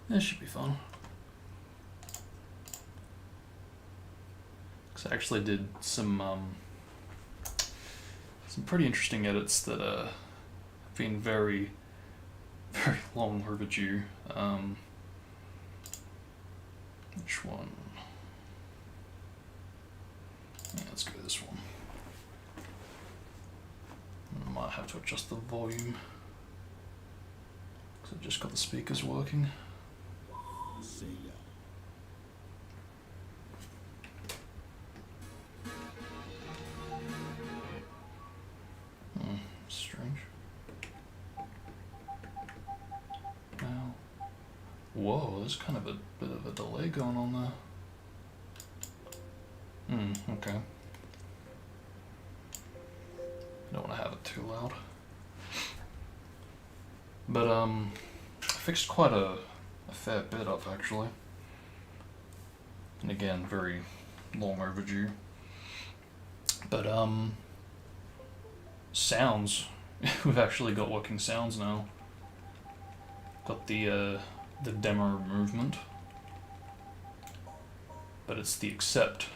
This should be fun. Because I actually did some pretty interesting edits that have been very, very long overdue. Which one? Yeah, let's go with this one. I might have to adjust the volume because I've just got the speakers working. Strange. Now, whoa, there's kind of a bit of a delay going on there. Okay. I don't want to have it too loud. But I fixed quite a fair bit up actually. And again, very long overdue. But sounds. We've actually got working sounds now. Got the demo movement. But it's the accept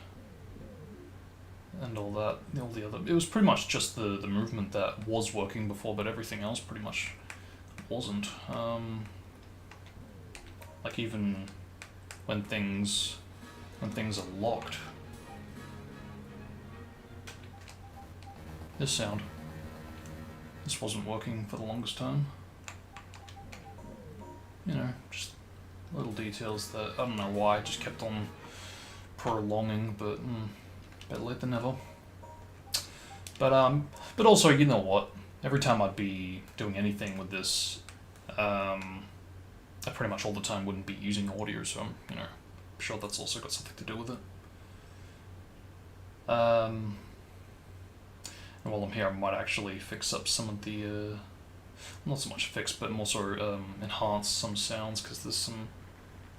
and all that, all the other. It was pretty much just the movement that was working before, but everything else pretty much wasn't. Like even when things are locked. This sound. This wasn't working for the longest time. You know, just little details that I don't know why just kept on prolonging, but better late than never. But also, you know what? Every time I'd be doing anything with this, I pretty much all the time wouldn't be using audio, so I'm, you know, sure that's also got something to do with it. And while I'm here, I might actually fix up some of the, not so much fix, but more so enhance some sounds, because there's some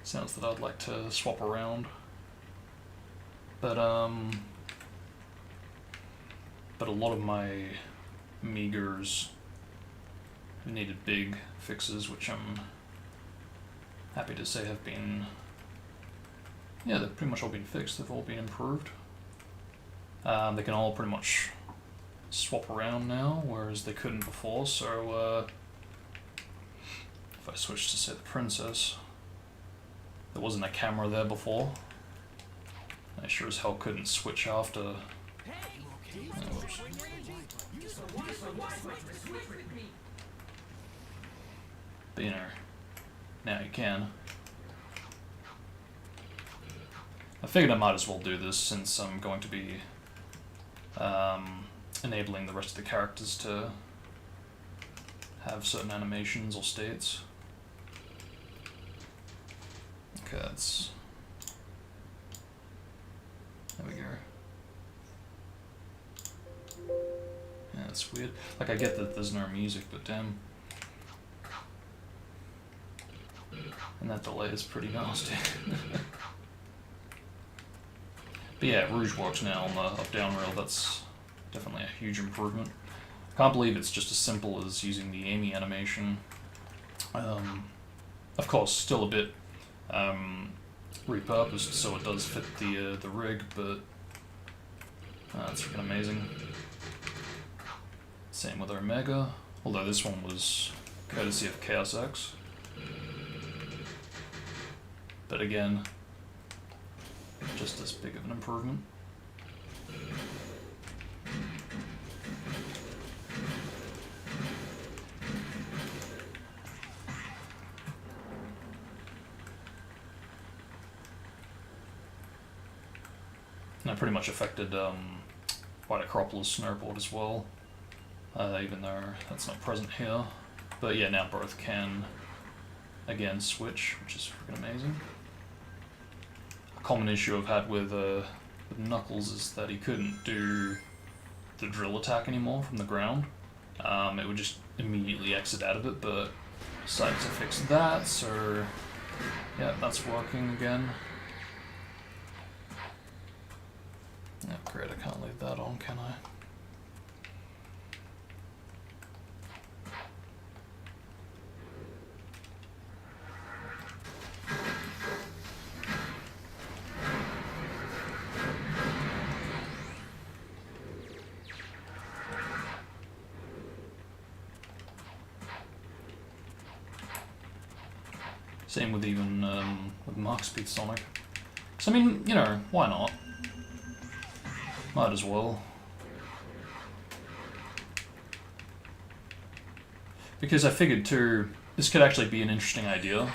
sounds that I'd like to swap around. But a lot of my meagers needed big fixes, which I'm happy to say have been, yeah, they've pretty much all been fixed. They've all been improved. They can all pretty much swap around now, whereas they couldn't before. So if I switch to, say, the princess, there wasn't a camera there before. I sure as hell couldn't switch after. Whoops. But you know, now you can. I figured I might as well do this since I'm going to be enabling the rest of the characters to have certain animations or states. Okay, that's... There we go. Yeah, that's weird. Like, I get that there's no music, but damn. And that delay is pretty nasty. But yeah, Rouge works now on the up-down rail. That's definitely a huge improvement. I can't believe it's just as simple as using the Amy animation. Of course, still a bit repurposed so it does fit the rig, but that's freaking amazing. Same with Omega, although this one was courtesy of Chaos X. But again, just as big of an improvement. And I pretty much affected White Acropolis snowboard as well, even though that's not present here. But yeah, now both can again switch, which is freaking amazing. A common issue I've had with Knuckles is that he couldn't do the drill attack anymore from the ground. It would just immediately exit out of it, but decided to fix that, so yeah, that's working again. Yeah, great, I can't leave that on, can I? Same with even with Mach Speed Sonic. So I mean, you know, why not? Might as well. Because I figured too, this could actually be an interesting idea.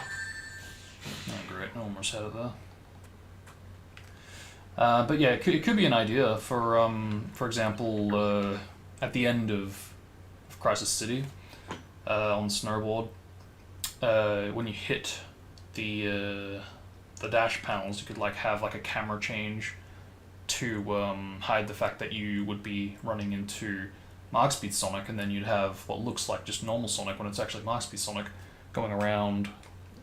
Oh great, I almost had it there. But yeah, it could be an idea for example, at the end of Crisis City, on the snowboard, when you hit the dash panels, you could like have like a camera change to hide the fact that you would be running into Mach Speed Sonic, and then you'd have what looks like just normal Sonic when it's actually Mach Speed Sonic going around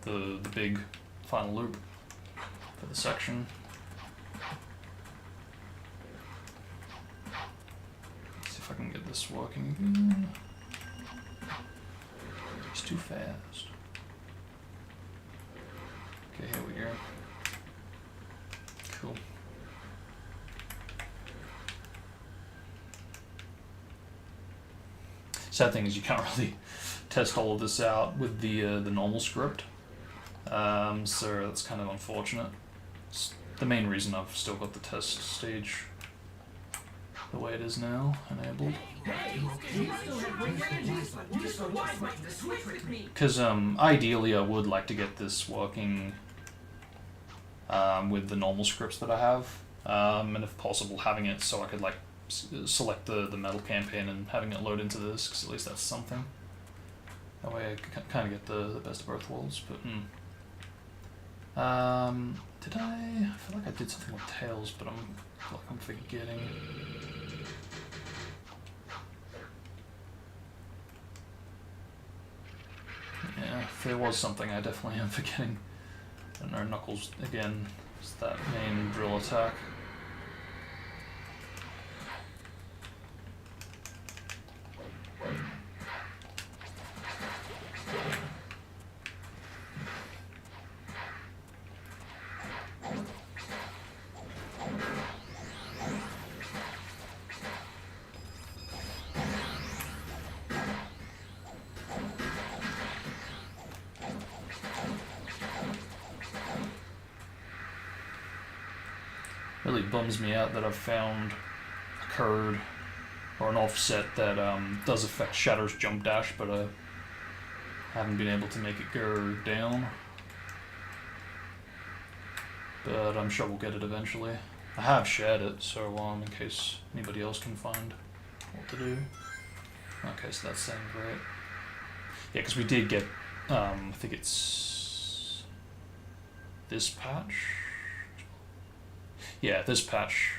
the big final loop for the section. Let's see if I can get this working again. It's too fast. Okay, here we go. Cool. Sad thing is you can't really test all of this out with the normal script, so that's kind of unfortunate. It's the main reason I've still got the test stage the way it is now enabled. Because ideally I would like to get this working with the normal scripts that I have, and if possible having it so I could like select the metal campaign and having it load into this, because at least that's something. That way I can kind of get the best of both worlds. But did I feel like I did something with Tails, but I'm forgetting. Yeah, if there was something, I definitely am forgetting. I don't know, Knuckles again. It's that main drill attack. Really bums me out that I've found a code or an offset that does affect Shatter's jump dash, but I haven't been able to make it go down. But I'm sure we'll get it eventually. I have shared it, so in case anybody else can find what to do. Okay, so that's saying great. Yeah, because we did get, I think it's this patch. Yeah, this patch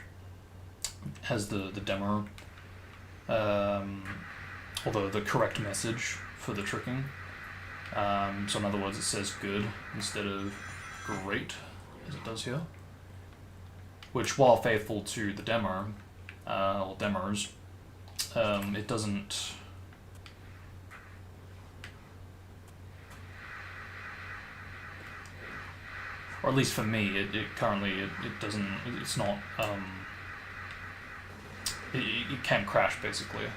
has the demo, although the correct message for the tricking. So in other words, it says good instead of great, as it does here. Which, while faithful to the demo, or demos, it doesn't... Or at least for me, it currently, it doesn't, it's not, it can't crash basically.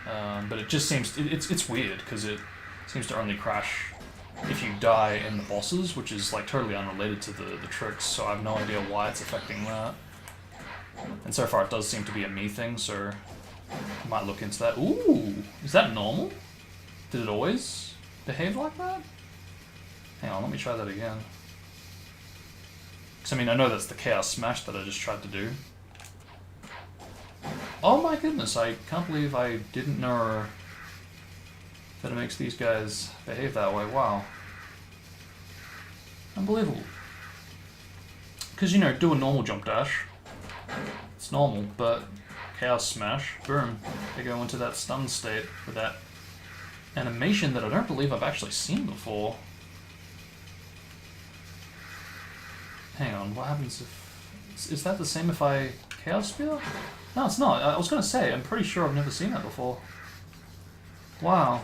But it just seems, it's weird, because it seems to only crash if you die in the bosses, which is like totally unrelated to the tricks, so I have no idea why it's affecting that. And so far it does seem to be a me thing, so I might look into that. Ooh, is that normal? Did it always behave like that? Hang on, let me try that again. Because I mean, I know that's the Chaos Smash that I just tried to do. Oh my goodness, I can't believe I didn't know that it makes these guys behave that way. Wow. Unbelievable. Because, you know, do a normal jump dash. It's normal, but Chaos Smash, boom, they go into that stun state with that animation that I don't believe I've actually seen before. Hang on, what happens if... Is that the same if I Chaos Spear? No, it's not. I was going to say, I'm pretty sure I've never seen that before. Wow.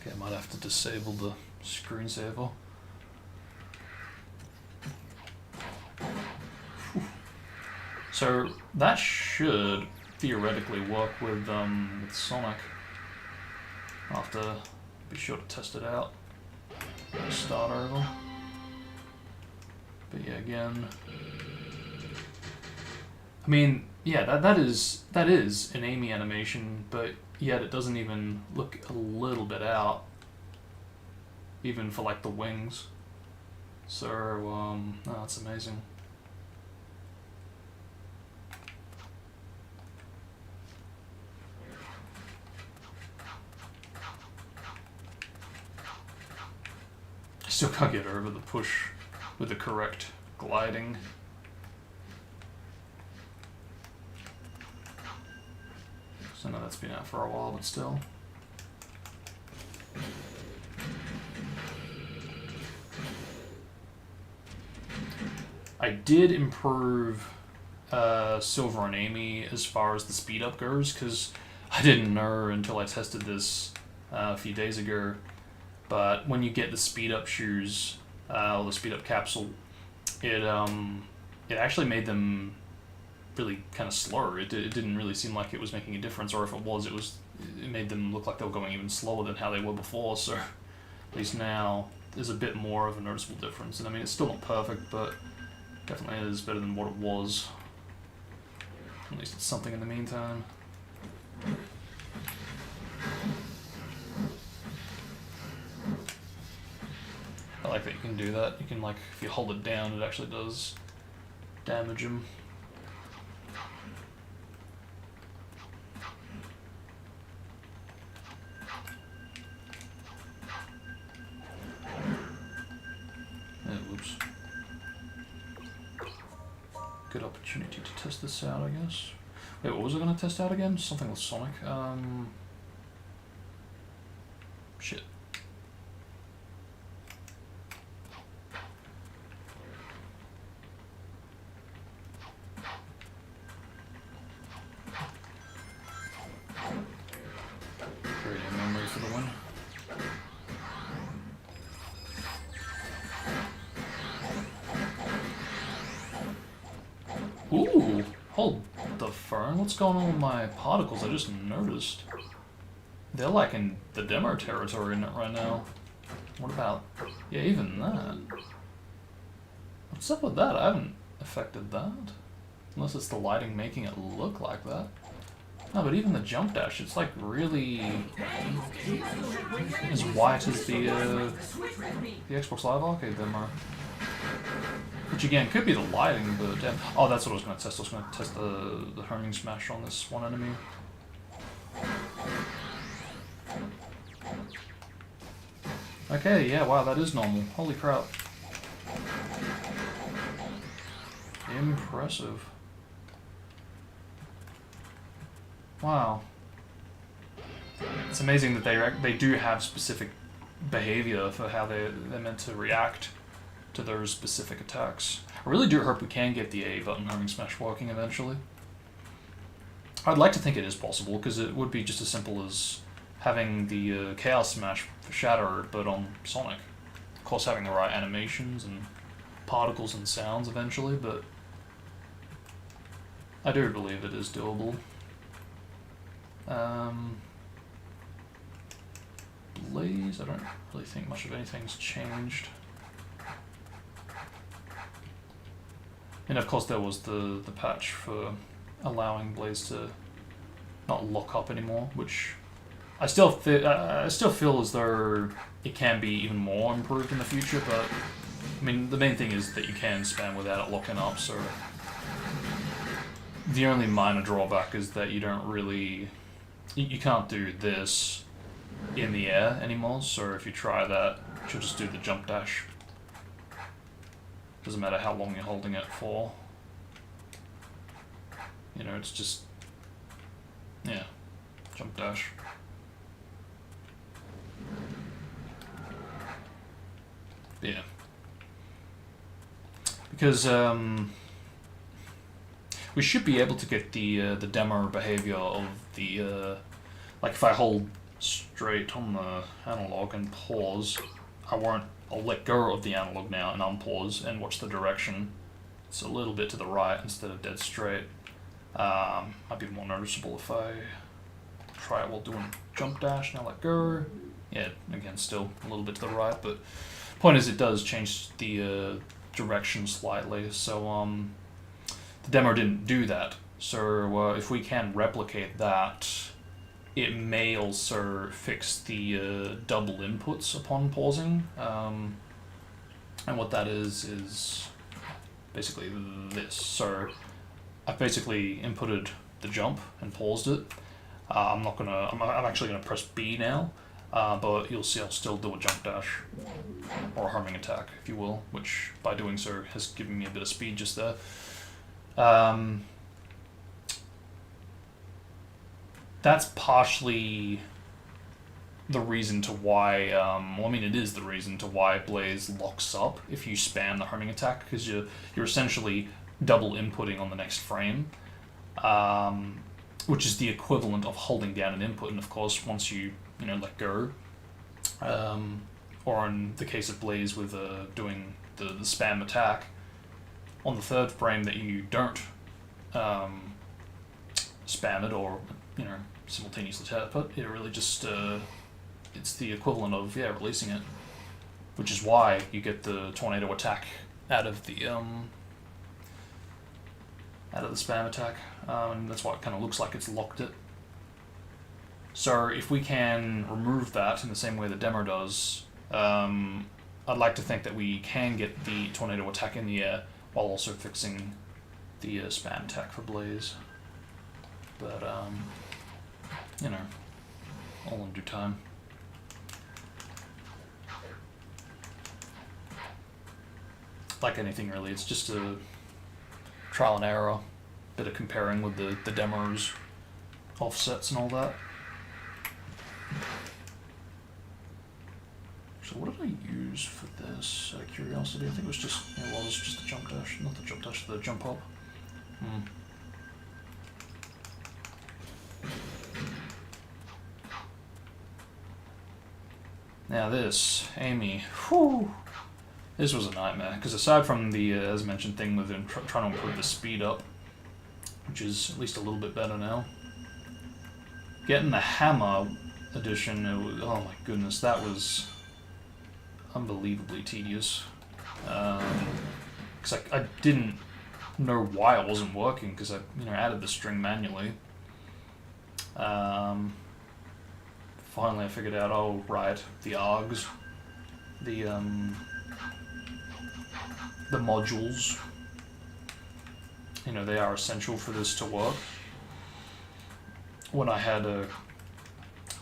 Okay, I might have to disable the screensaver. So that should theoretically work with Sonic. I'll have to be sure to test it out. Start over. But yeah, again. I mean, yeah, that is an Amy animation, but yet it doesn't even look a little bit out, even for like the wings. So, oh, that's amazing. I still can't get over the push with the correct gliding. So I know that's been out for a while, but still. I did improve Silver and Amy as far as the speed up goes, because I didn't know until I tested this a few days ago, but when you get the speed up shoes, or the speed up capsule, it actually made them really kind of slower. It didn't really seem like it was making a difference, or if it was, it made them look like they were going even slower than how they were before. So at least now there's a bit more of a noticeable difference. And I mean, it's still not perfect, but definitely is better than what it was. At least it's something in the meantime. I like that you can do that. You can, like, if you hold it down, it actually does damage him. Whoops. Good opportunity to test this out, I guess. Wait, what was I going to test out again? Something with Sonic. Shit. Create a memory for the win. Ooh, hold the phone. What's going on with my particles? I just noticed. They're like in the demo territory right now. What about, yeah, even that? What's up with that? I haven't affected that. Unless it's the lighting making it look like that. No, but even the jump dash, it's like really as white as the Xbox Live Arcade demo. Which again, could be the lighting, but oh, that's what I was going to test. I was going to test the homing smash on this one enemy. Okay, yeah, wow, that is normal. Holy crap. Impressive. Wow. It's amazing that they do have specific behavior for how they're meant to react to those specific attacks. I really do hope we can get the A button homing smash working eventually. I'd like to think it is possible, because it would be just as simple as having the Chaos Smash for Shadow, but on Sonic. Of course, having the right animations and particles and sounds eventually, but I do believe it is doable. Blaze, I don't really think much of anything's changed. And of course there was the patch for allowing Blaze to not lock up anymore, which I still feel as though it can be even more improved in the future, but I mean the main thing is that you can spam without it locking up, so the only minor drawback is that you don't really, you can't do this in the air anymore, so if you try that, you'll just do the jump dash. Doesn't matter how long you're holding it for. You know, it's just, yeah, jump dash. Yeah. Because we should be able to get the demo behavior of the like if I hold straight on the analog and pause, I'll let go of the analog now and unpause and watch the direction. It's a little bit to the right instead of dead straight. Might be more noticeable if I try it while doing jump dash, now let go. Yeah, again, still a little bit to the right, but point is it does change the direction slightly, so the demo didn't do that. So if we can replicate that, it may also fix the double inputs upon pausing. And what that is basically this. So I've basically inputted the jump and paused it. I'm actually gonna press B now, but you'll see I'll still do a jump dash or a homing attack, if you will, which by doing so has given me a bit of speed just there. That's partially the reason to why, it is the reason to why Blaze locks up if you spam the homing attack, because you're essentially double inputting on the next frame, which is the equivalent of holding down an input, and of course once you let go, or in the case of Blaze with doing the spam attack, on the third frame that you don't spam it or simultaneously tap it, it really just it's the equivalent of releasing it, which is why you get the tornado attack out of the spam attack, and that's why it kind of looks like it's locked it. So if we can remove that in the same way the demo does, I'd like to think that we can get the tornado attack in the air while also fixing the spam attack for Blaze. But all in due time. Like anything really, it's just a trial and error, bit of comparing with the demos, offsets and all that. So what did I use for this, out of curiosity? I think it was just, it was just the jump dash, not the jump dash, the jump up. Now this, Amy, whew, this was a nightmare, because aside from the, as mentioned, thing with trying to improve the speed up, which is at least a little bit better now, getting the hammer addition, it was, oh my goodness, that was unbelievably tedious, because I didn't know why it wasn't working, because I added the string manually. Finally I figured out, oh right, the args, the modules, they are essential for this to work. When I had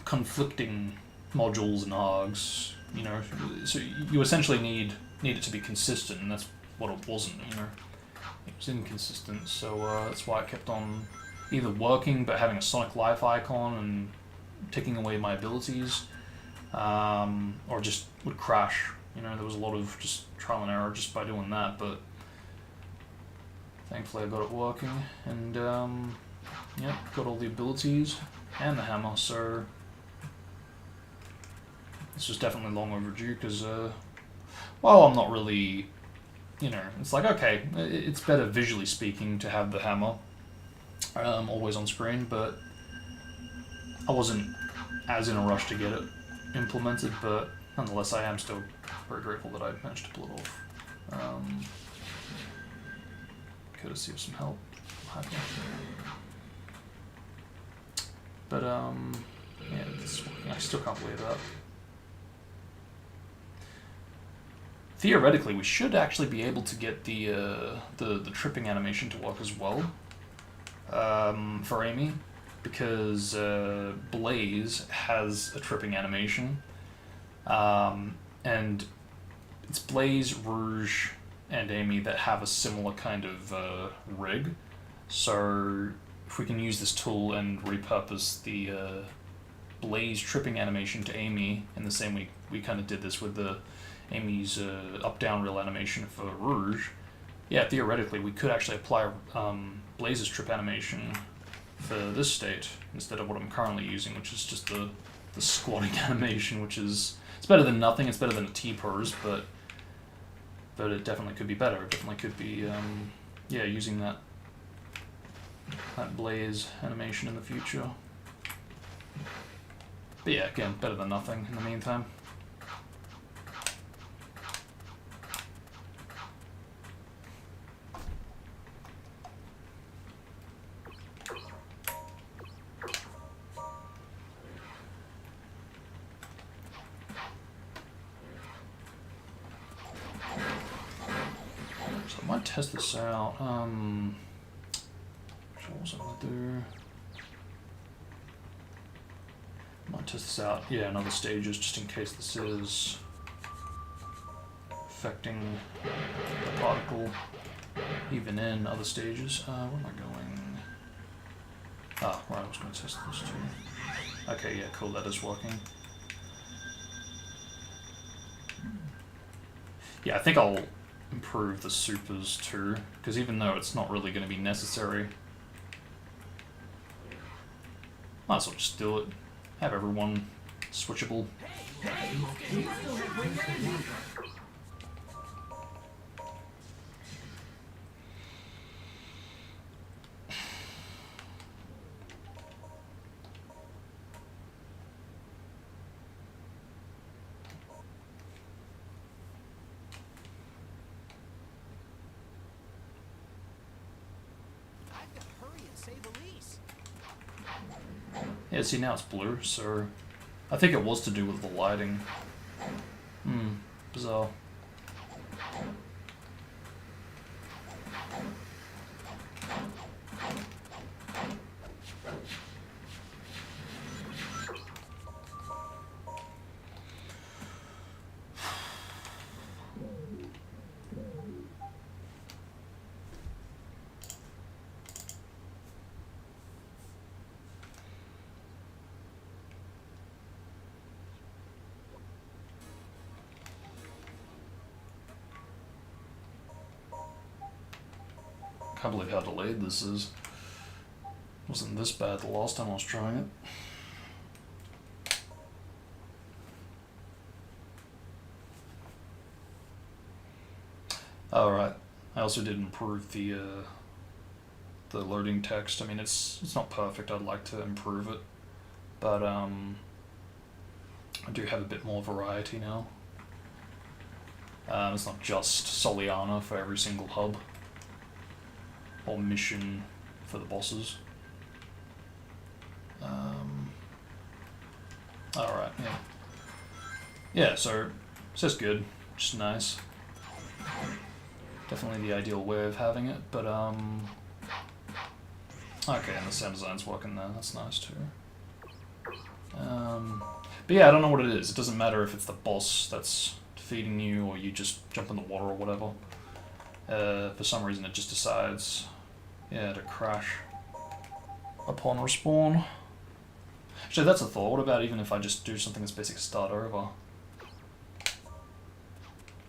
conflicting modules and args, so you essentially need it to be consistent, and that's what it wasn't, it was inconsistent, so that's why it kept on either working but having a Sonic Life icon and taking away my abilities, or just would crash. There was a lot of just trial and error just by doing that, but thankfully I got it working, and got all the abilities and the hammer, so this was definitely long overdue, because while I'm not really, it's like, okay, it's better visually speaking to have the hammer always on screen, but I wasn't as in a rush to get it implemented, but nonetheless I am still very grateful that I managed to pull it off. Courtesy of some help. But I still can't believe that. Theoretically, we should actually be able to get the tripping animation to work as well for Amy, because Blaze has a tripping animation, and it's Blaze, Rouge, and Amy that have a similar kind of rig. So if we can use this tool and repurpose the Blaze tripping animation to Amy in the same way we kind of did this with the Amy's up-down reel animation for Rouge, theoretically we could actually apply Blaze's trip animation for this state instead of what I'm currently using, which is just the squatting animation, which is, it's better than nothing, it's better than a T-pose, but it definitely could be better. It definitely could be using that Blaze animation in the future. But yeah, again, better than nothing in the meantime. So I might test this out. What was I going to do? Might test this out. Yeah, another stages, just in case this is affecting the particle even in other stages. Where am I going? Ah, right, I was going to test this too. Okay, yeah, cool, that is working. Yeah, I think I'll improve the supers too, because even though it's not really going to be necessary, might as well just do it. Have everyone switchable. Yeah, see, now it's blue, so I think it was to do with the lighting. Bizarre. Can't believe how delayed this is. Wasn't this bad the last time I was trying it. Alright, I also did improve the loading text. I mean, it's not perfect, I'd like to improve it, but I do have a bit more variety now. It's not just Soliana for every single hub, or mission for the bosses. Alright, yeah. Yeah, so it says good, which is nice. Definitely the ideal way of having it, but okay, and the sound design's working there, that's nice too. But yeah, I don't know what it is. It doesn't matter if it's the boss that's defeating you or you just jump in the water or whatever. For some reason it just decides, yeah, to crash upon respawn. Actually, that's a thought. What about even if I just do something that's basically start over?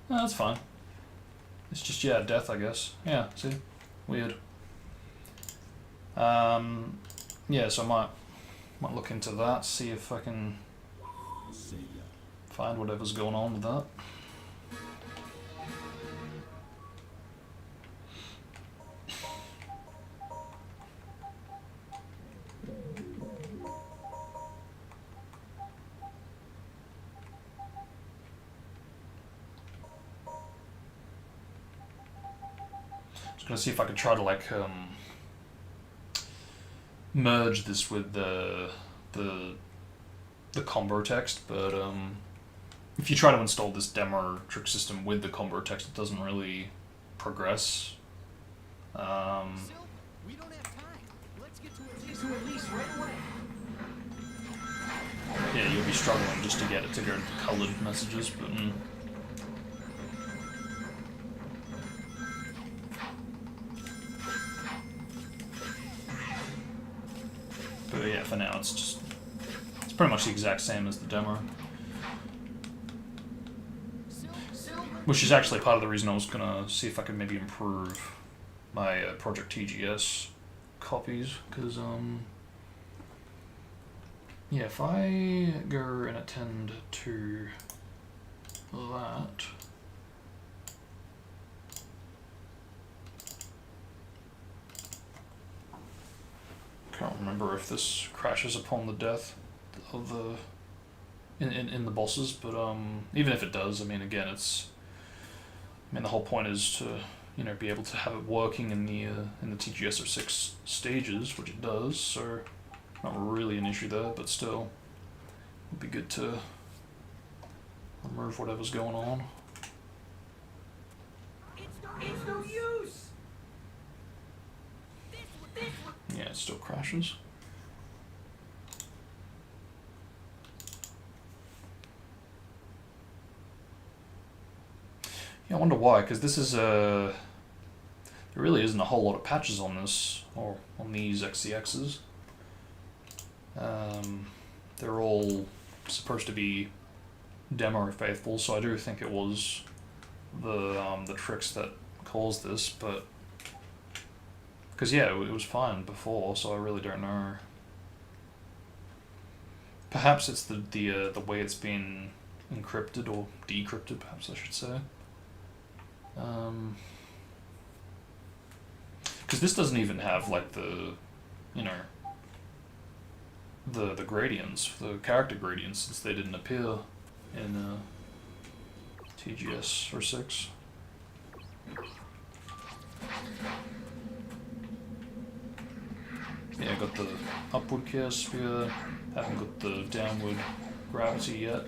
No, that's fine. It's just, yeah, death, I guess. Yeah, see? Weird. Yeah, so I might look into that, see if I can find whatever's going on with that. Gonna see if I could try to like merge this with the combo text, but if you try to install this demo trick system with the combo text, it doesn't really progress. We don't have time. Let's get to at least right away. Yeah, you'll be struggling just to get it to go to the colored messages, but. But yeah, for now it's pretty much the exact same as the demo. Which is actually part of the reason I was gonna see if I could maybe improve my Project TGS copies, because yeah, if I go and attend to that, can't remember if this crashes upon the death of the in the bosses, but even if it does, I mean, again, the whole point is to, you know, be able to have it working in the TGS or 6 stages, which it does. So not really an issue there, but still, it'd be good to remove whatever's going on. It's no use. Yeah, it still crashes. Yeah, I wonder why, because this is there really isn't a whole lot of patches on this, or on these XCXs. They're all supposed to be demo faithful, so I do think it was the tricks that caused this, but because yeah, it was fine before, so I really don't know. Perhaps it's the way it's been encrypted or decrypted, perhaps I should say. Because this doesn't even have like the, you know, the gradients, the character gradients, since they didn't appear in TGS or 6. Yeah, got the upward chaos spear, haven't got the downward gravity yet.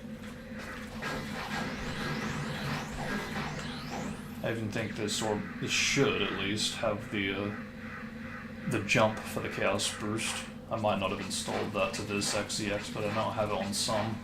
I even think this should at least have the jump for the chaos boost. I might not have installed that to this XCX, but I now have it on some.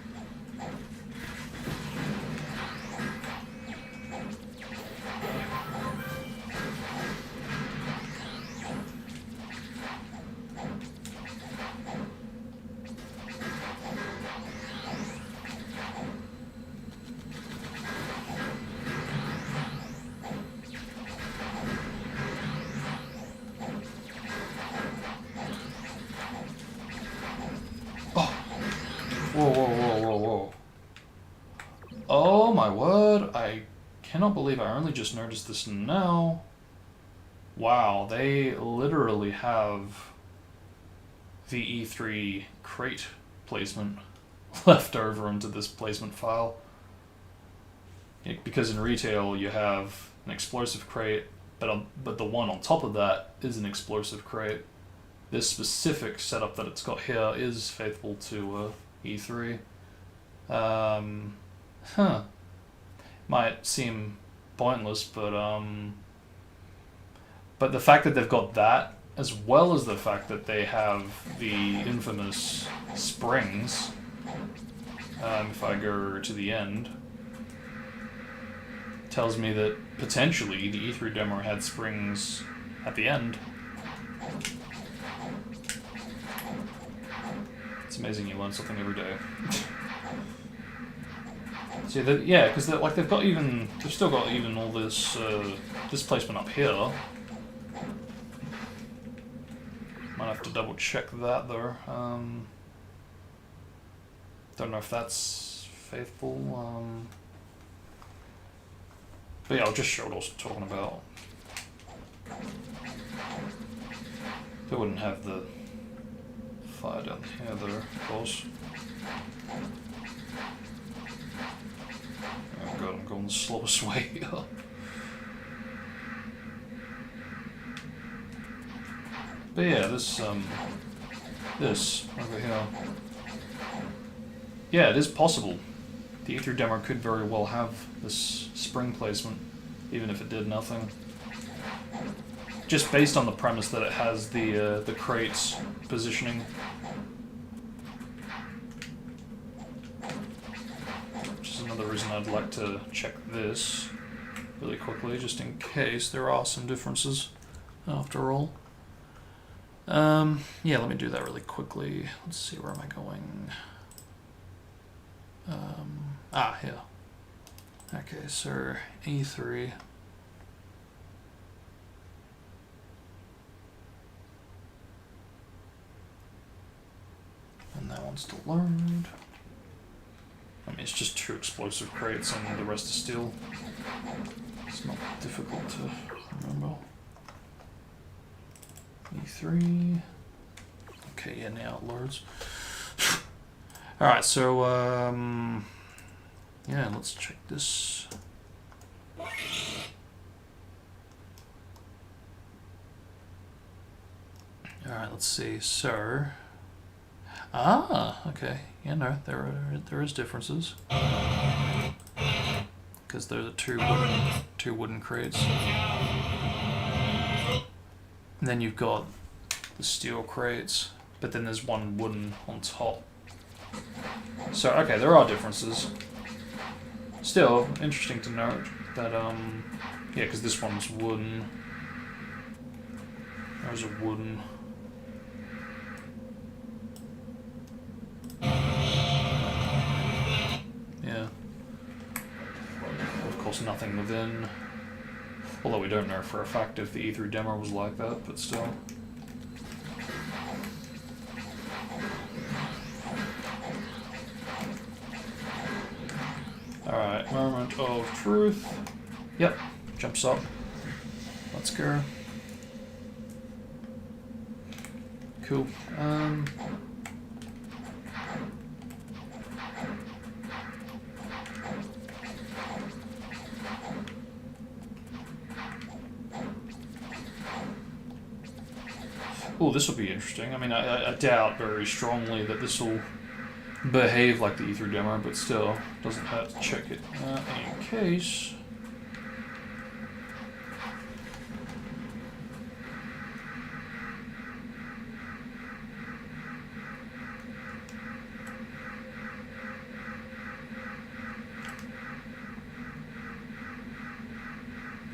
Whoa, whoa, whoa, whoa, whoa. Oh my word, I cannot believe I only just noticed this now. Wow, they literally have the E3 crate placement left over into this placement file. Because in retail you have an explosive crate, but the one on top of that is an explosive crate. This specific setup that it's got here is faithful to E3. Might seem pointless, but the fact that they've got that, as well as the fact that they have the infamous springs, if I go to the end, tells me that potentially the E3 demo had springs at the end. It's amazing you learn something every day. See, yeah, because like they've still got even all this displacement up here. Might have to double check that though. Don't know if that's faithful. But yeah, I'll just show what I was talking about. They wouldn't have the fire down here though, of course. Oh god, I'm going the slowest way here. But yeah, this over here. Yeah, it is possible. The E3 demo could very well have this spring placement, even if it did nothing. Just based on the premise that it has the crates positioning. Which is another reason I'd like to check this really quickly, just in case there are some differences after all. Yeah, let me do that really quickly. Let's see, where am I going? Here. Okay, so E3. And that one's to load. I mean, it's just 2 explosive crates and the rest is steel. It's not difficult to remember. E3. Okay, yeah, now it loads. Alright, so, yeah, let's check this. Alright, let's see. So, okay. Yeah, no, there is differences. Because there's two wooden crates. And then you've got the steel crates, but then there's one wooden on top. So, okay, there are differences. Still, interesting to note that, yeah, because this one's wooden. There's a wooden. Yeah. Of course, nothing within. Although we don't know for a fact if the E3 demo was like that, but still. Alright, moment of truth. Yep, jumps up. Let's go. Cool. Oh, this will be interesting. I mean, I doubt very strongly that this will behave like the E3 demo, but still, doesn't hurt to check it in case.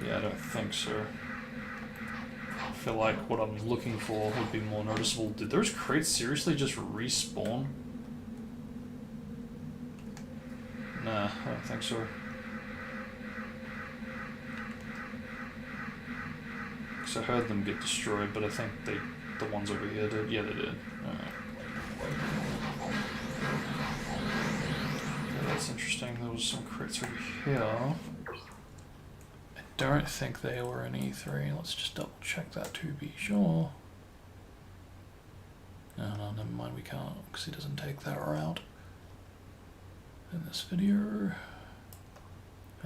Yeah, I don't think so. I feel like what I'm looking for would be more noticeable. Did those crates seriously just respawn? Nah, I don't think so. Because I heard them get destroyed, but I think the ones over here did. Yeah, they did. Yeah, that's interesting. There was some crates over here. I don't think they were in E3. Let's just double check that to be sure. No, never mind, we can't, because he doesn't take that route in this video.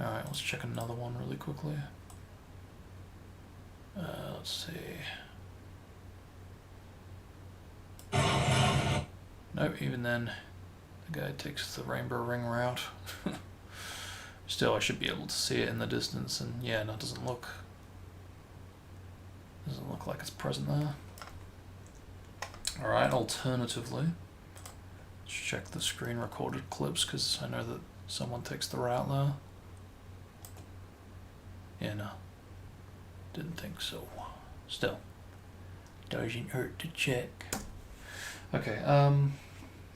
Alright, let's check another one really quickly. Let's see. Nope, even then, the guy takes the rainbow ring route. Still, I should be able to see it in the distance, and yeah, no, it doesn't look like it's present there. Alright, alternatively, let's check the screen recorded clips, because I know that someone takes the route there. Yeah, no. Didn't think so. Still, doesn't hurt to check. Okay,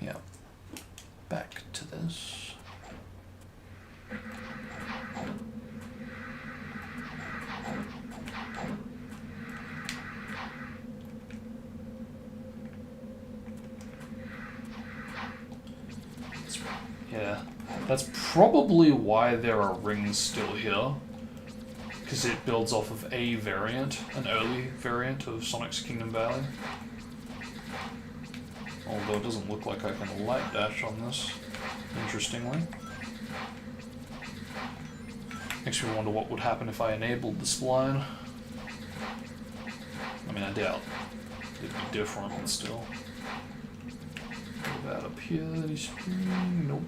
yeah. Back to this. Yeah, that's probably why there are rings still here. Because it builds off of a variant, an early variant of Sonic's Kingdom Valley. Although it doesn't look like I can light dash on this, interestingly. Makes me wonder what would happen if I enabled the spline. I mean, I doubt it'd be different, but still. What about up here that he's screaming? Nope.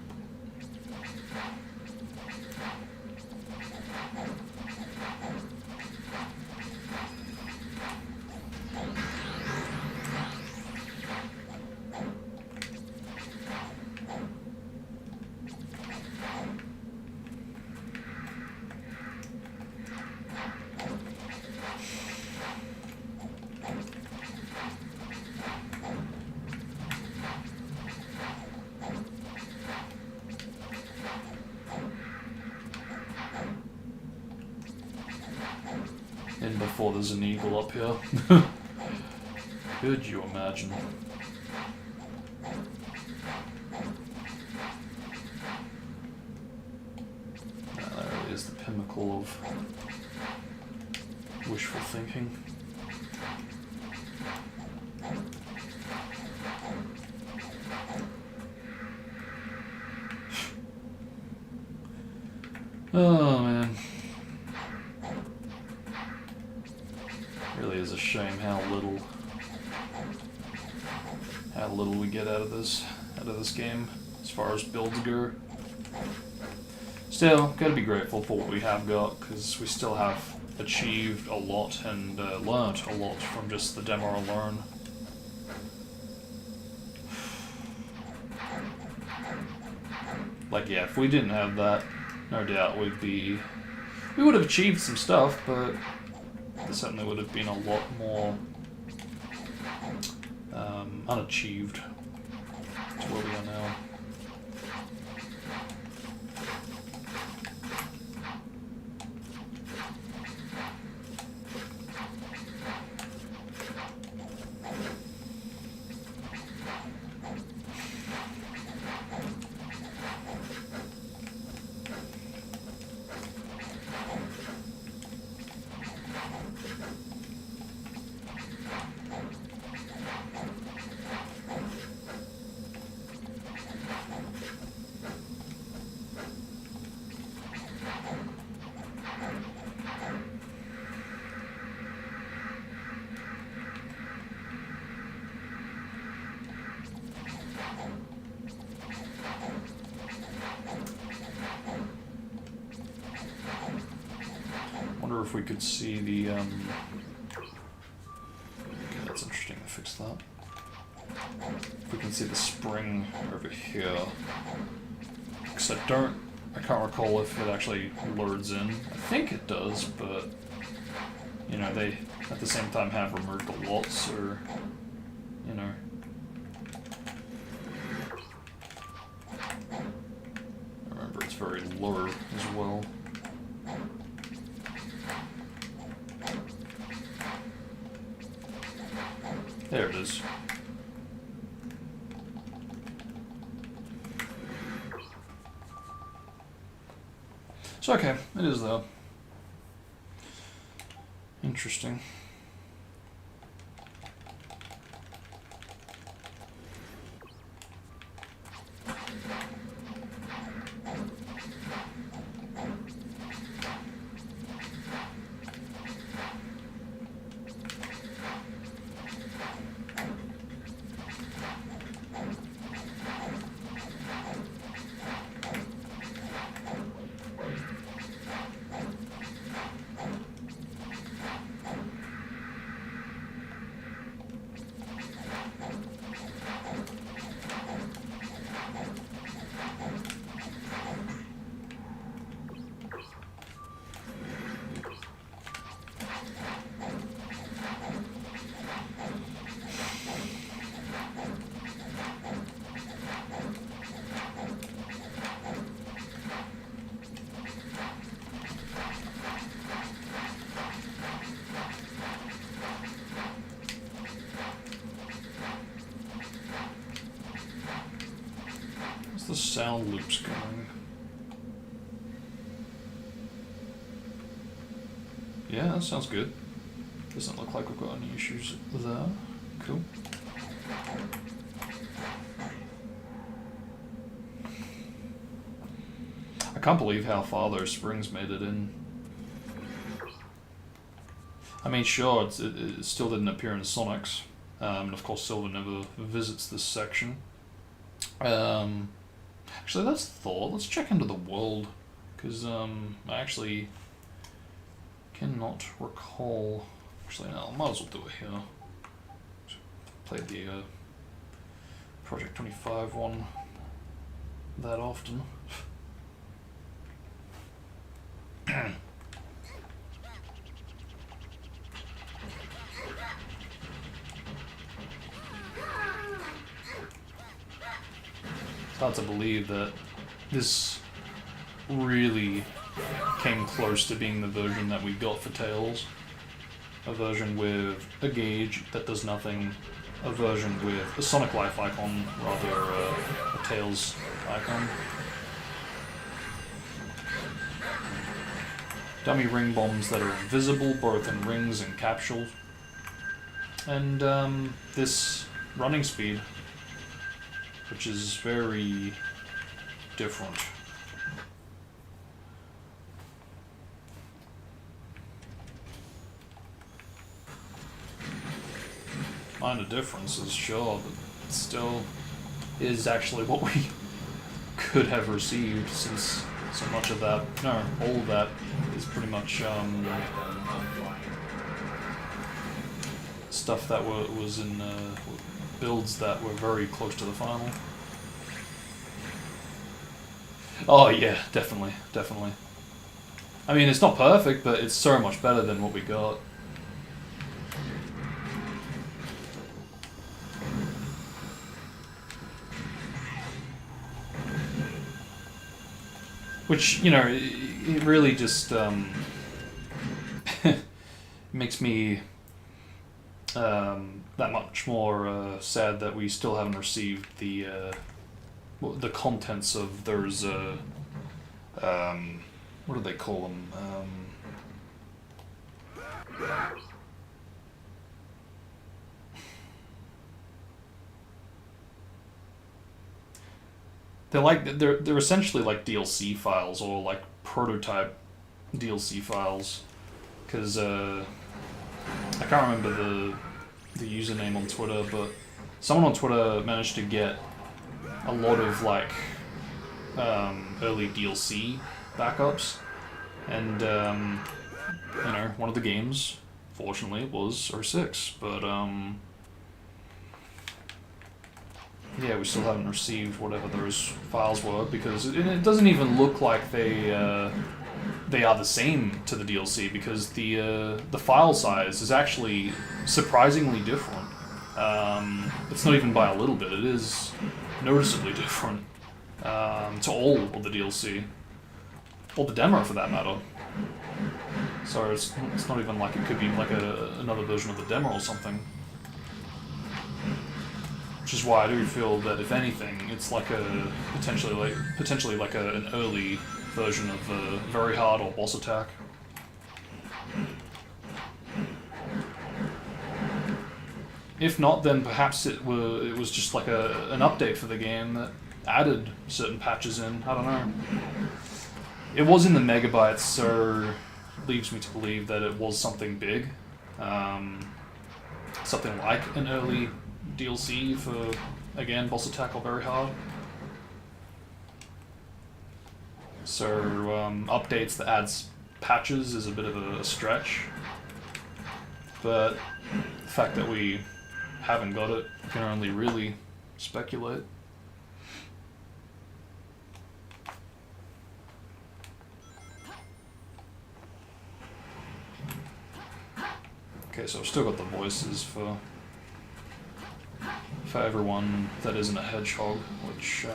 And before there's an eagle up here. Could you imagine? That really is the pinnacle of wishful thinking. how little we get out of this game as far as builds go. Still, gotta be grateful for what we have got, because we still have achieved a lot and learnt a lot from just the demo alone. Like, yeah, if we didn't have that, no doubt we would have achieved some stuff, but there certainly would have been a lot more unachieved to where we are now. Wonder if we could see the okay, that's interesting, to fix that. If we can see the spring over here. Because I can't recall if it actually loads in. I think it does, but you know, they at the same time have removed the lots, or you know. Remember, it's very low as well. There it is. So okay, it is though. Interesting. The sound loops going. Yeah, that sounds good. Doesn't look like we've got any issues there. Cool. I can't believe how far those springs made it in. I mean, sure, it still didn't appear in Sonic's, and of course Silver never visits this section. Actually, that's thought. Let's check into the world, because I actually cannot recall. Actually, no, I might as well do it here. Played the Project 25 one that often. It's hard to believe that this really came close to being the version that we got for Tails. A version with a gauge that does nothing, a version with a Sonic Life icon, rather a Tails icon. Dummy ring bombs that are invisible, both in rings and capsules. And this running speed, which is very different. minor differences, sure, but it still is actually what we could have received, since so much of that, no, all of that is pretty much stuff that was in builds that were very close to the final. Oh yeah, definitely, definitely. I mean, it's not perfect, but it's so much better than what we got. Which, you know, it really just makes me that much more sad that we still haven't received the contents of those what do they call them? They're essentially like DLC files, or like prototype DLC files, because I can't remember the username on Twitter, but someone on Twitter managed to get a lot of like early DLC backups, and you know, one of the games, fortunately, was 06, but yeah, we still haven't received whatever those files were, because it doesn't even look like they are the same to the DLC, because the file size is actually surprisingly different. It's not even by a little bit; it is noticeably different to all of the DLC, or the demo for that matter. So it's not even like it could be like another version of the demo or something. Which is why I do feel that, if anything, it's like a potentially like an early version of Very Hard or Boss Attack. If not, then perhaps it was just like an update for the game that added certain patches in. I don't know. It was in the megabytes, so it leaves me to believe that it was something big, something like an early DLC for, again, Boss Attack or Very Hard. So updates that adds patches is a bit of a stretch, but the fact that we haven't got it, we can only really speculate. Okay, so I've still got the voices for everyone that isn't a hedgehog, which,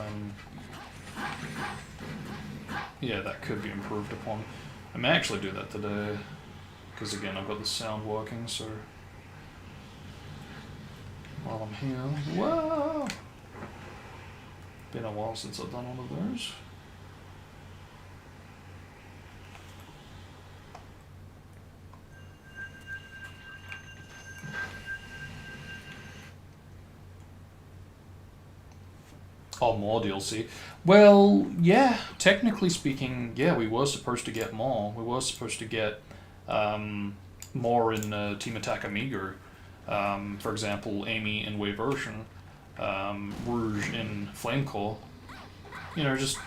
yeah, that could be improved upon. I may actually do that today, because again, I've got the sound working, so while I'm here, whoa! Been a while since I've done one of those. Oh, more DLC. Well, yeah, technically speaking, yeah, we were supposed to get more. We were supposed to get more in Team Attack Amigo. For example, Amy in Wave Ocean, Rouge in Flame Core. You know, just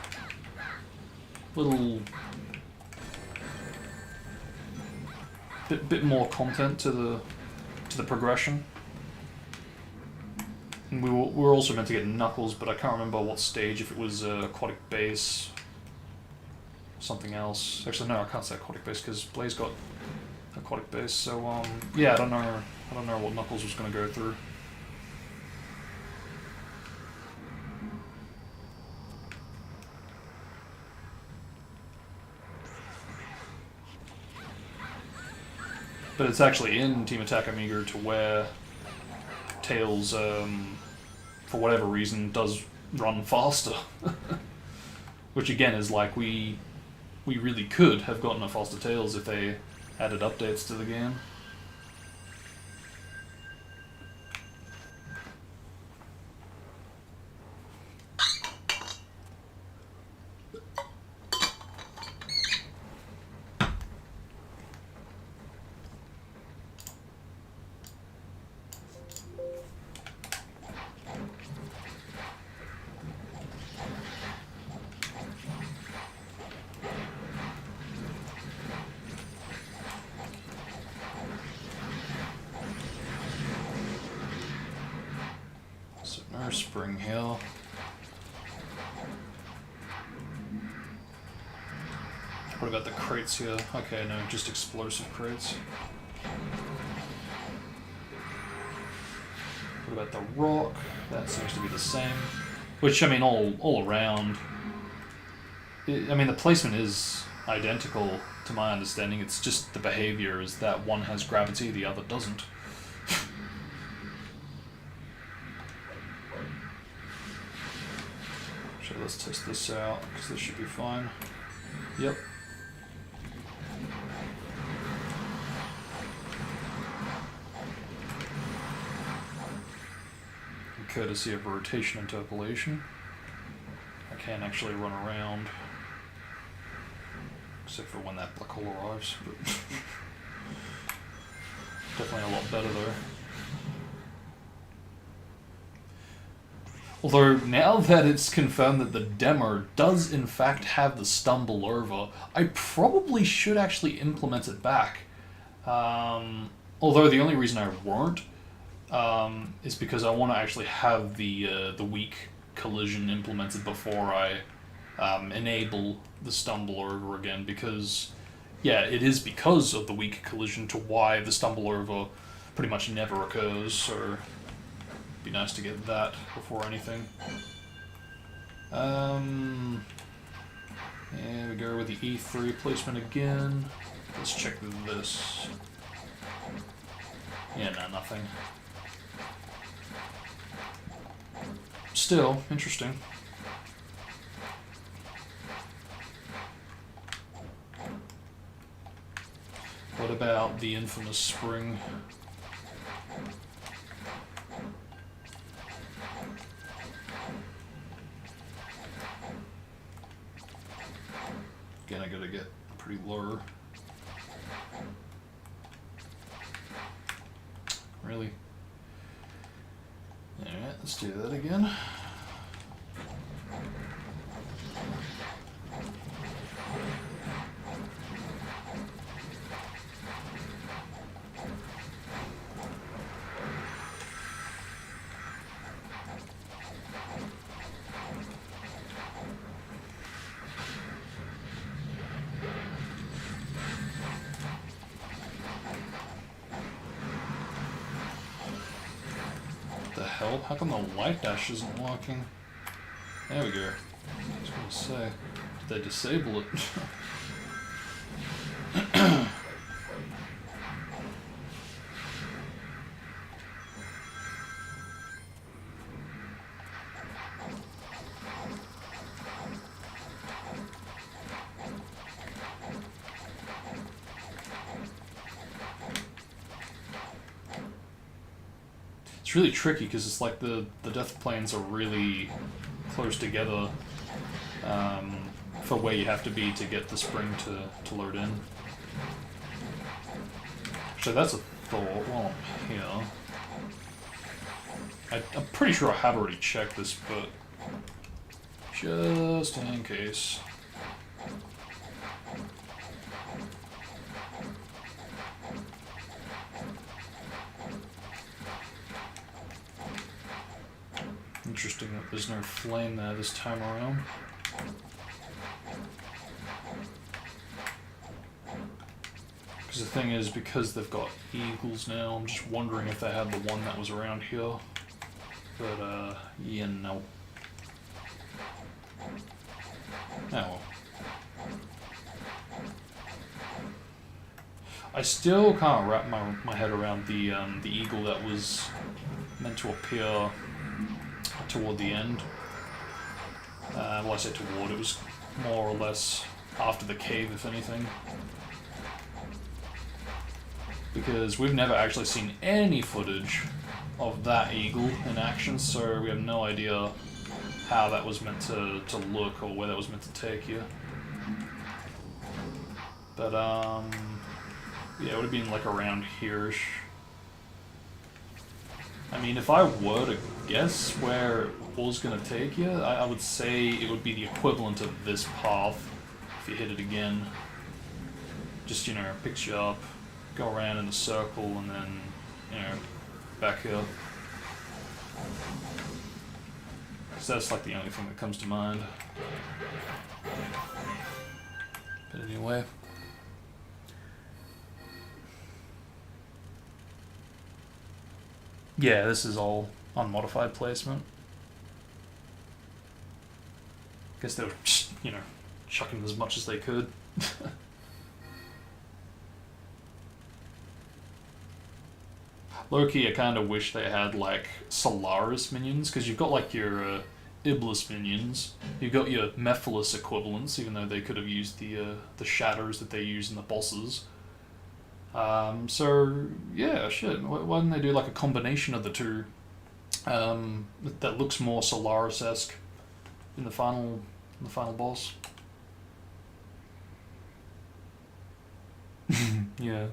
little bit more content to the progression. And we were also meant to get Knuckles, but I can't remember what stage, if it was Aquatic Base, something else. Actually, no, I can't say Aquatic Base, because Blaze got Aquatic Base, so, yeah, I don't know what Knuckles was going to go through. But it's actually in Team Attack Amigo to where Tails, for whatever reason, does run faster. Which again is like, we really could have gotten a faster Tails if they added updates to the game. No spring here. What about the crates here? Okay, no, just explosive crates. What about the rock? That seems to be the same. Which, I mean, all around. I mean, the placement is identical to my understanding. It's just the behavior is that one has gravity, the other doesn't. So let's test this out, because this should be fine. Yep. Courtesy of rotation interpolation, I can actually run around, except for when that black hole arrives, but definitely a lot better though. Although, now that it's confirmed that the demo does in fact have the stumble over, I probably should actually implement it back. Although the only reason I won't is because I want to actually have the weak collision implemented before I enable the stumble over again, because, yeah, it is because of the weak collision to why the stumble over pretty much never occurs, so be nice to get that before anything. Yeah, we go with the E3 placement again. Let's check this. Yeah, no, nothing. Still, interesting. What about the infamous spring? Again, I gotta get pretty low. Really? Alright, let's do that again. How come the light dash isn't working? There we go. I was gonna say, did they disable it? It's really tricky because it's like the death planes are really close together for where you have to be to get the spring to load in. So that's a thought. Well, here. I'm pretty sure I have already checked this, but just in case. Interesting that there's no flame there this time around. Because the thing is, because they've got eagles now, I'm just wondering if they had the one that was around here. But, yeah, no. Oh well. I still can't wrap my head around the eagle that was meant to appear toward the end. Well, I say toward, it was more or less after the cave, if anything. Because we've never actually seen any footage of that eagle in action, so we have no idea how that was meant to look or where that was meant to take you. But, yeah, it would have been like around here-ish. I mean, if I were to guess where it was going to take you, I would say it would be the equivalent of this path if you hit it again. Just, you know, picks you up, go around in a circle, and then, you know, back here. because that's like the only thing that comes to mind. But anyway. Yeah, this is all unmodified placement. Guess they were just, you know, chucking as much as they could. Low-key, I kind of wish they had, like, Solaris minions, because you've got, like, your Iblis minions. You've got your Mephiles equivalents, even though they could have used the shatters that they use in the bosses. So, yeah, shit. Why didn't they do, like, a combination of the two that looks more Solaris-esque in the final boss? Yeah.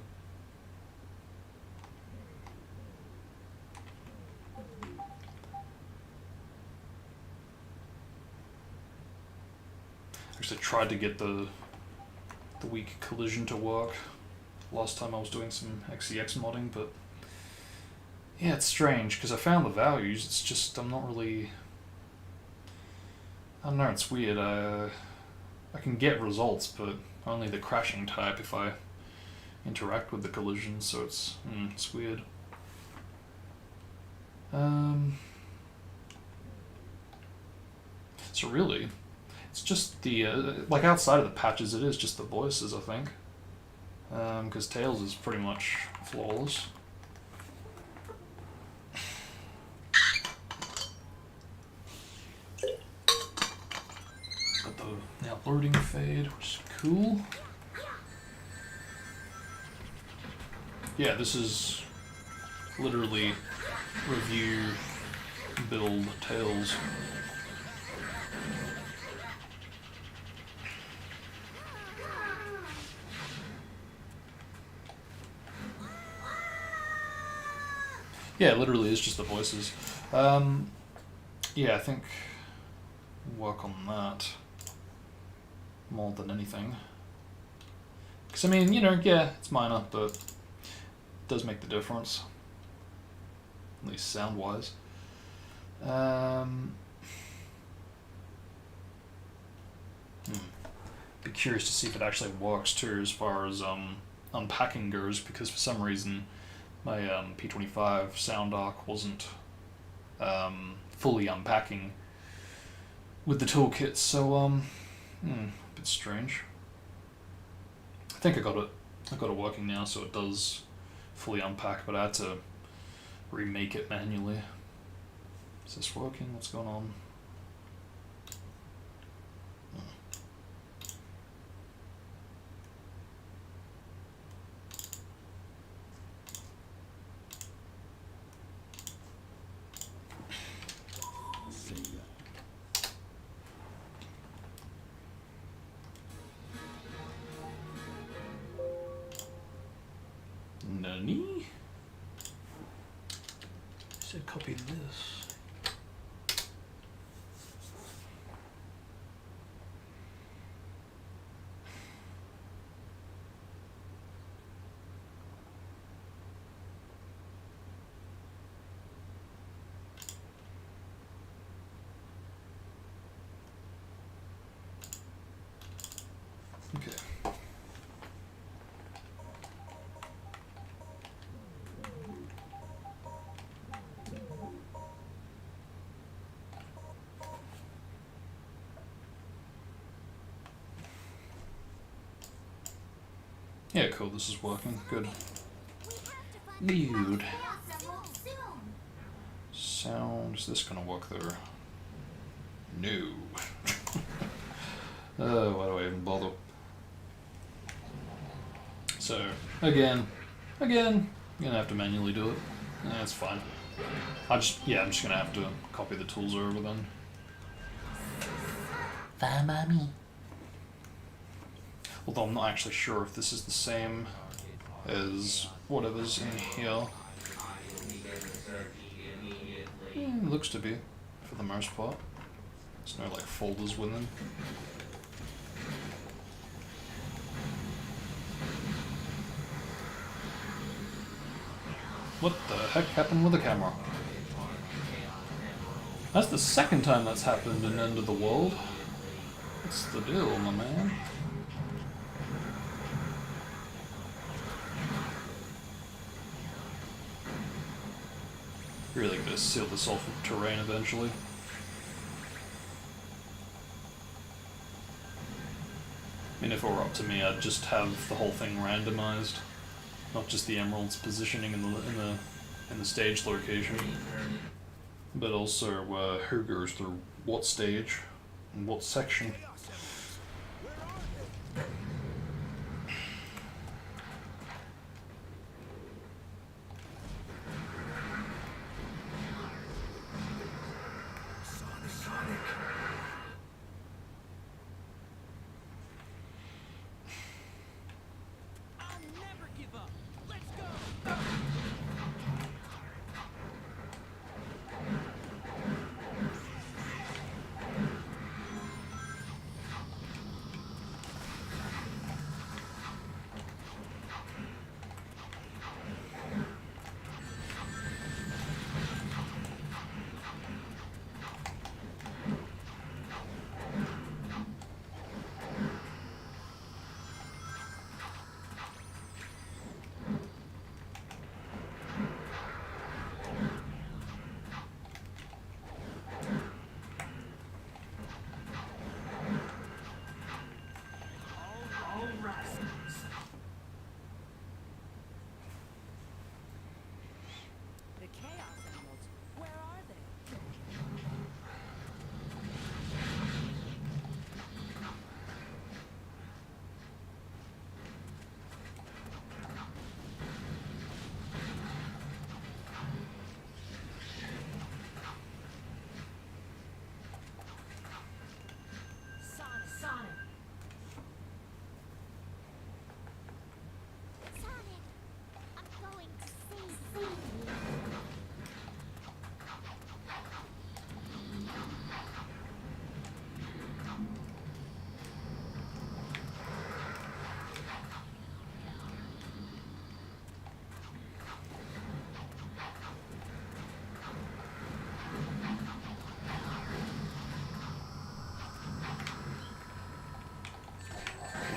Actually tried to get the weak collision to work last time I was doing some XEX modding, but yeah, it's strange because I found the values. It's just I'm not really. I don't know. It's weird. I can get results, but only the crashing type if I interact with the collision. So it's weird. So really, it's just the like outside of the patches, it is just the voices, I think. Because Tails is pretty much flawless. Got the now loading fade, which is cool. Yeah, this is literally review build Tails. Yeah, it literally is just the voices. Yeah, I think work on that more than anything. Because, I mean, you know, yeah, it's minor, but it does make the difference. At least sound-wise. Be curious to see if it actually works, too, as far as unpacking goes, because for some reason my P25 sound arc wasn't fully unpacking with the toolkit, so a bit strange. I think I got it working now, so it does fully unpack, but I had to remake it manually. Is this working? What's going on? Nani? So copy this. Okay. Yeah, cool, this is working. Good. Dude. Sound, is this gonna work there? No. Why do I even bother? So, again, you're gonna have to manually do it. That's fine. I'm just gonna have to copy the tools over then. Fine by me. Although I'm not actually sure if this is the same as whatever's in here. Looks to be, for the most part. There's no like folders with them. What the heck happened with the camera? That's the second time that's happened in End of the World. What's the deal, my man? Really gonna seal this off with terrain eventually. I mean, if it were up to me, I'd just have the whole thing randomized, not just the emeralds positioning in the stage location, but also who goes through what stage and what section.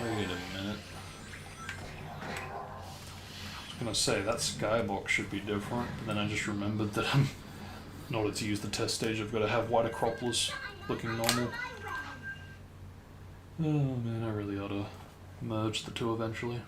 Wait a minute. I was gonna say that skybox should be different, but then I just remembered that in order to use the test stage, I've got to have white Acropolis looking normal. Oh man, I really ought to merge the two eventually.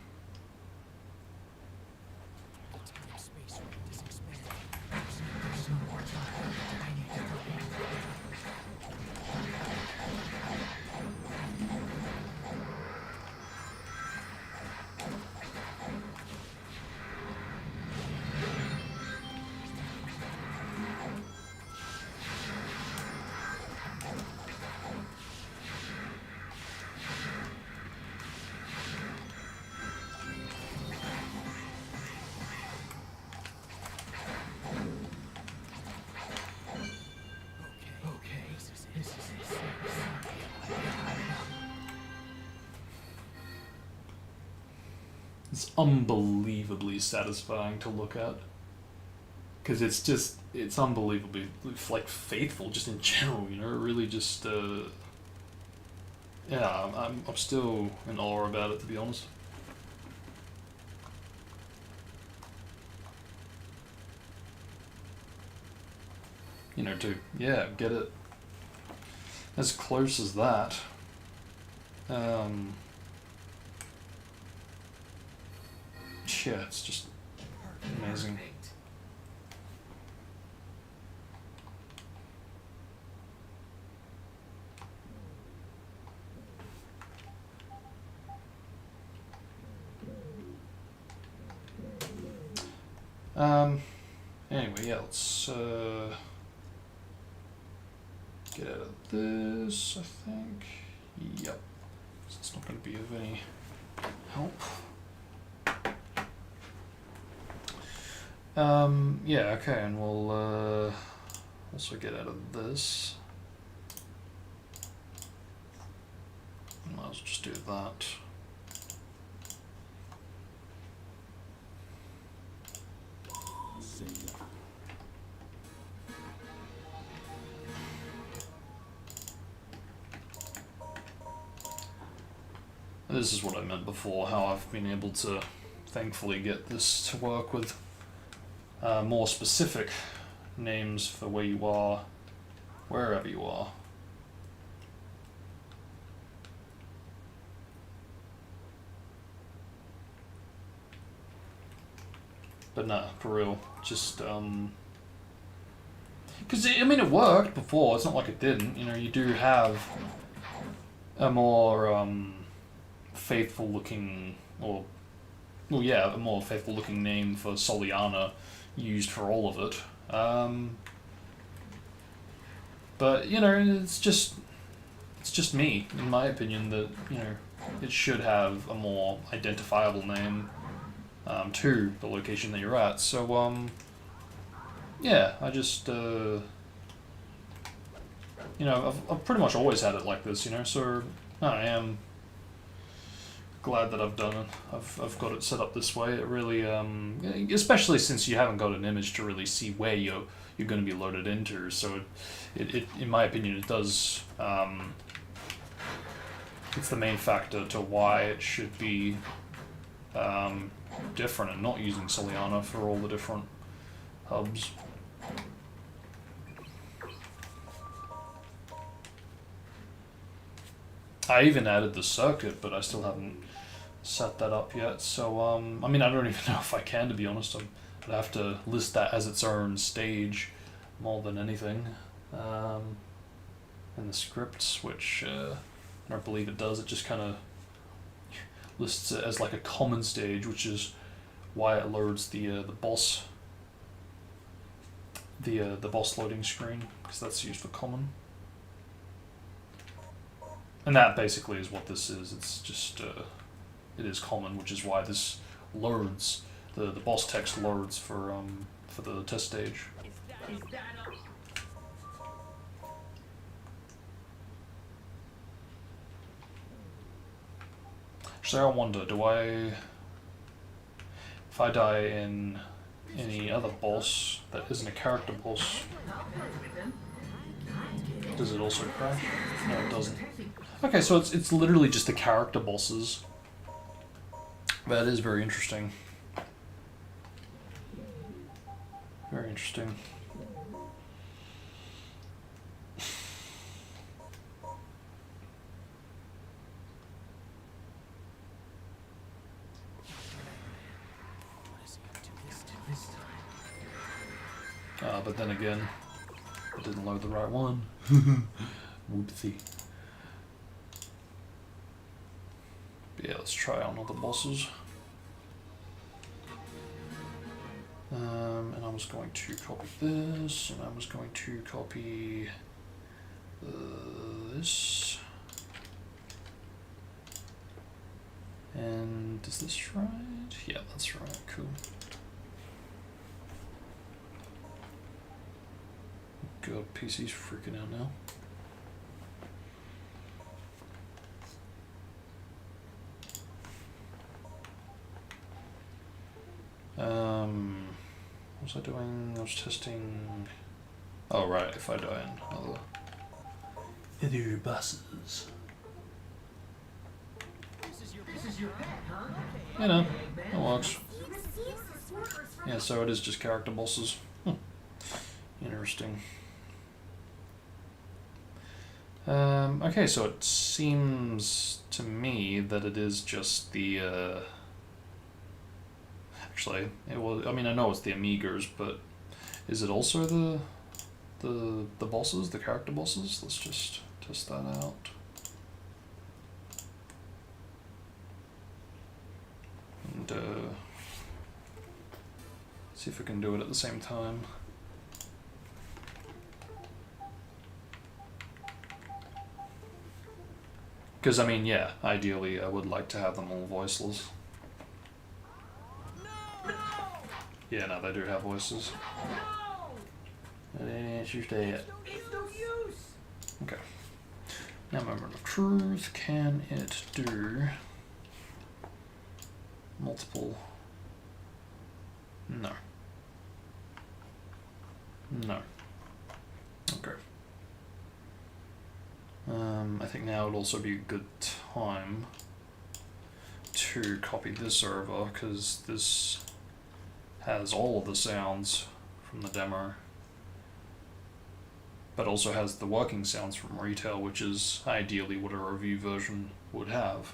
It's unbelievably satisfying to look at. Because it's unbelievably, like, faithful just in general, you know? It really just, yeah, I'm still in awe about it, to be honest. You know, to, yeah, get it as close as that. Yeah, it's just amazing. Anyway, yeah, let's get out of this, I think. Yep. It's not going to be of any help. Yeah, okay, and we'll also get out of this. Might as well just do that. this is what I meant before, how I've been able to thankfully get this to work with more specific names for where you are, wherever you are. But no, for real, just, because, I mean, it worked before, it's not like it didn't, you know, you do have a more, faithful looking, or, well, yeah, a more faithful looking name for Soliana used for all of it. But, you know, it's just me, in my opinion, that, you know, it should have a more identifiable name to the location that you're at. So, yeah, I just, you know, I've pretty much always had it like this, you know, so I am glad that I've done it. I've got it set up this way. It really, especially since you haven't got an image to really see where you're going to be loaded into, so it in my opinion, it does, it's the main factor to why it should be different and not using Soliana for all the different hubs. I even added the circuit, but I still haven't set that up yet, so I mean, I don't even know if I can, to be honest. I'd have to list that as its own stage more than anything in the scripts, which I don't believe it does. It just kind of lists it as like a common stage, which is why it loads the boss the boss loading screen, because that's used for common. And that basically is what this is. It's just it is common, which is why this loads, the boss text loads for the test stage. So I wonder, if I die in any other boss that isn't a character boss, does it also crash? No, it doesn't. Okay, so it's literally just the character bosses. That is very interesting. Very interesting. But then again, I didn't load the right one. Whoopsie. But yeah, let's try on all the bosses. And I was going to copy this, and I was going to copy this. And is this right? Yeah, that's right. Cool. God, PC's freaking out now. What was I doing? I was testing. Oh, right, if I die in other buses. This is your pet, huh? You know, it works. Yeah, so it is just character bosses. Interesting. Okay, so it seems to me that it is just the, actually, it was, I mean, I know it's the Amigas, but is it also the bosses, the character bosses? Let's just test that out. And, see if we can do it at the same time. Because, I mean, yeah, ideally I would like to have them all voiceless. No! Yeah, no, they do have voices. No! And then it's just that. It's no use! Okay. Now, moment of truth. Can it do multiple? No. No. Okay. I think now would also be a good time to copy this over because this has all of the sounds from the demo, but also has the working sounds from retail, which is ideally what a review version would have.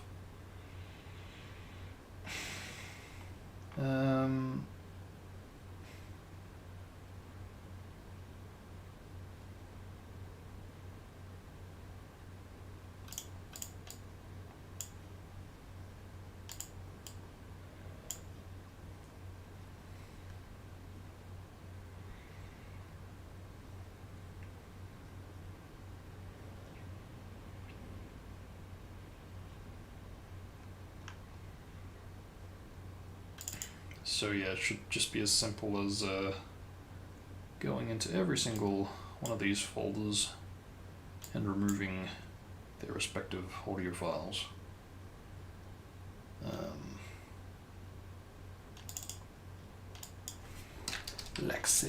So yeah, it should just be as simple as going into every single one of these folders and removing their respective audio files. Like so.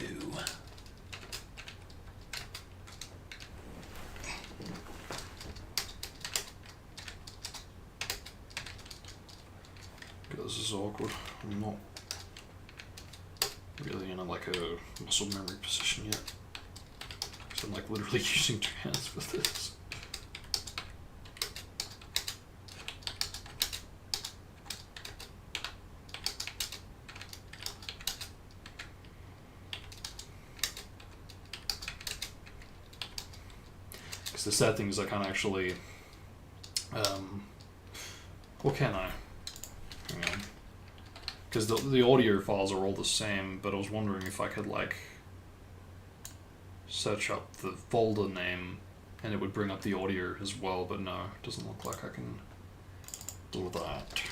This is awkward. I'm not really in like a muscle memory position yet. So I'm like literally using two hands with this. Because the sad thing is I can't actually, what can I? Hang on. Because the audio files are all the same, but I was wondering if I could like search up the folder name and it would bring up the audio as well, but no, it doesn't look like I can do that.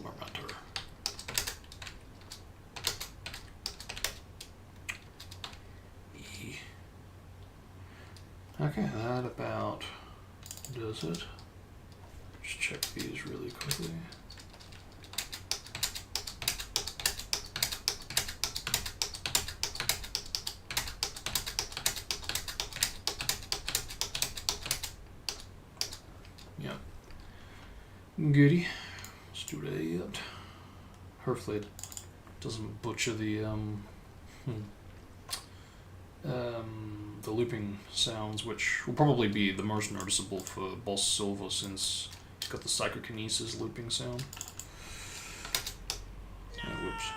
No matter. Okay, that about does it. Just check these really quickly. Yeah. Goody. Let's do that. Hopefully it doesn't butcher the looping sounds, which will probably be the most noticeable for Boss Silver since it's got the psychokinesis looping sound. Oh, whoops.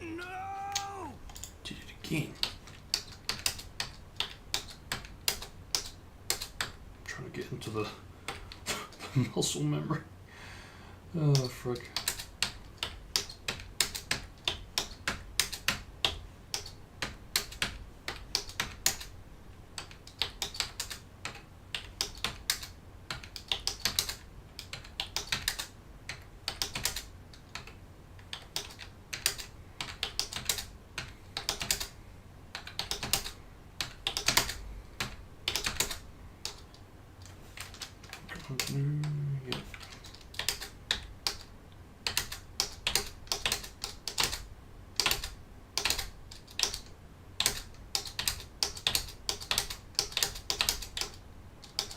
No! Did it again. I'm trying to get into the muscle memory. Oh, frick. Yep.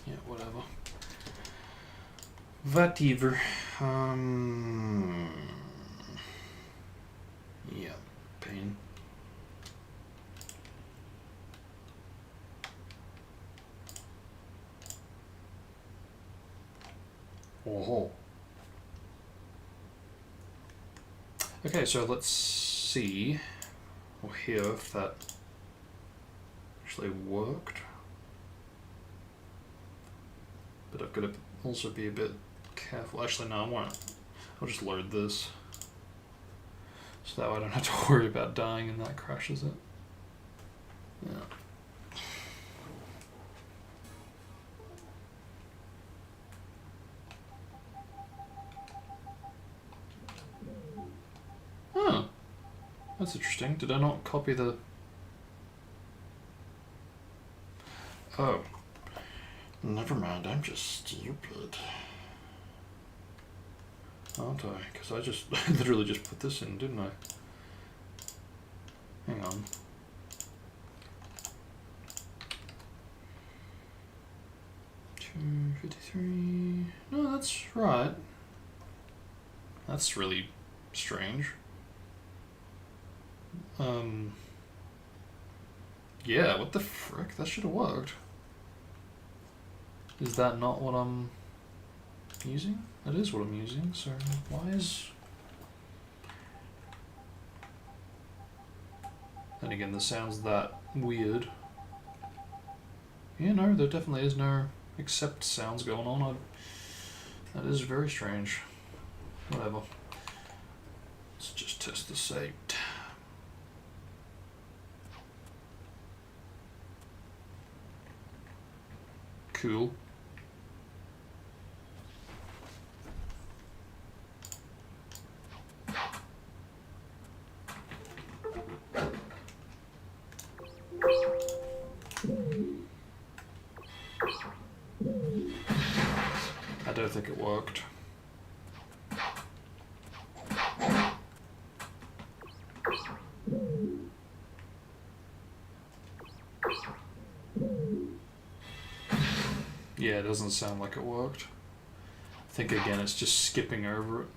Yeah, whatever. Whatever. Yeah, pain. Oh. Okay, so let's see or hear if that actually worked. But I've got to also be a bit careful. Actually, no, I won't. I'll just load this. So that way I don't have to worry about dying and that crashes it. Yeah. That's interesting. Did I not copy the... Oh. Never mind, I'm just stupid. Aren't I? Because I just literally just put this in, didn't I? Hang on. $2.53. No, that's right. That's really strange. Yeah, what the frick? That should have worked. Is that not what I'm using? That is what I'm using, so why is... Then again, this sounds that weird. Yeah, no, there definitely is no except sounds going on. That is very strange. Whatever. Let's just test the site. Cool. I don't think it worked. Yeah, it doesn't sound like it worked. I think again it's just skipping over it.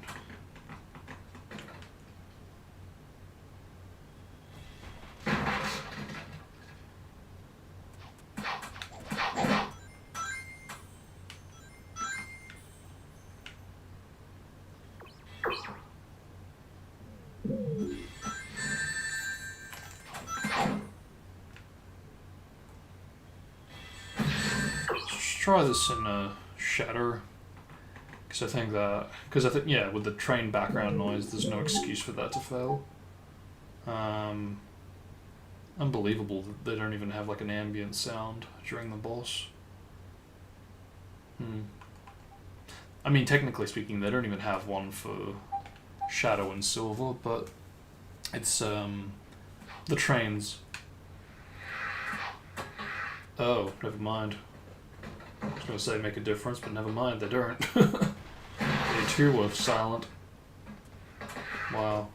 Try this in a shatter, because I think yeah, with the train background noise, there's no excuse for that to fail. Unbelievable that they don't even have like an ambient sound during the boss. I mean, technically speaking, they don't even have one for Shadow and Silver, but it's the trains. Oh, never mind. I was going to say make a difference, but never mind, they don't. They too were silent. Wow.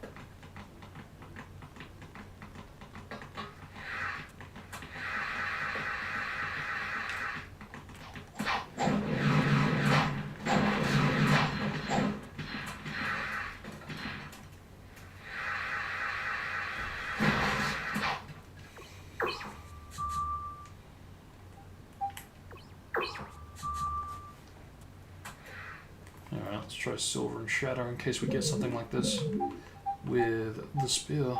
Alright, let's try Silver and Shadow in case we get something like this with the spear.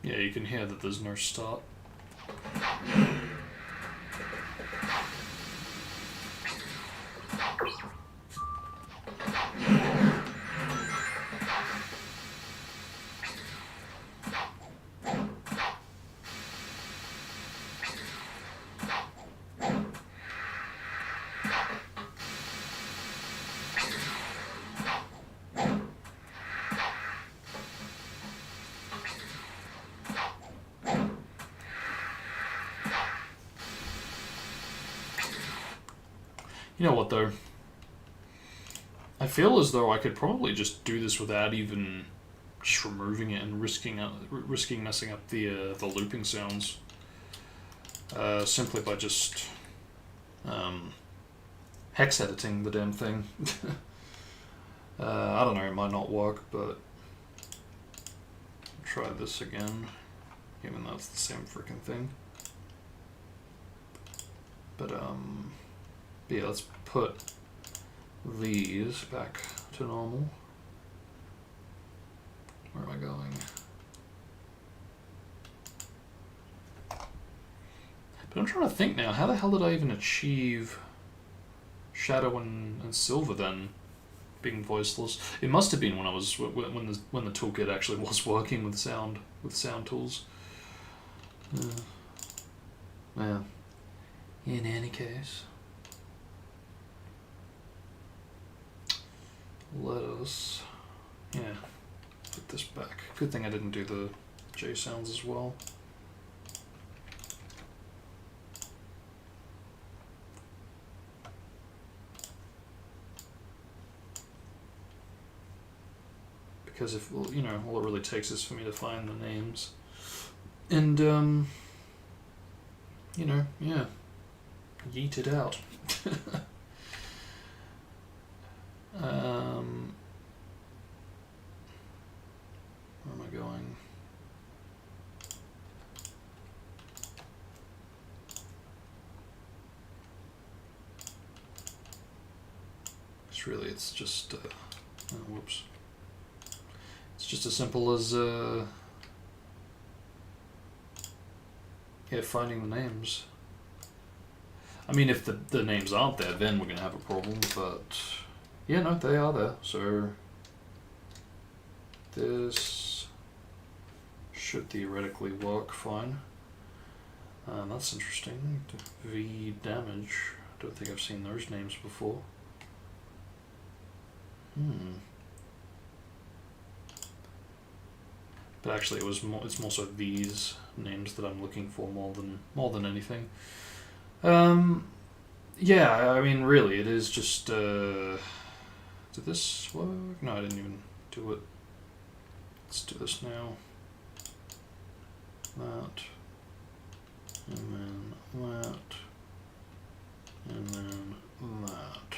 Yeah, you can hear that there's no start. You know what though? I feel as though I could probably just do this without even just removing it and risking messing up the looping sounds. Simply by just hex editing the damn thing. I don't know, it might not work, but try this again, even though it's the same freaking thing. But yeah, let's put these back to normal. Where am I going? But I'm trying to think now, how the hell did I even achieve Shadow and Silver then? being voiceless. It must have been when I was when the toolkit actually was working with sound tools. Well, in any case, let us put this back. Good thing I didn't do the J sounds as well. Because if, all it really takes is for me to find the names. And, yeet it out. Where am I going? It's just, whoops. It's just as simple as, finding the names. I mean, if the names aren't there, then we're going to have a problem, but, yeah, no, they are there, so this should theoretically work fine. That's interesting. V damage. I don't think I've seen those names before. But actually, it's more so these names that I'm looking for more than anything. Yeah, I mean, really, it is just. Did this work? No, I didn't even do it. Let's do this now. That, and then that, and then that.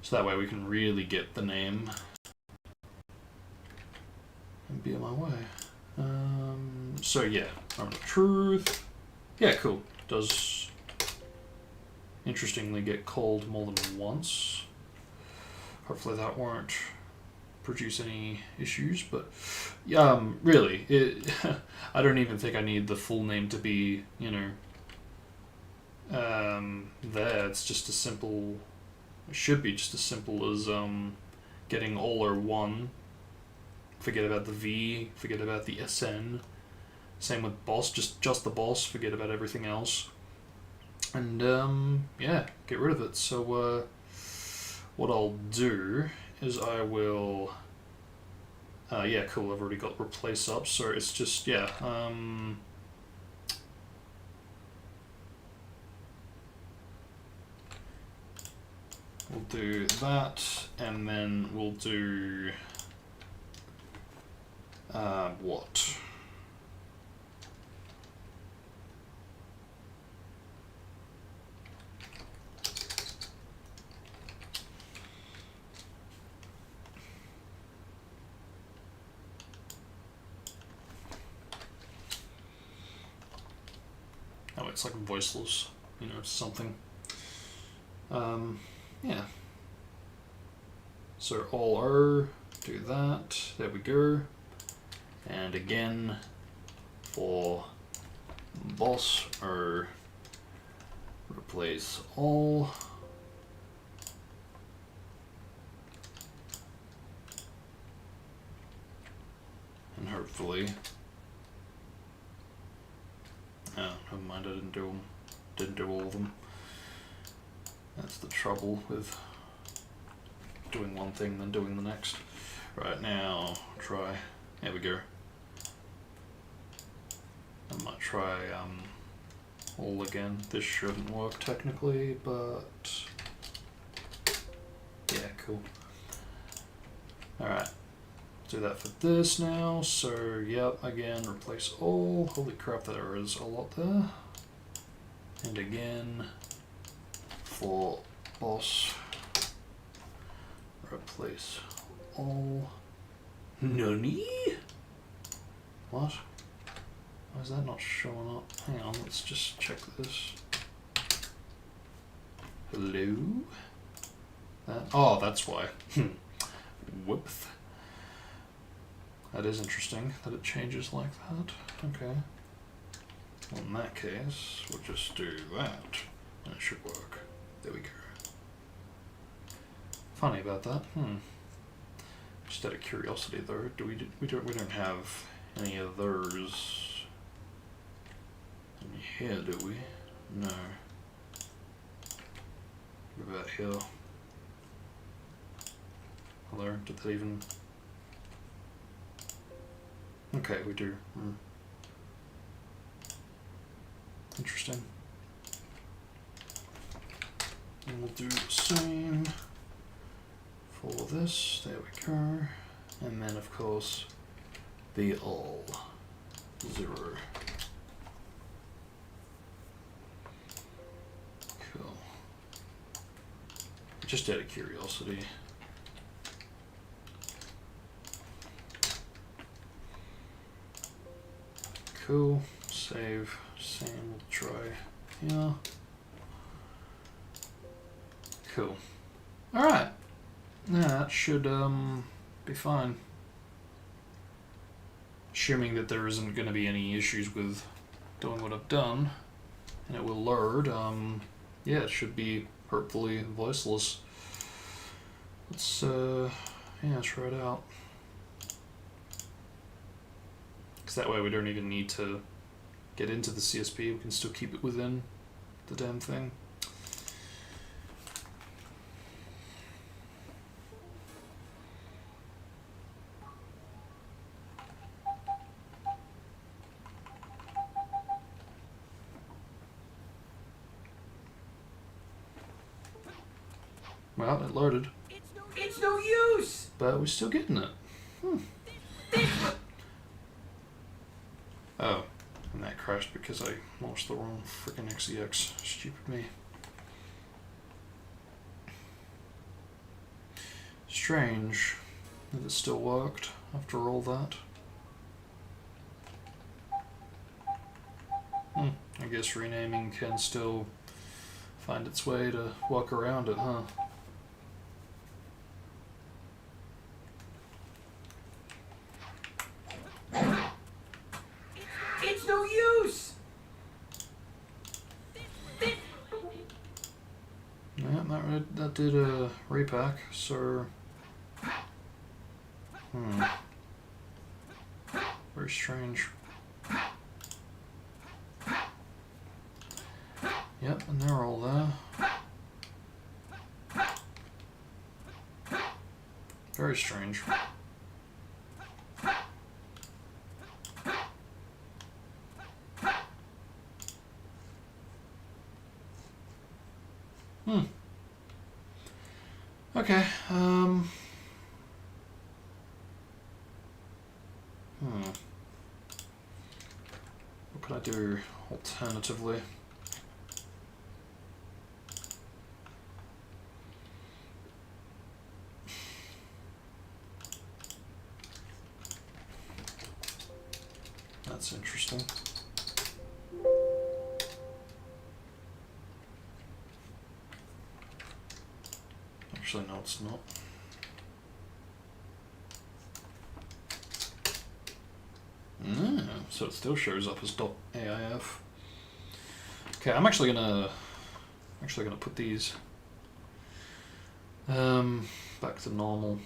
So that way we can really get the name and be on my way. So yeah, moment of truth. Yeah, cool. Does interestingly get called more than once. Hopefully that won't produce any issues, but really, I don't even think I need the full name to be, there. It's just as simple. It should be just as simple as getting all or one. Forget about the V. Forget about the SN. Same with boss. Just the boss. Forget about everything else. And get rid of it. So what I'll do is I will. Yeah, cool. I've already got replace up. So it's just we'll do that, and then we'll do what? Oh, it's like voiceless, it's something. Yeah. So all R, do that, there we go. And again, for boss R, replace all. And hopefully, oh, never mind, I didn't do all of them. That's the trouble with doing one thing then doing the next. Right, now try, there we go. I might try all again. This shouldn't work technically, but yeah, cool. Alright, do that for this now. So yep, again, replace all. Holy crap, there is a lot there. And again, for boss, replace all. Nani? What? Why is that not showing up? Hang on, let's just check this. Hello? Oh, that's why. Whoops. That is interesting that it changes like that. Okay. Well, in that case, we'll just do that. And it should work. There we go. funny about that. Just out of curiosity, though, we don't have any of those in here, do we? No. What about here? Hello? Did that even? Okay, we do. Interesting. And we'll do the same for this. There we go. And then, of course, the all 0. Cool. Just out of curiosity. Cool. Save. Same. We'll try here. Cool. Alright. Yeah, that should be fine. Assuming that there isn't going to be any issues with doing what I've done, and it will load, yeah, it should be hopefully voiceless. Let's, yeah, try it out. Because that way we don't even need to get into the CSP, we can still keep it within the damn thing. Well, it loaded. It's no use! But we're still getting it. Oh, and that crashed because I launched the wrong freaking XEX. Stupid me. Strange that it still worked after all that. I guess renaming can still find its way to work around it, huh? It's no use! Yeah, that did a repack, so... Very strange. Yep, and they're all there. Very strange. Okay, what could I do alternatively? That's interesting. Actually, no, it's not. No, so it still shows up as .aif. Okay, I'm actually gonna put these back to normal.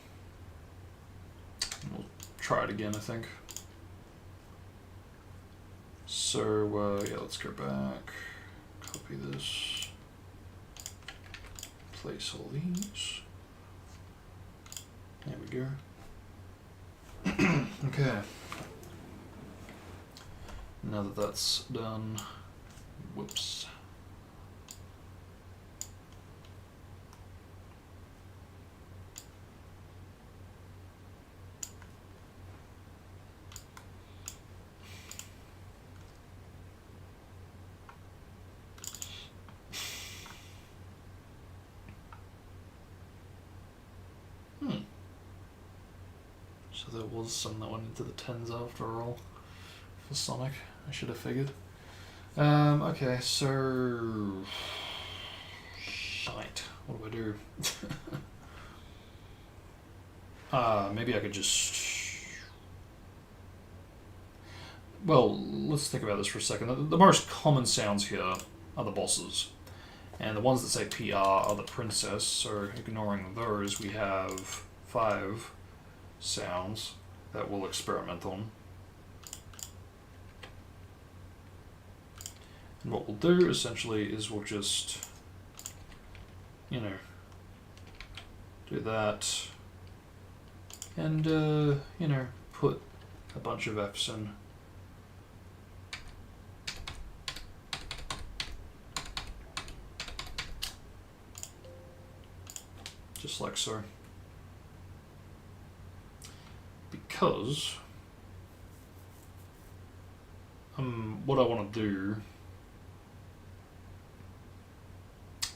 We'll try it again, I think. So yeah, let's go back. Copy this. Place all these. There we go. Okay. Now that that's done, whoops. So there was some that went into the 10s after all for Sonic. I should have figured. Okay, so shite. What do I do? Maybe I could just. Well, let's think about this for a second. The most common sounds here are the bosses, And the ones that say PR are the princess, so ignoring those, we have 5 sounds that we'll experiment on. And what we'll do essentially is we'll just, you know, do that and, you know, put a bunch of F's in. Just like so. Because what I want to do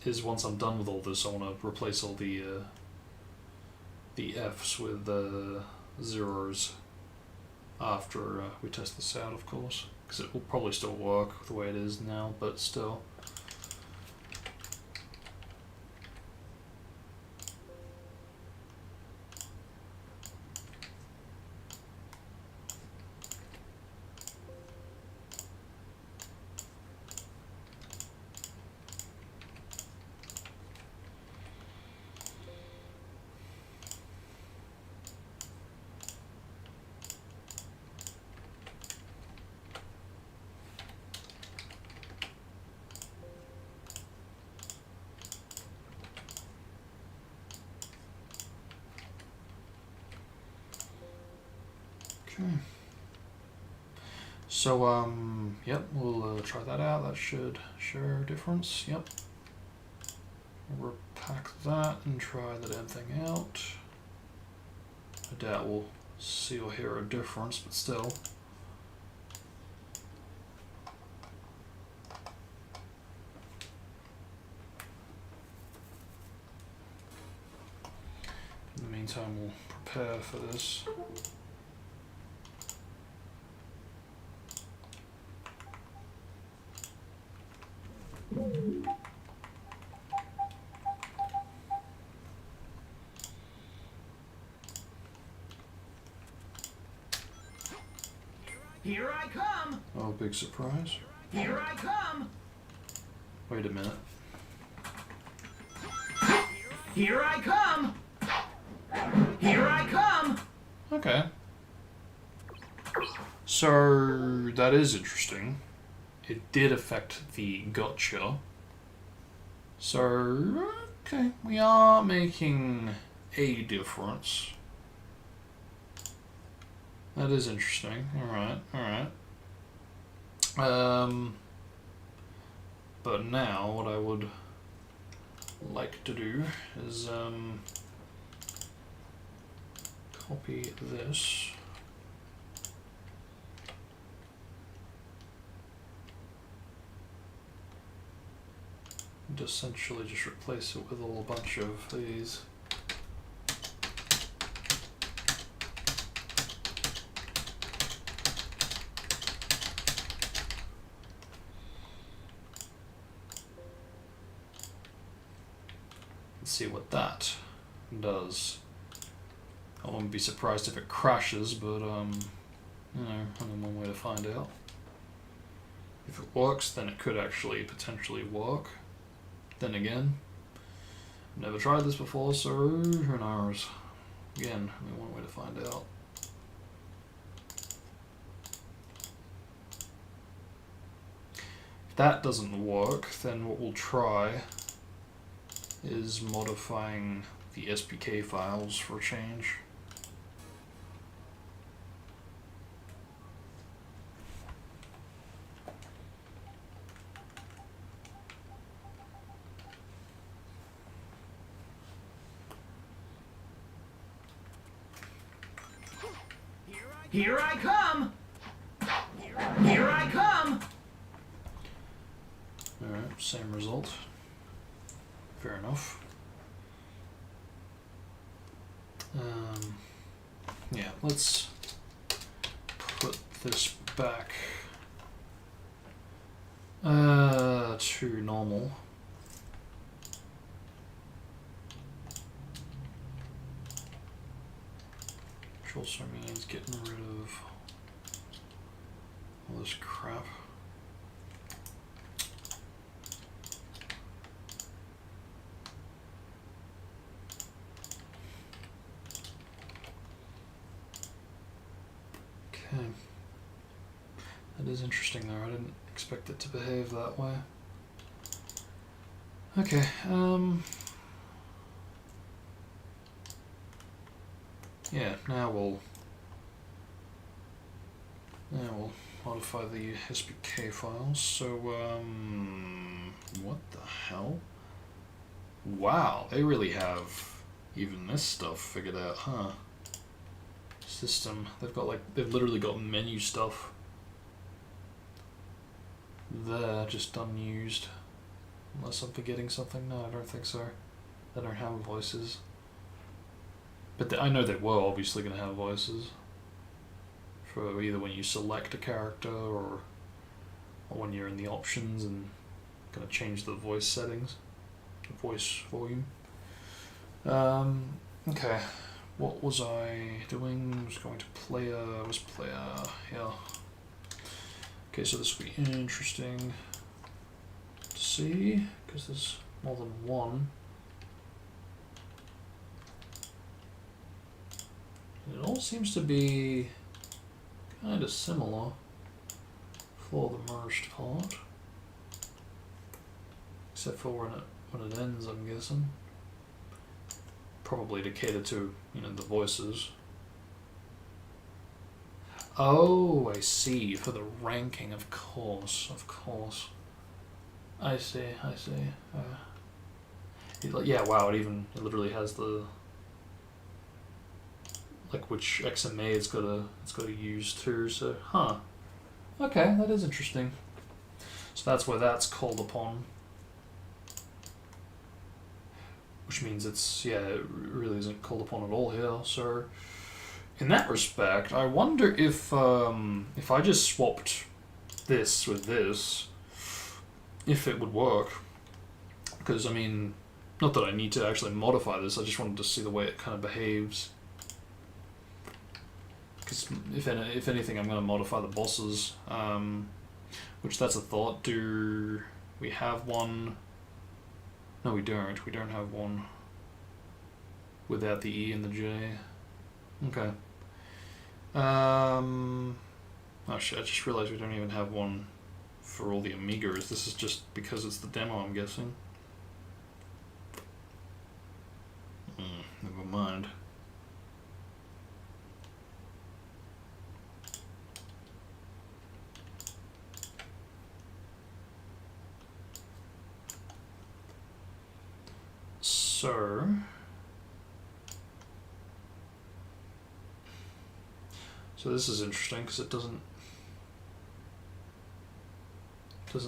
is once I'm done with all this, I want to replace all the F's with zeros after we test this out, of course, because it will probably still work the way it is now, but still. Okay. So, yep, we'll try that out. That should show difference. Yep. We'll repack that and try the damn thing out. I doubt we'll see or hear a difference, but still. In the meantime, we'll prepare for this. Here I come! Oh, big surprise. Here I come! Wait a minute. Here I come! Here I come! Okay. So, that is interesting. It did affect the gotcha. So, okay, we are making a difference. That is interesting. Alright, alright. But now what I would like to do is copy this. And essentially just replace it with a bunch of these. See what that does. I wouldn't be surprised if it crashes, but you know, only one way to find out. If it works, then it could actually potentially work. Then again, never tried this before, so who knows? Again, only one way to find out. If that doesn't work, then what we'll try is modifying the SPK files for a change. Here I come! Here I come! Alright, same result. Fair enough. Yeah, let's put this back to normal. Which also means getting rid of all this crap. Okay. That is interesting though, I didn't expect it to behave that way. Okay, yeah, now we'll modify the SPK files. So, what the hell? Wow, they really have even this stuff figured out, huh? System, they've literally got menu stuff there, just unused. Unless I'm forgetting something? No, I don't think so. They don't have voices. But I know they were obviously going to have voices. For either when you select a character or when you're in the options and going to change the voice settings, the voice volume. Okay, what was I doing? I was going to player, yeah. Okay, so this will be interesting to see, because there's more than one. It all seems to be kind of similar for the merged part, except for when it ends, I'm guessing. Probably to cater to, the voices. Oh, I see. For the ranking, of course. I see. Yeah, wow. It literally has the which XMA it's gotta use too. So, huh? Okay, that is interesting. So that's where that's called upon. Which means it really isn't called upon at all here. So, in that respect, I wonder if I just swapped this with this, if it would work. Because, I mean, not that I need to actually modify this, I just wanted to see the way it kind of behaves. Because if anything, I'm going to modify the bosses, which that's a thought. Do we have one? No, we don't. We don't have one without the E and the J. Okay. Oh shit, I just realized we don't even have one for all the Amigas. This is just because it's the demo, I'm guessing. Never mind. So this is interesting because it doesn't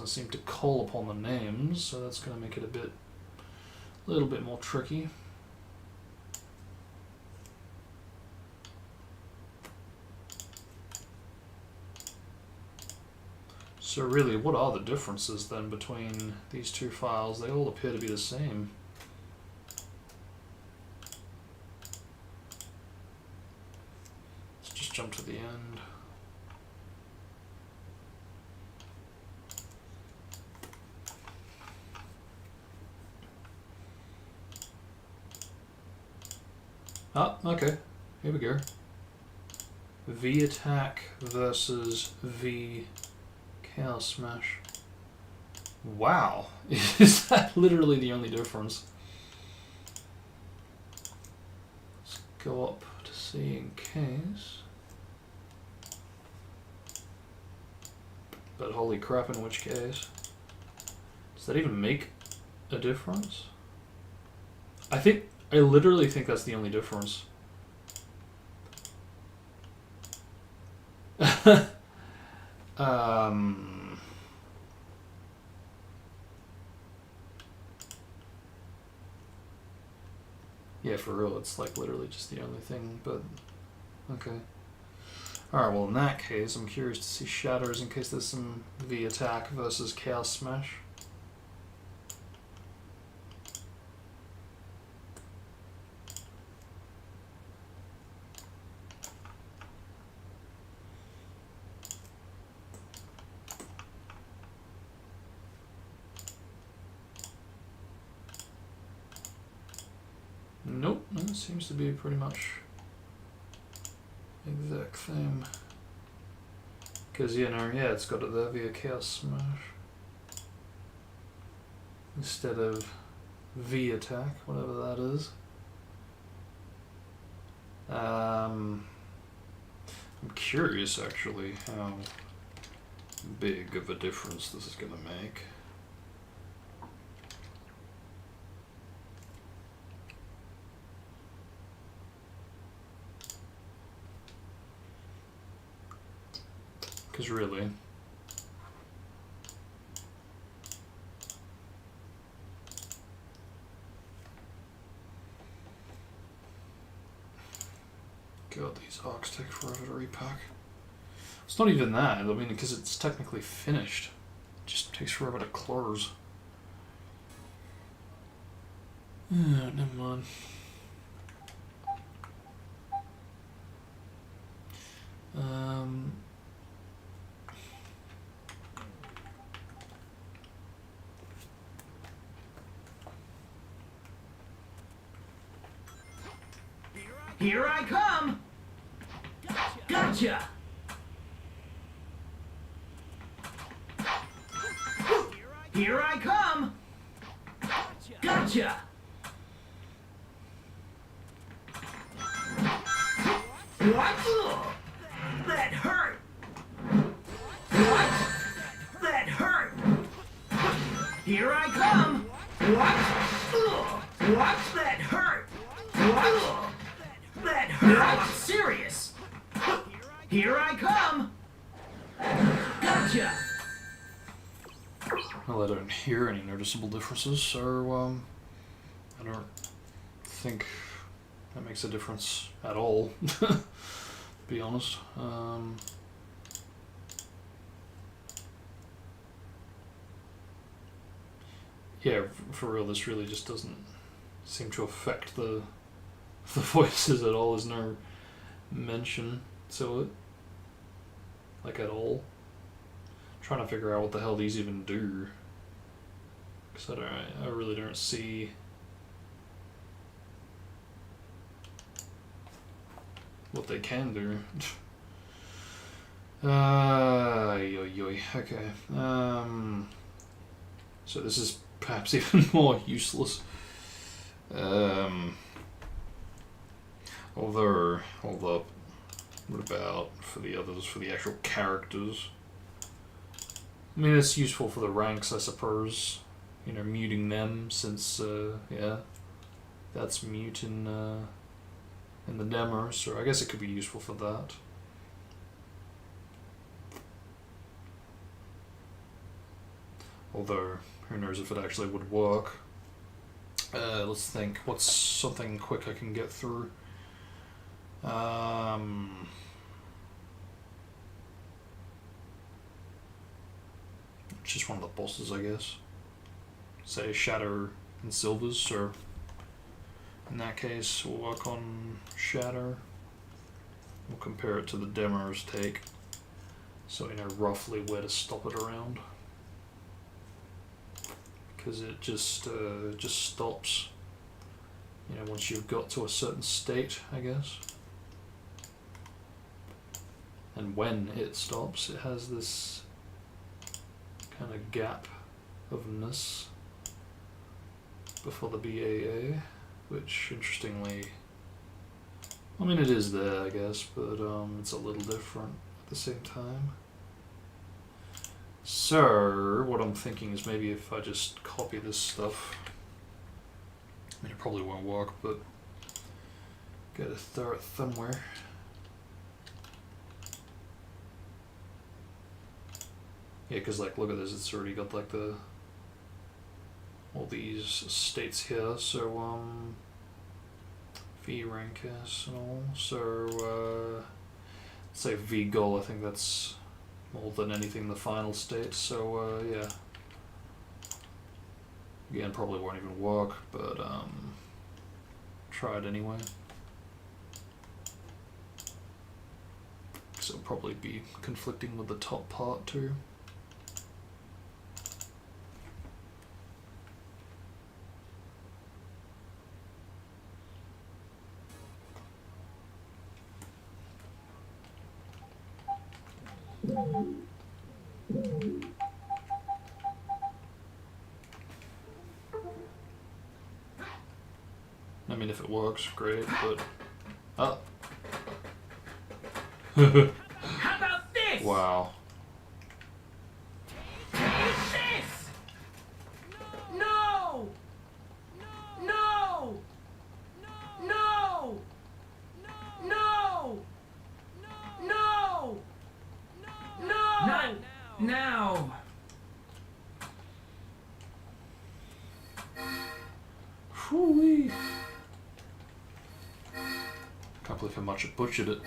seem to call upon the names, so that's going to make it a little bit more tricky. So really, what are the differences then between these two files? They all appear to be the same. Let's just jump to the end. Ah, okay. Here we go. V attack versus V Chaos Smash. Wow. Is that literally the only difference? Let's go up to see in case. But holy crap, in which case? Does that even make a difference? I literally think that's the only difference. Yeah, for real, it's like literally just the only thing, but okay. Alright, well in that case, I'm curious to see shatters in case there's some V attack versus Chaos Smash. Nope, that seems to be pretty much exact same. Because, you know, yeah, it's got it there via Chaos Smash. Instead of V attack, whatever that is. I'm curious, actually, how big of a difference this is going to make. Because really, God, these arcs take forever to repack. It's not even that, I mean, because it's technically finished. It just takes forever to close. Never mind. Here I come! Gotcha! Here I come! Gotcha! What? That hurt! What? That hurt! Here I come! What? What? That hurt! What? That hurt! I'm serious! Here I come! Gotcha! Well, I don't hear any noticeable differences, so, I don't think that makes a difference at all, to be honest. Yeah, for real, this really just doesn't seem to affect the voices at all. There's no mention to it, like, at all. I'm trying to figure out what the hell these even do, because I really don't see what they can do. Okay. So this is perhaps even more useless. Although, hold up. What about for the others, for the actual characters? I mean, it's useful for the ranks, I suppose. You know, muting them, since, yeah, that's mute in the demo, so I guess it could be useful for that. Although, who knows if it actually would work. Let's think, what's something quick I can get through? Just one of the bosses, I guess. Say Shatter and Silvers, so in that case we'll work on Shatter. We'll compare it to the demo's take, so we know roughly where to stop it around. Because it just stops, you know, once you've got to a certain state, I guess. And when it stops, it has this kind of gap of ness before the BAA, which, interestingly, I mean, it is there, I guess, but it's a little different at the same time. So, what I'm thinking is maybe if I just copy this stuff, I mean, it probably won't work, but gotta throw it somewhere. Yeah, because, like, look at this, it's already got, like, all these states here, so, V rank S and all, so, say V goal, I think that's more than anything the final state, so, yeah. Again, probably won't even work, but, try it anyway. So it'll probably be conflicting with the top part too. I mean, if it works, great, but... Oh. How about this? Wow. Take this! No! No! No! No! No! No! Not now! Whew-wee. Can't believe how much it butchered it.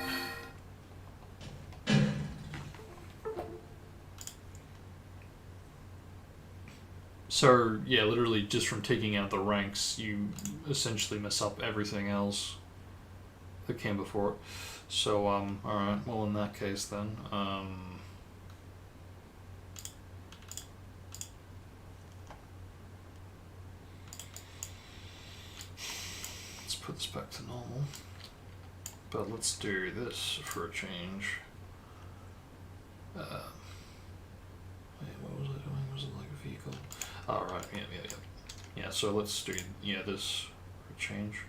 So, yeah, literally just from taking out the ranks, you essentially mess up everything else that came before it. So, alright, well in that case then, let's put this back to normal. But let's do this for a change. Wait, what was I doing? Was it like a vehicle? Alright, yeah. Yeah, so let's do, this for a change.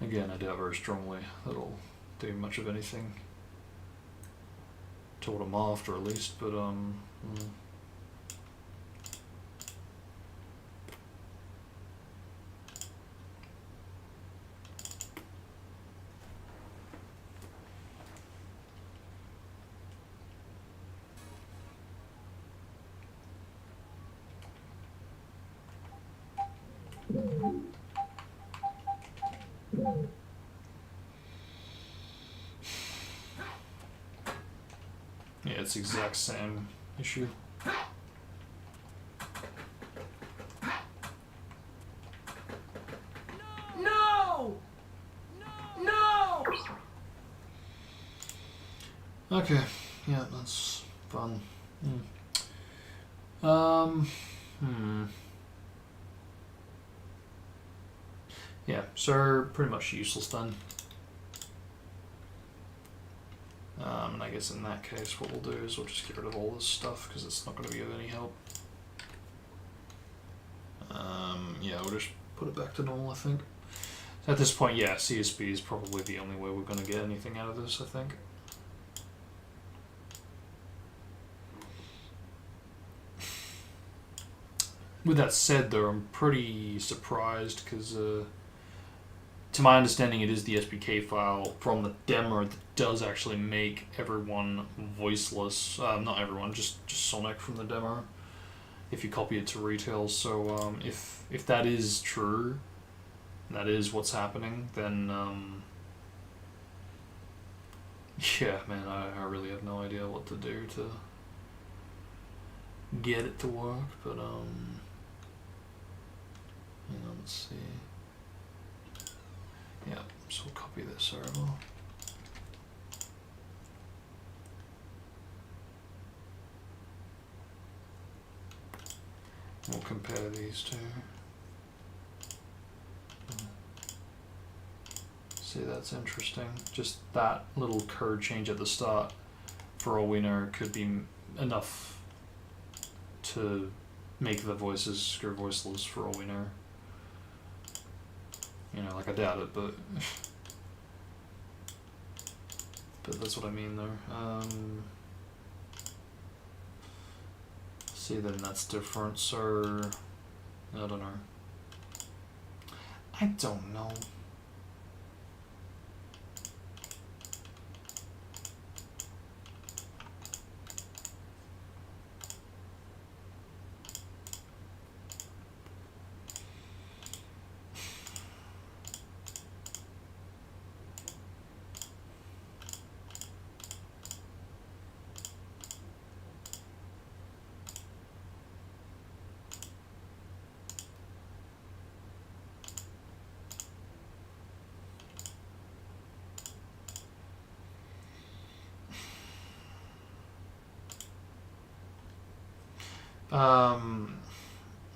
Again, I doubt very strongly that'll do much of anything to what I'm after, at least, but, yeah, it's the exact same issue. No! No! Okay, yeah, that's fun. Yeah, so pretty much useless then. And I guess in that case what we'll do is we'll just get rid of all this stuff because it's not going to be of any help. Yeah, we'll just put it back to normal, I think. At this point, yeah, CSB is probably the only way we're going to get anything out of this, I think. With that said, though, I'm pretty surprised because, to my understanding, it is the SPK file from the demo that does actually make everyone voiceless. Not everyone, just Sonic from the demo. If you copy it to retail, so if that is true, that is what's happening, then yeah, man, I really have no idea what to do to get it to work, but hang on, let's see. Yeah, so we'll copy this over. We'll compare these two. See, that's interesting. Just that little code change at the start, for all we know, could be enough to make the voices go voiceless, for all we know. You know, like, I doubt it, but that's what I mean, though. See, then that's different, so I don't know. I don't know.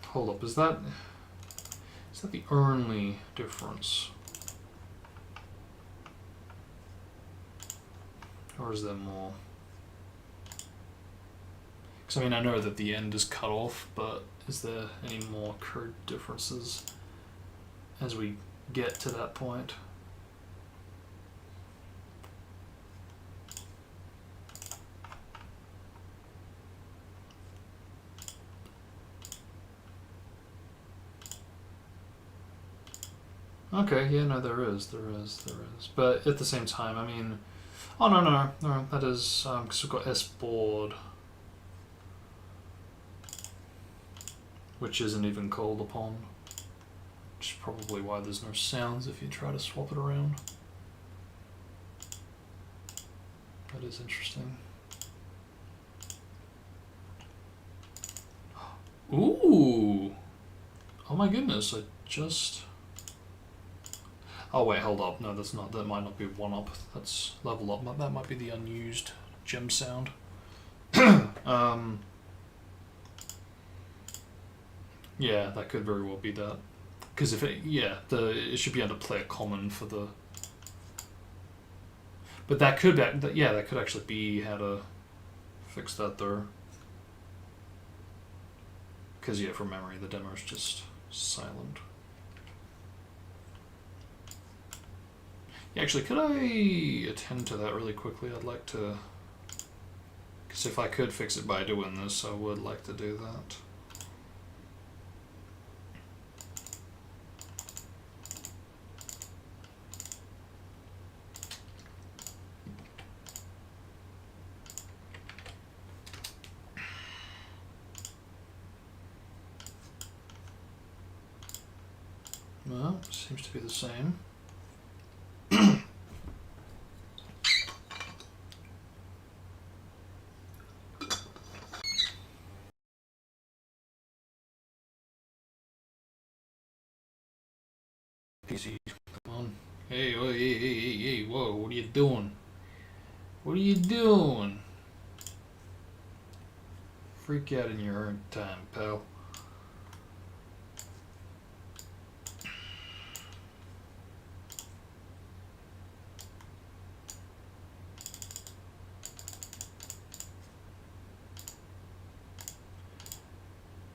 Hold up, is that the only difference? Or is there more? Because I mean, I know that the end is cut off, but is there any more code differences as we get to that point? Okay, yeah, no, there is. But at the same time, I mean, oh no, that is because we've got S board, which isn't even called upon, which is probably why there's no sounds if you try to swap it around. That is interesting. Ooh! Oh my goodness, I just... Oh wait, hold up. No, that's not. That might not be one up. That's level up. That might be the unused gem sound. Yeah, that could very well be that. Because if it, it should be able to play a common for the. But that could be, yeah, that could actually be how to fix that there. Because yeah, from memory, the demo is just silent. Actually, could I attend to that really quickly? I'd like to... Because if I could fix it by doing this, I would like to do that. Well, seems to be the same. PC, come on. Hey, whoa, what are you doing? What are you doing? Freak out in your own time, pal.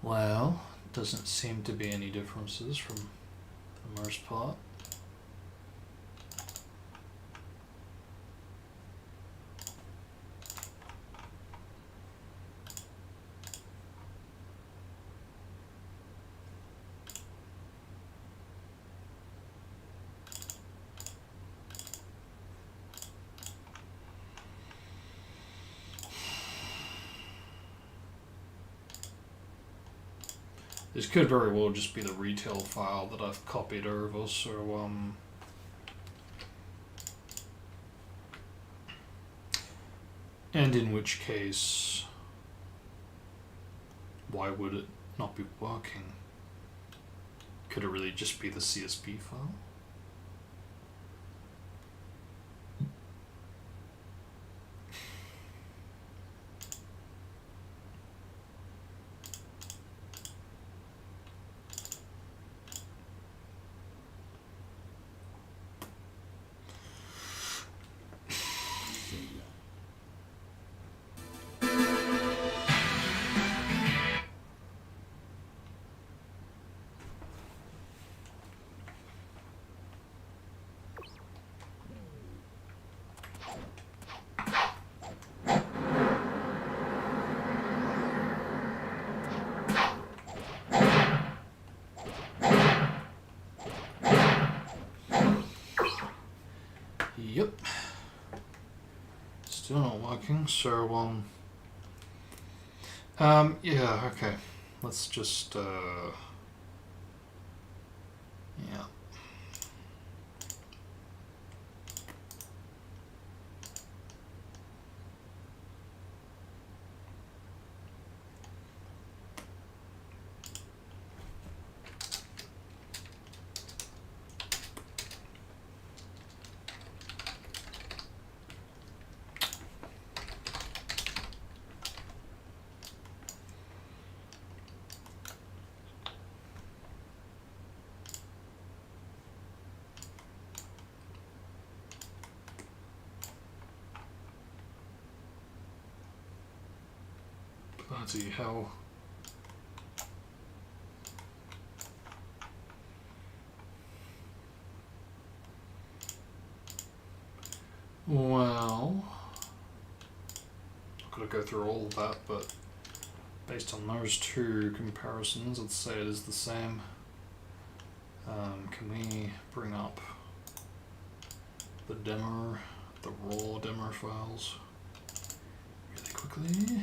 Well, doesn't seem to be any differences from the most part. This could very well just be the retail file that I've copied over, so and in which case, why would it not be working? Could it really just be the CSV file? Yep. Still not working, so yeah, okay. Let's just yeah. Bloody hell. Well, I've got to go through all of that, but based on those two comparisons, I'd say it is the same. Can we bring up the demo, the raw demo files really quickly?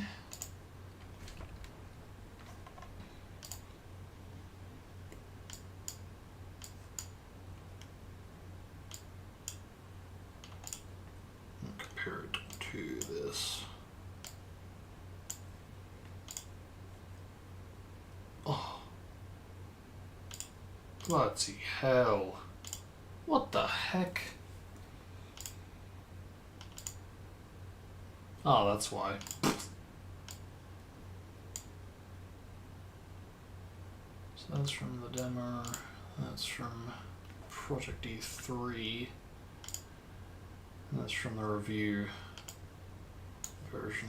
And compare it to this. Oh. Bloody hell. What the heck? Oh, that's why. So that's from the demo. That's from Project E3. And that's from the review version.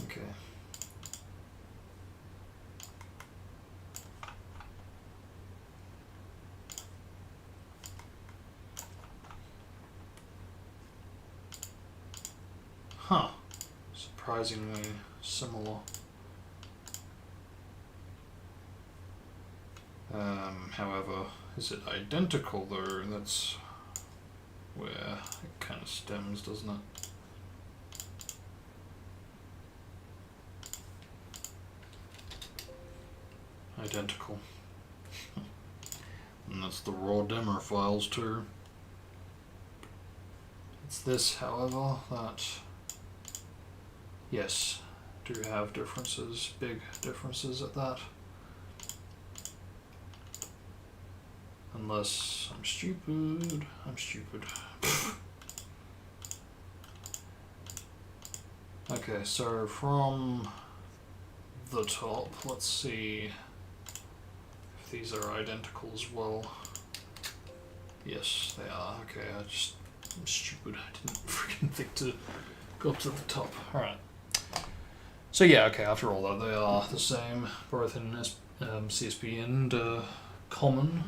Okay. Huh. Surprisingly similar. However, is it identical though? That's where it kind of stems, doesn't it? Identical. And that's the raw demo files too. It's this, however, that yes, do have differences, big differences at that. Unless I'm stupid. I'm stupid. Okay, so from the top, let's see if these are identical as well. Yes, they are. Okay, I'm stupid. I didn't freaking think to go up to the top. Alright. So yeah, okay, after all that, they are the same, both in CSP and common.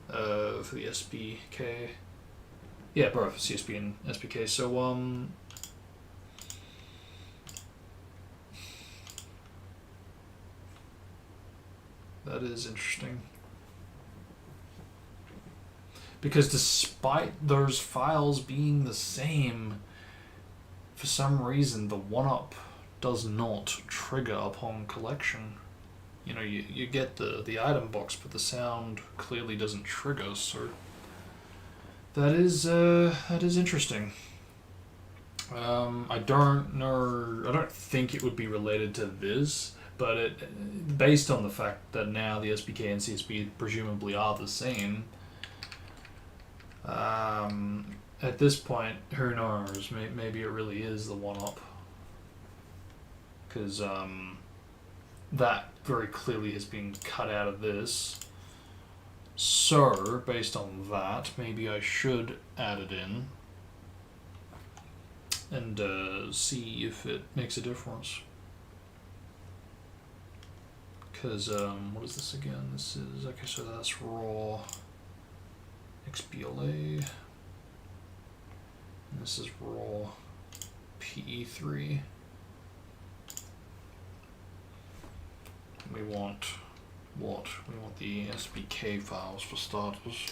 For the SPK, yeah, both CSP and SPK. So that is interesting because despite those files being the same, for some reason the one-up does not trigger upon collection. You know, you get the item box, but the sound clearly doesn't trigger, so that is interesting. I don't know, I don't think it would be related to this, but it, based on the fact that now the SPK and CSP presumably are the same, at this point, who knows, maybe it really is the one-up. Because that very clearly has been cut out of this. So, based on that, maybe I should add it in and see if it makes a difference. Because, what is this again? This is, okay, so that's raw XBLA. And this is raw PE3. We want what? We want the SPK files for starters.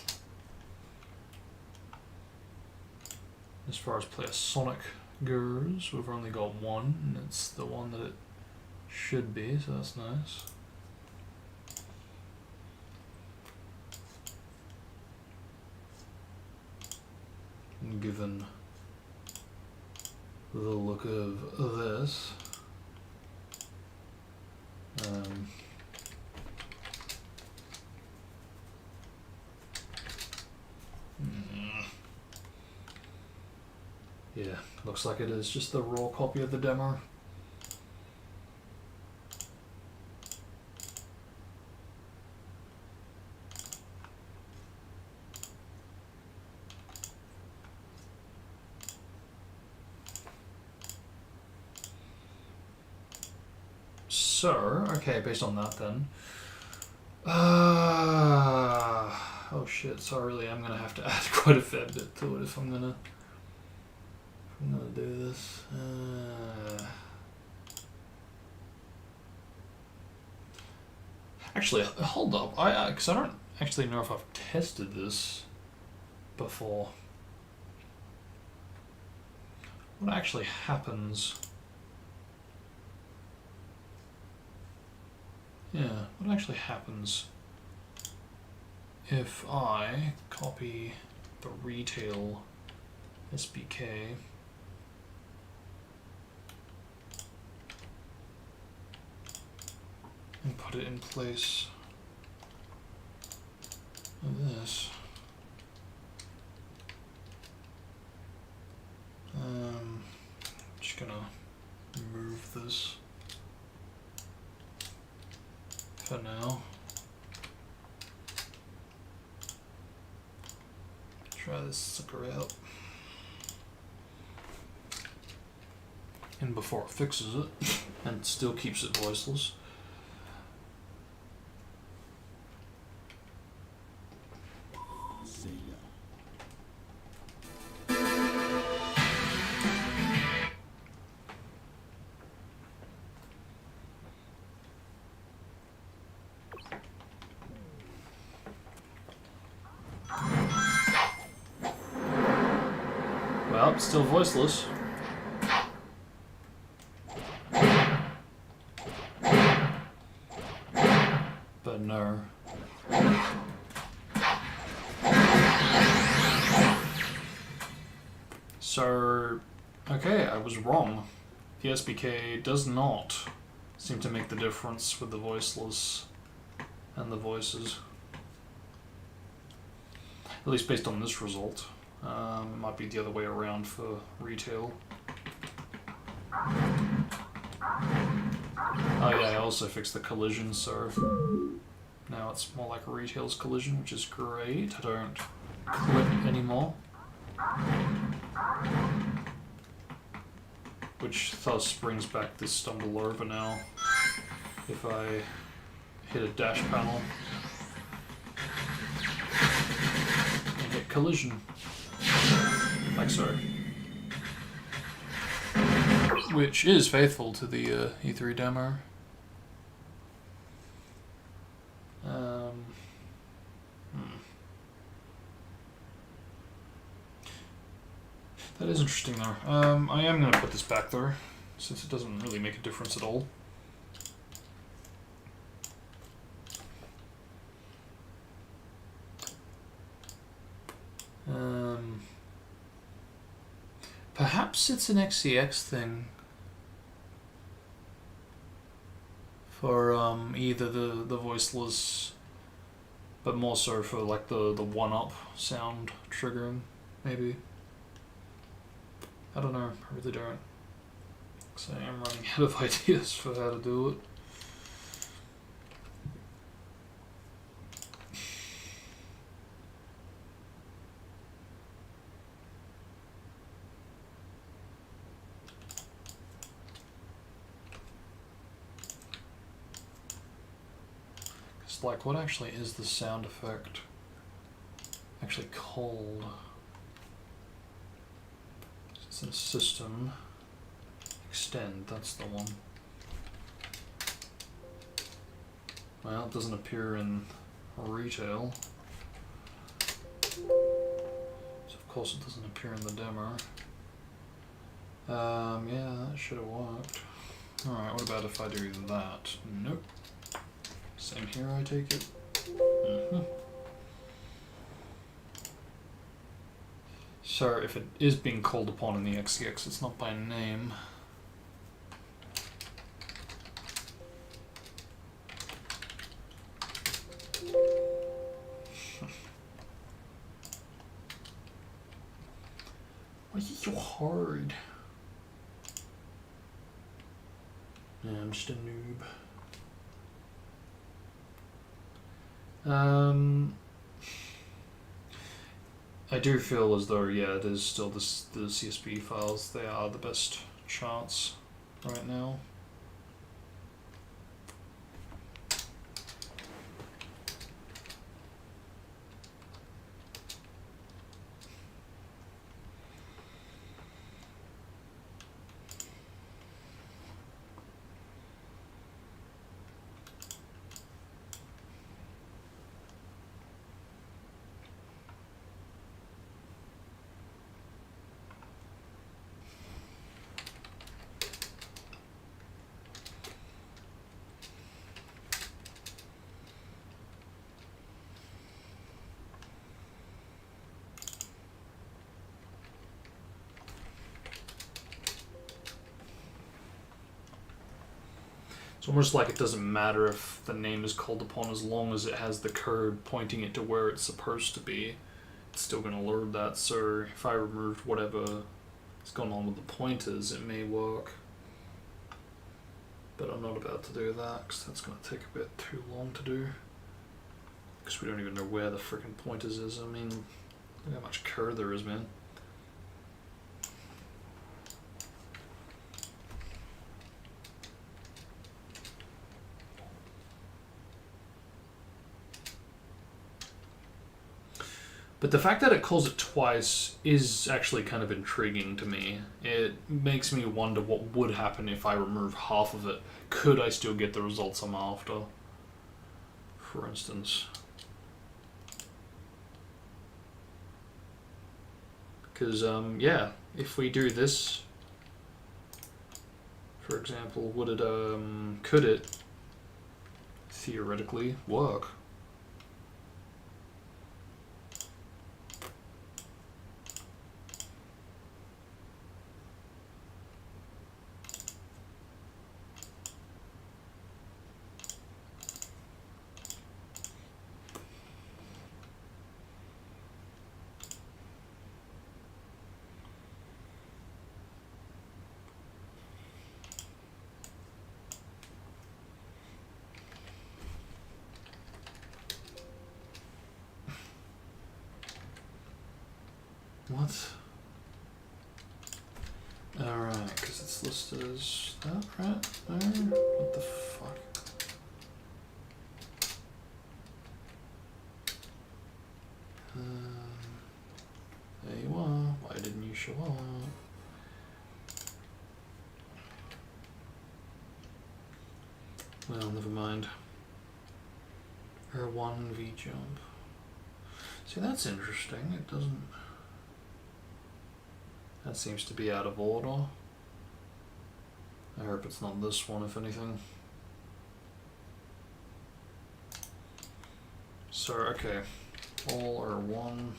As far as player Sonic goes, we've only got one, and it's the one that it should be, so that's nice. And given the look of this, yeah, looks like it is just the raw copy of the demo. So, okay, based on that then. Oh shit, so I really am gonna have to add quite a fair bit to it if I'm gonna do this. Actually, hold up. Because I don't actually know if I've tested this before. What actually happens? Yeah, what actually happens if I copy the retail SBK and put it in place of this? Just gonna move this for now. Try this sucker out. And before it fixes it, and still keeps it voiceless. Well, still voiceless. But no. So, okay, I was wrong. The SBK does not seem to make the difference with the voiceless and the voices. At least based on this result. It might be the other way around for retail. Oh yeah, I also fixed the collision, so now it's more like a retail's collision, which is great. I don't clip anymore. Which thus brings back this stumble over now. If I hit a dash panel and hit collision. Like so. Which is faithful to the E3 demo. That is interesting though. I am going to put this back though, since it doesn't really make a difference at all. Perhaps it's an XCX thing for either the voiceless, but more so for like the one-up sound triggering, maybe. I don't know, I really don't. So I'm running out of ideas for how to do it. It's like, what actually is the sound effect actually called? It's in system. Extend, that's the one. Well, it doesn't appear in retail. So of course it doesn't appear in the demo. Yeah, that should have worked. Alright, what about if I do that? Nope. Same here, I take it. So if it is being called upon in the XCX, it's not by name. Why is it so hard? Yeah, I'm just a noob. I do feel as though, yeah, it is still the CSV files. They are the best charts right now. It's almost like it doesn't matter if the name is called upon as long as it has the code pointing it to where it's supposed to be. It's still going to load that, so if I removed whatever is going on with the pointers, it may work. But I'm not about to do that, because that's going to take a bit too long to do. Because we don't even know where the frickin' pointers is. I mean, look how much code there is, man. But the fact that it calls it twice is actually kind of intriguing to me. It makes me wonder what would happen if I remove half of it. Could I still get the results I'm after? For instance. Because, yeah, if we do this, for example, would it, could it theoretically work? What? Alright, because it's listed as that, right? There? What the fuck? There you are. Why didn't you show up? Well, never mind. R1 V jump. See, that's interesting. It doesn't... That seems to be out of order. I hope it's not this one, if anything. So, okay. All are one.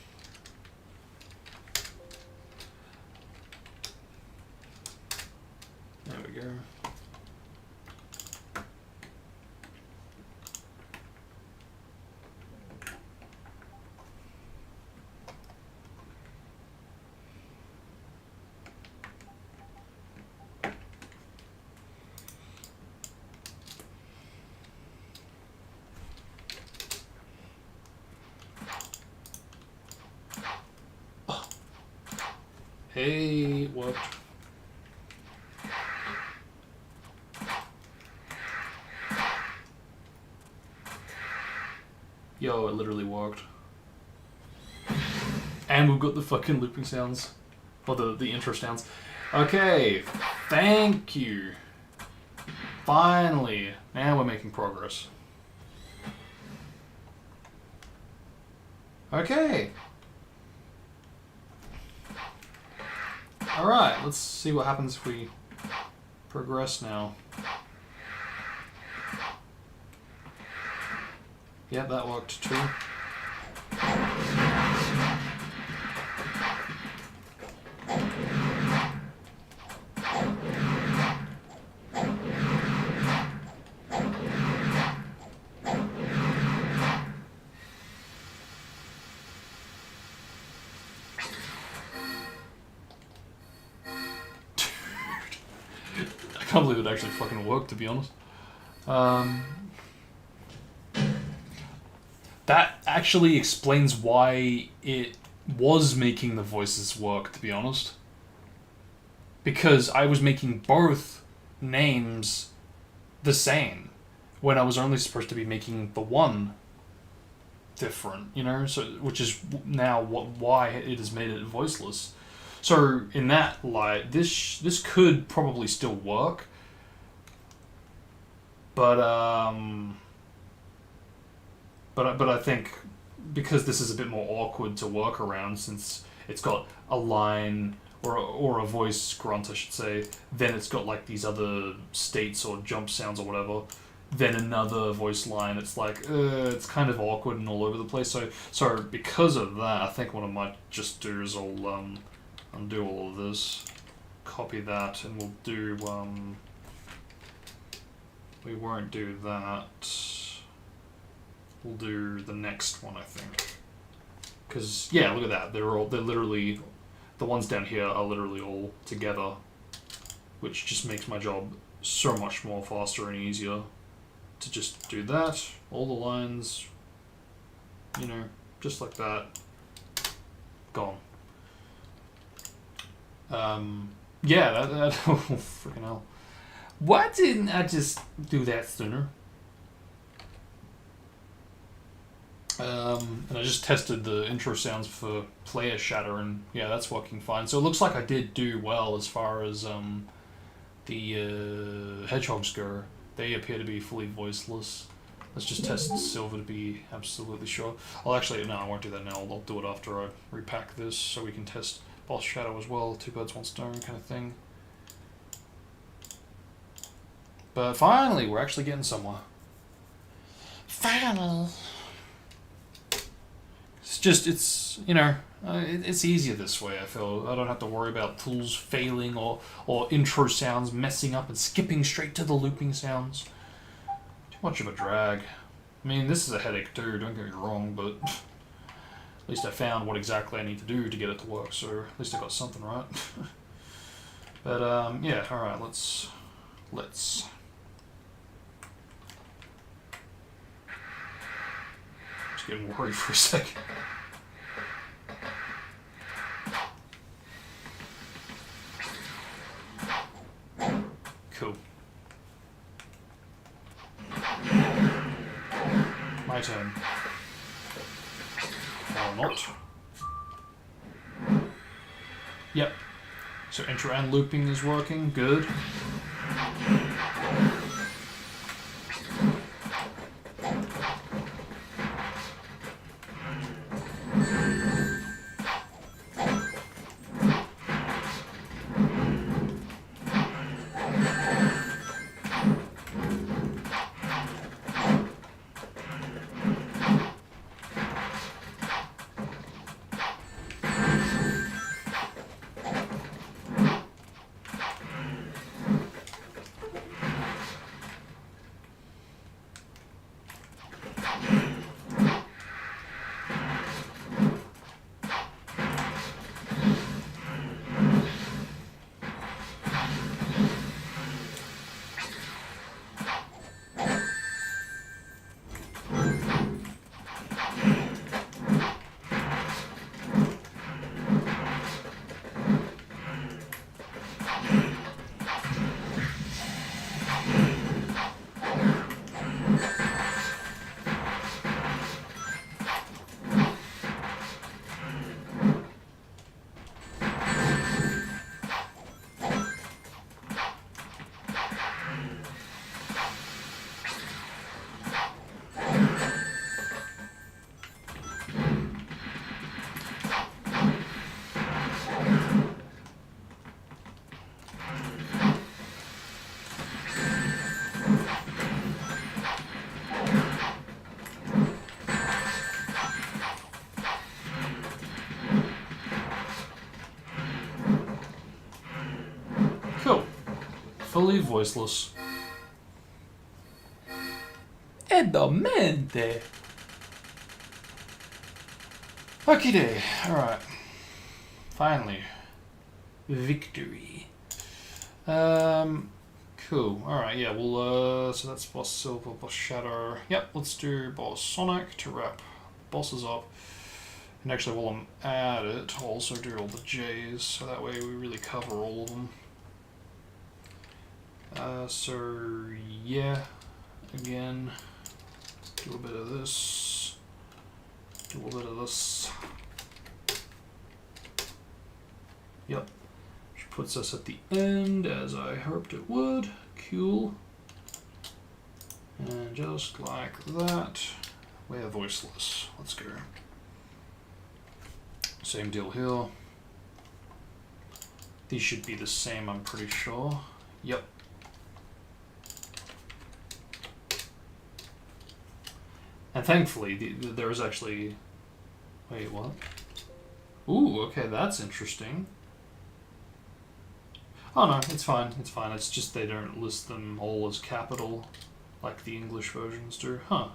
There we go. Hey, it worked. Yo, it literally worked. And we've got the fucking looping sounds. Or the intro sounds. Okay, thank you. Finally. Now we're making progress. Okay. Alright, let's see what happens if we progress now. Yep, that worked too. I can't believe it actually fucking worked, to be honest. That actually explains why it was making the voices work, to be honest. Because I was making both names the same, when I was only supposed to be making the one different, you know? So, which is now why it has made it voiceless. So in that light, this could probably still work, but I think because this is a bit more awkward to work around, since it's got a line or a voice grunt, I should say, then it's got like these other states or jump sounds or whatever, then another voice line. It's like it's kind of awkward and all over the place. So because of that, I think what I might just do is I'll undo all of this, copy that, and we'll do we won't do that. We'll do the next one, I think. Because, yeah, look at that. They're literally, the ones down here are literally all together, which just makes my job so much more faster and easier to just do that. All the lines, you know, just like that. Gone. Yeah, that oh, freaking hell. Why didn't I just do that sooner? And I just tested the intro sounds for player shatter, and yeah, that's working fine. So it looks like I did do well as far as the hedgehogs go. They appear to be fully voiceless. Let's just test silver to be absolutely sure. I'll actually, no, I won't do that now. I'll do it after I repack this so we can test boss shadow as well. 2 birds, 1 stone kind of thing. But finally, we're actually getting somewhere. Finally. It's just, it's, you know, it's easier this way, I feel. I don't have to worry about tools failing or intro sounds messing up and skipping straight to the looping sounds. Too much of a drag. I mean, this is a headache too, don't get me wrong, but at least I found what exactly I need to do to get it to work, so at least I got something right. But, yeah, alright, let's... Just getting worried for a second. Cool. My turn. Or not. Yep. So intro and looping is working. Good. Cool. Fully voiceless. Edamente. Okie day. Alright. Finally. Victory. Cool. Alright, yeah, we'll, so that's boss silver, boss shadow. Yep, let's do boss sonic to wrap bosses up. And actually, while I'm at it, I'll also do all the J's, so that way we really cover all of them. So, yeah, again, do a bit of this, do a bit of this. Yep, which puts us at the end, as I hoped it would. Cool. And just like that, we're voiceless. Let's go. Same deal here. These should be the same, I'm pretty sure. Yep. And thankfully, there is actually... Wait, what? Ooh, okay, that's interesting. Oh no, it's fine, it's fine. It's just they don't list them all as capital. like the English versions do. Huh.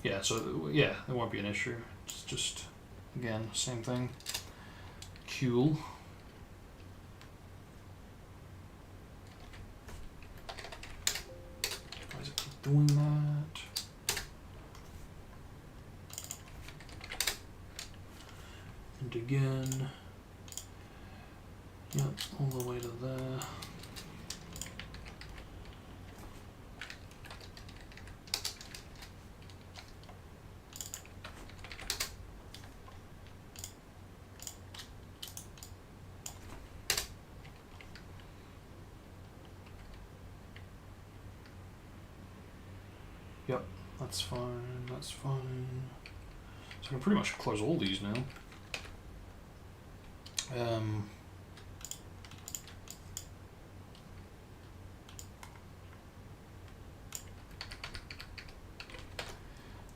Yeah, so, yeah, it won't be an issue. It's just, again, same thing. Cool. Why does it keep doing that? And again. Yep, all the way to there. Yep, that's fine, that's fine. So I can pretty much close all these now.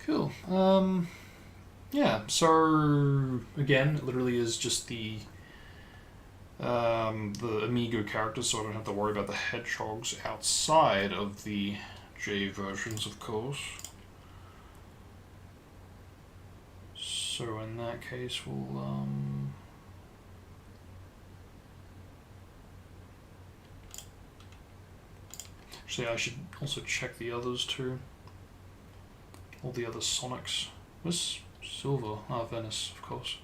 Cool. Yeah, so again, it literally is just the Amigo characters, so I don't have to worry about the hedgehogs outside of the J versions, of course. So in that case, we'll actually, I should also check the others too. All the other Sonics. Where's Silver? Ah, Venice, of course.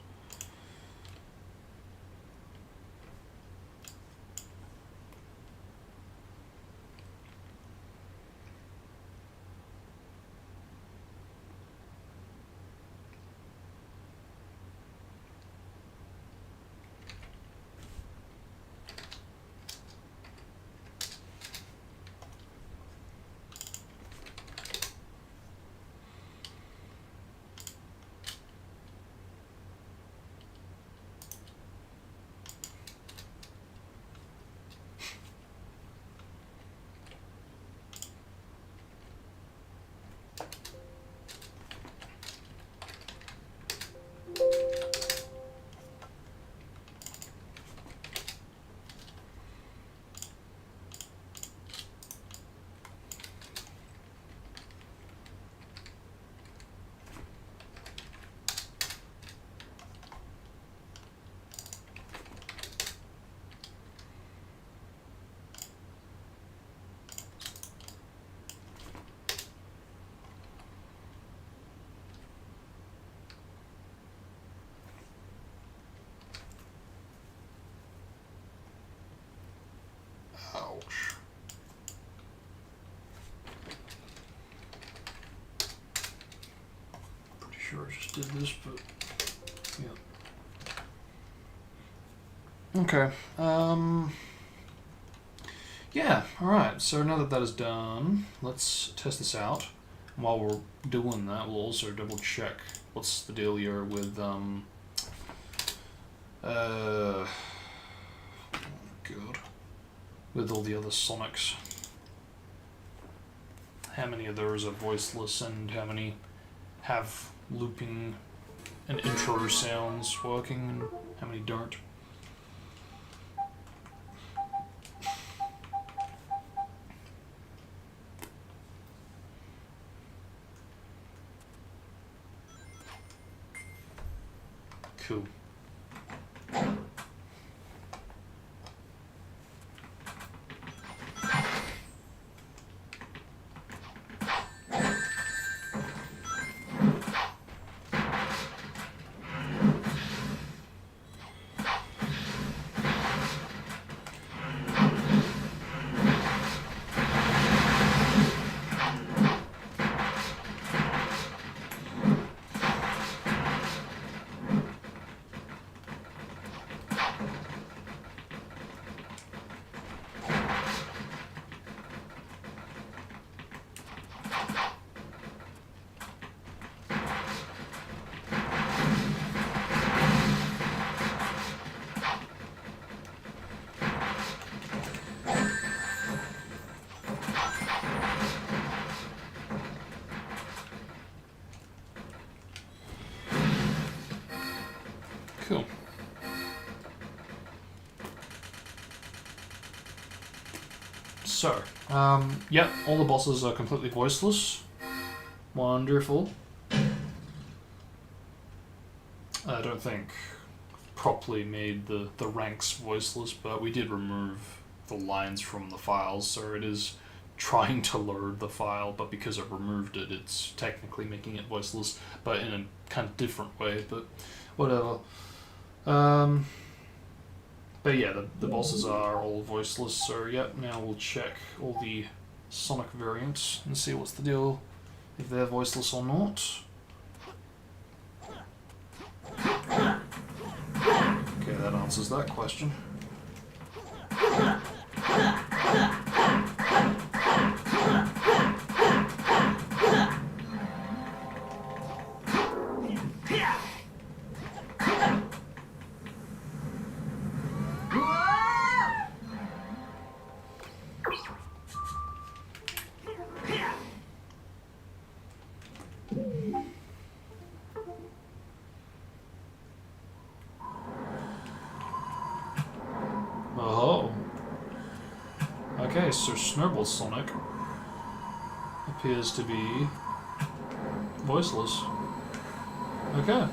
Ouch. Pretty sure I just did this, but yeah. Okay. Yeah, alright, so now that that is done, let's test this out. And while we're doing that, we'll also double check what's the deal here with, oh god, with all the other Sonics. How many of those are voiceless and how many have looping and intro sounds working and how many don't. Cool. So, yep, all the bosses are completely voiceless. Wonderful. I don't think properly made the ranks voiceless, but we did remove the lines from the files, so it is trying to load the file, but because I've removed it, it's technically making it voiceless, but in a kind of different way, but whatever. But yeah, the bosses are all voiceless, so yep, now we'll check all the Sonic variants and see what's the deal, if they're voiceless or not. Okay, that answers that question. Oh. Okay, so Snowball Sonic appears to be voiceless. Okay.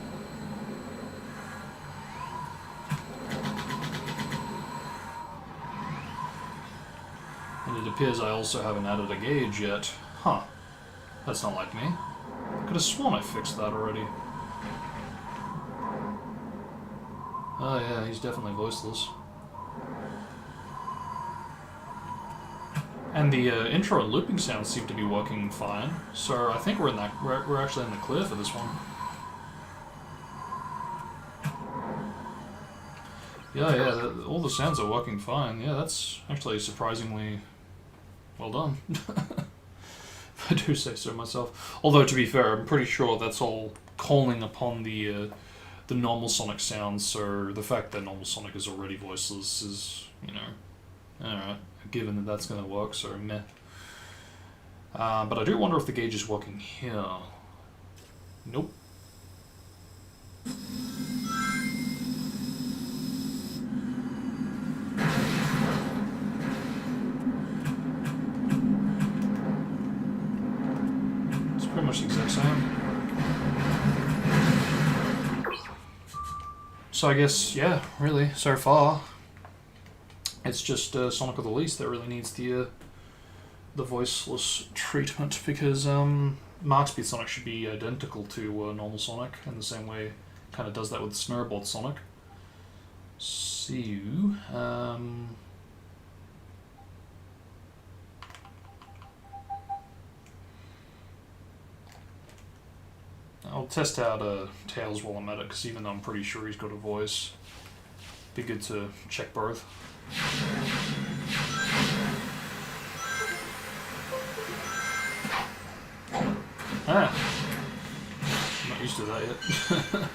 And it appears I also haven't added a gauge yet. Huh. That's not like me. I could have sworn I fixed that already. Oh yeah, he's definitely voiceless. And the intro and looping sounds seem to be working fine, so I think we're actually in the clear for this one. Yeah, all the sounds are working fine. Yeah, that's actually surprisingly well done. If I do say so myself. Although to be fair, I'm pretty sure that's all calling upon the normal Sonic sounds. So the fact that normal Sonic is already voiceless is, you know, alright. Given that that's going to work, so meh. But I do wonder if the gauge is working here. Nope. It's pretty much the exact same. So I guess, yeah, really, so far, it's just Sonic of the Least that really needs the voiceless treatment, because Mark Speed Sonic should be identical to normal Sonic in the same way. Kind of does that with Snowboard Sonic. So, I'll test out Tails while I'm at it, because even though I'm pretty sure he's got a voice, be good to check both. Ah, I'm not used to that yet.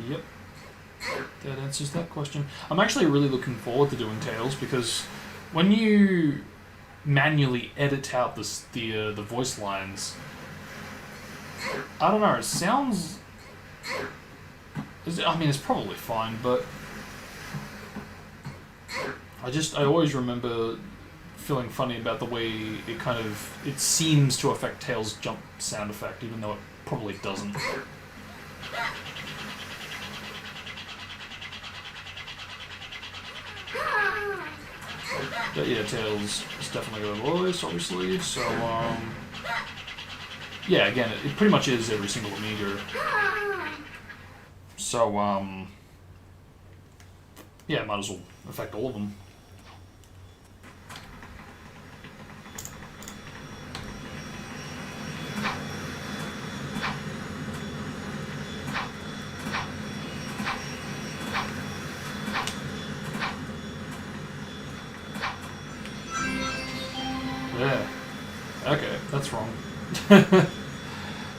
Yep. That answers that question. I'm actually really looking forward to doing Tails, because when you manually edit out the voice lines, I don't know, it sounds I mean, it's probably fine, but I always remember feeling funny about the way it seems to affect Tails' jump sound effect, even though it probably doesn't. But yeah, Tails is definitely got a voice, obviously, so, yeah, again, it pretty much is every single Amiga. So, yeah, might as well affect all of them. Yeah. Okay, that's wrong.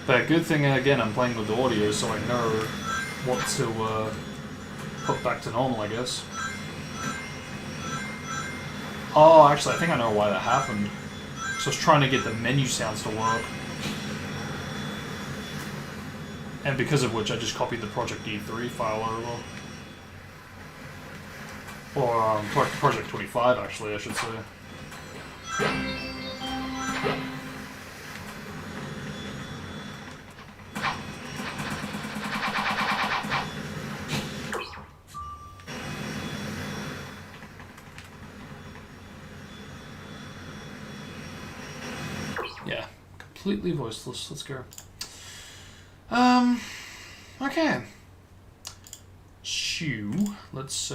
But good thing, again, I'm playing with the audio, so I know what to put back to normal, I guess. Oh, actually, I think I know why that happened. So I was trying to get the menu sounds to work. And because of which, I just copied the Project E3 file over. Or Project 25, actually, I should say. Yeah, completely voiceless. Let's go. Okay. So, let's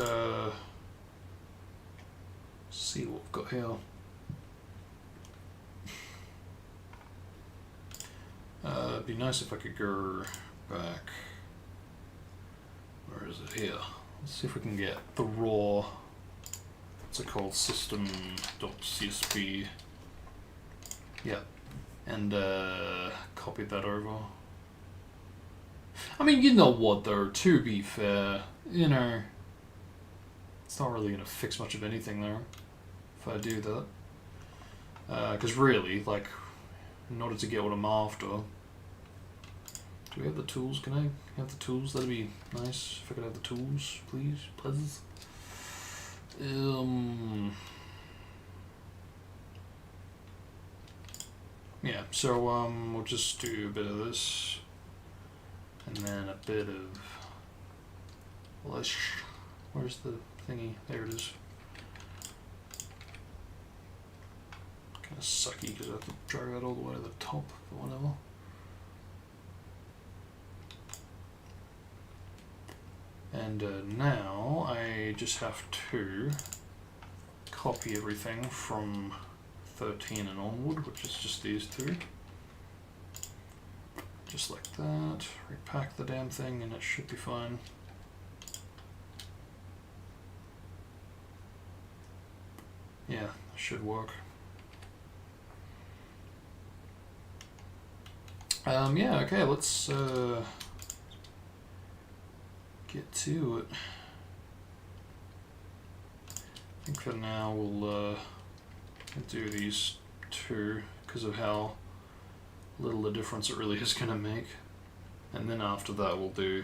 see what we've got here. It'd be nice if I could go back. Where is it here? Let's see if we can get the raw. What's it called? System.csv. Yeah. And copy that over. I mean, you know what though, to be fair, you know, it's not really going to fix much of anything there if I do that. Because really, like, in order to get what I'm after, do we have the tools? Can I have the tools? That'd be nice if I could have the tools, please, please. Yeah, so we'll just do a bit of this. And then a bit of lush. Where's the thingy? There it is. Kind of sucky because I have to drag that all the way to the top, but whatever. And now I just have to copy everything from 13 and onward, which is just these two. Just like that, repack the damn thing and it should be fine. Yeah, that should work. Yeah, okay, let's get to it. I think for now we'll do these two because of how little the difference it really is going to make. And then after that we'll do,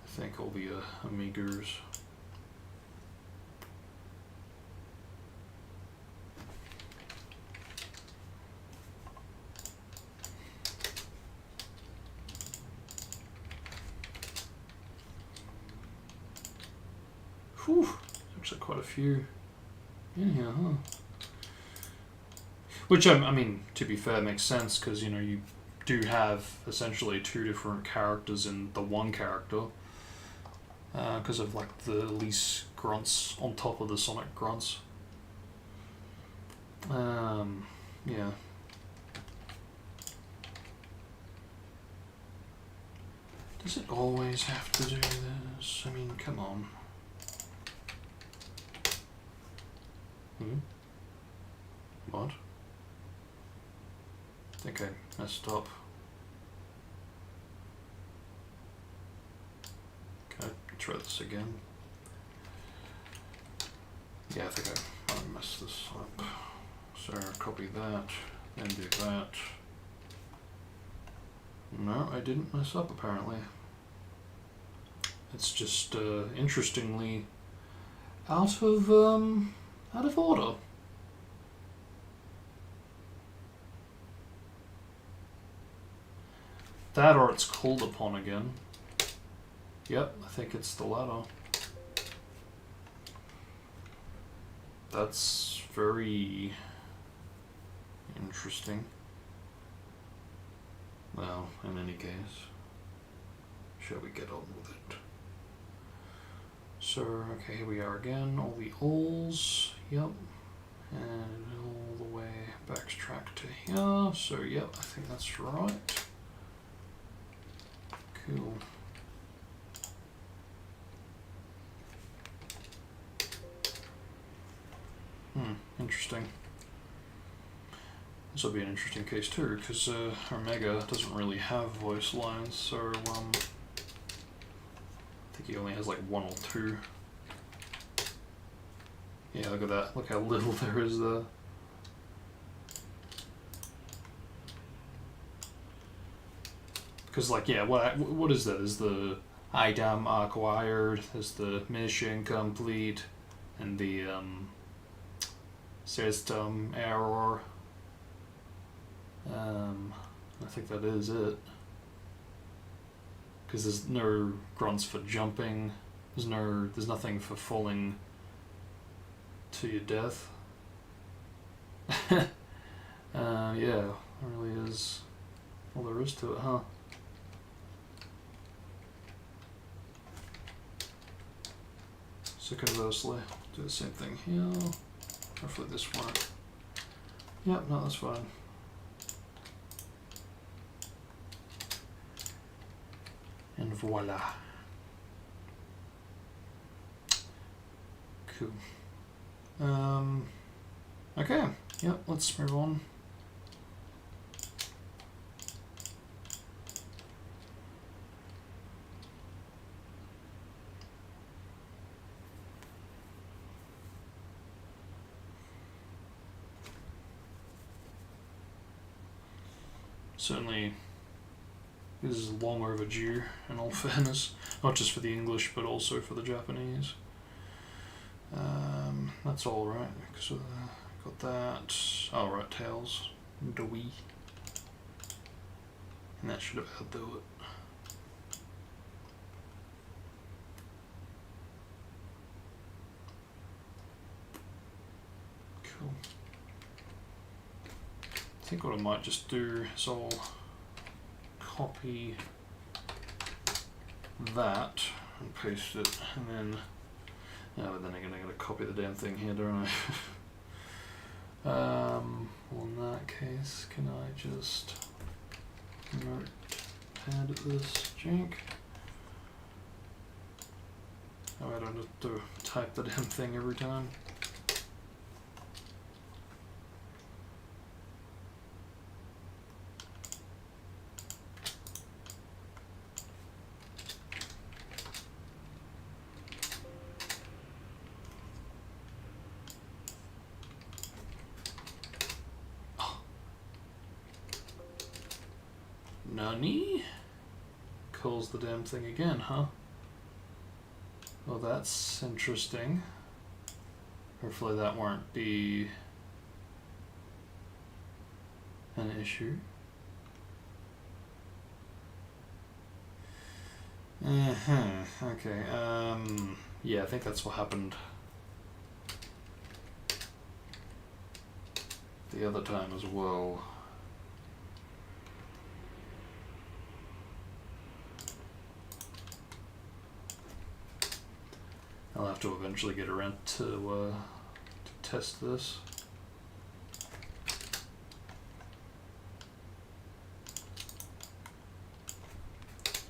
I think, all the Amigas. Whew, looks like quite a few in here, huh? Which, I mean, to be fair, makes sense, because, you know, you do have essentially two different characters in the one character. Because of, like, the Elise grunts on top of the Sonic grunts. Yeah. Does it always have to do this? I mean, come on. What? I think I messed up. Can I try this again? Yeah, I think I messed this up. So copy that, and do that. No, I didn't mess up apparently. It's just interestingly out of order. That or it's called upon again. Yep, I think it's the latter. That's very interesting. Well, in any case, shall we get on with it? So, okay, here we are again. All the alls, yep. And all the way backtrack to here. So, yep, I think that's right. Cool. Interesting. This will be an interesting case too, because Omega doesn't really have voice lines, so I think he only has like 1 or 2. Yeah, look at that. Look how little there is there. Because like, yeah, what is that? Is the item acquired? Is the mission complete? And the system error. I think that is it. Because there's no grunts for jumping. There's nothing for falling to your death. Yeah, it really is all there is to it, huh? So conversely, do the same thing here. Hopefully this won't. Yep, no, that's fine. And voila. Cool. Okay, yep, let's move on. Certainly, this is long overdue, in all fairness, not just for the English, but also for the Japanese. That's all right, because got that. Oh, right, tails, Doi, and that should about do it. Cool. I think what I might just do is I'll copy that and paste it, and then but then I'm gonna copy the damn thing here, don't I? Well, in that case, can I just notepad this jank? Oh, I don't have to type the damn thing every time. Nani? Calls the damn thing again, huh? Well, that's interesting. Hopefully that won't be an issue. Okay, yeah, I think that's what happened the other time as well. I'll have to eventually get around to test this.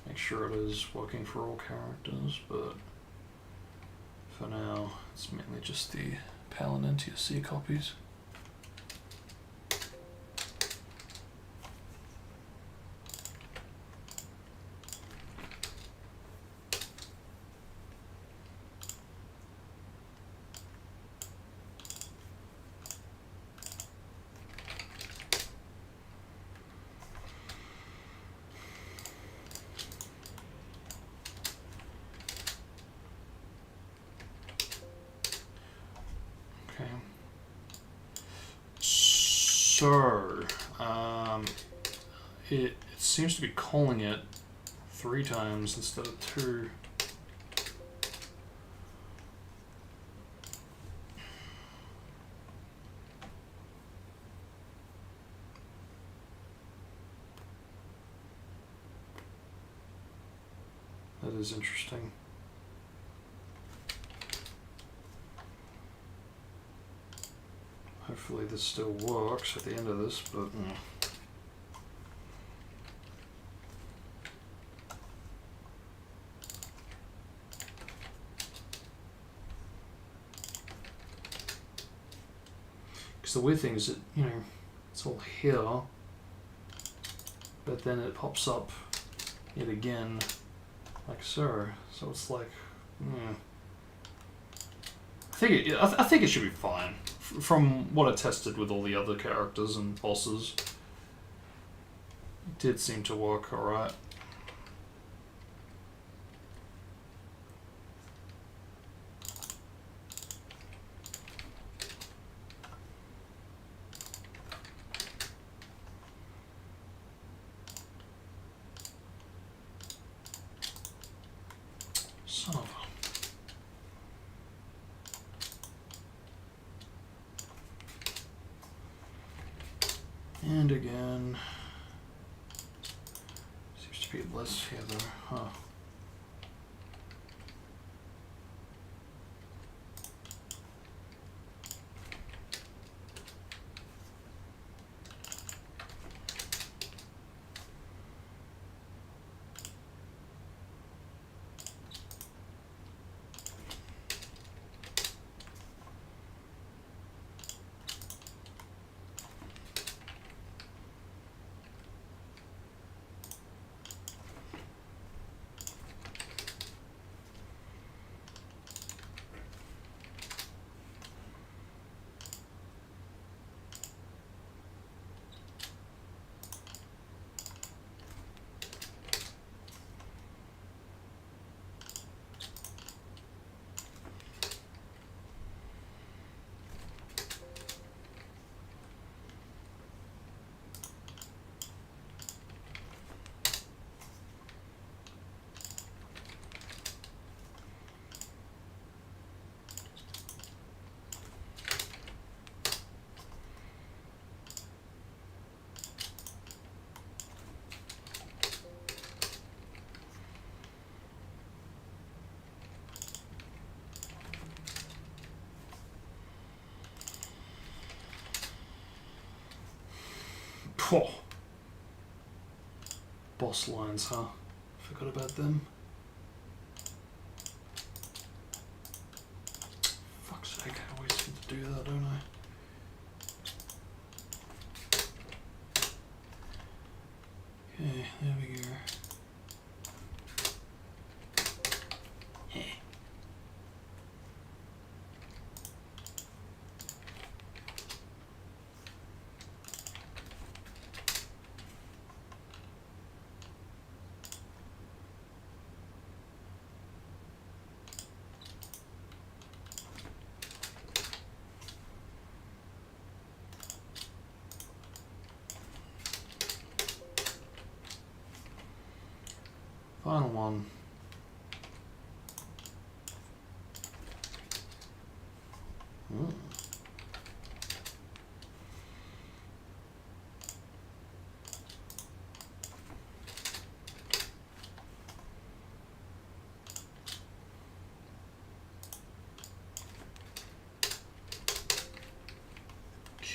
Make sure it is working for all characters, but for now it's mainly just the PAL and NTSC copies. So, it seems to be calling it 3 times instead of 2. That is interesting. Hopefully this still works at the end of this, but because the weird thing is that, you know, it's all here, but then it pops up yet again like so. So it's like, I think it should be fine. From what I tested with all the other characters and bosses, it did seem to work alright. Son of a... And again, seems to be less here though, huh? Oh. Boss lines, huh? Forgot about them. Fuck's sake, I always seem to do that, don't I? Okay, there we go. Final one.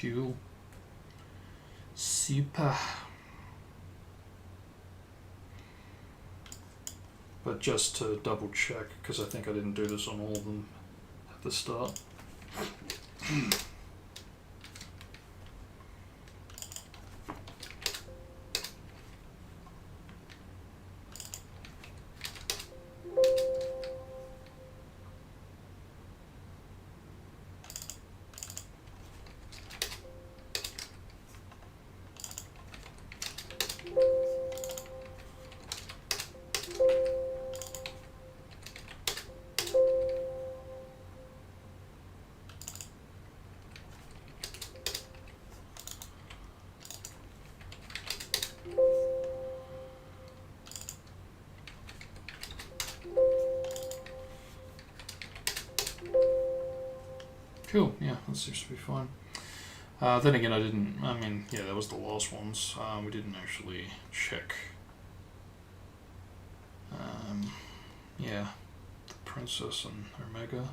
Cool. Super. But just to double check, because I think I didn't do this on all of them at the start. Cool, yeah, that seems to be fine. Then again, I mean, yeah, that was the last ones. We didn't actually check. Yeah, the Princess and Omega.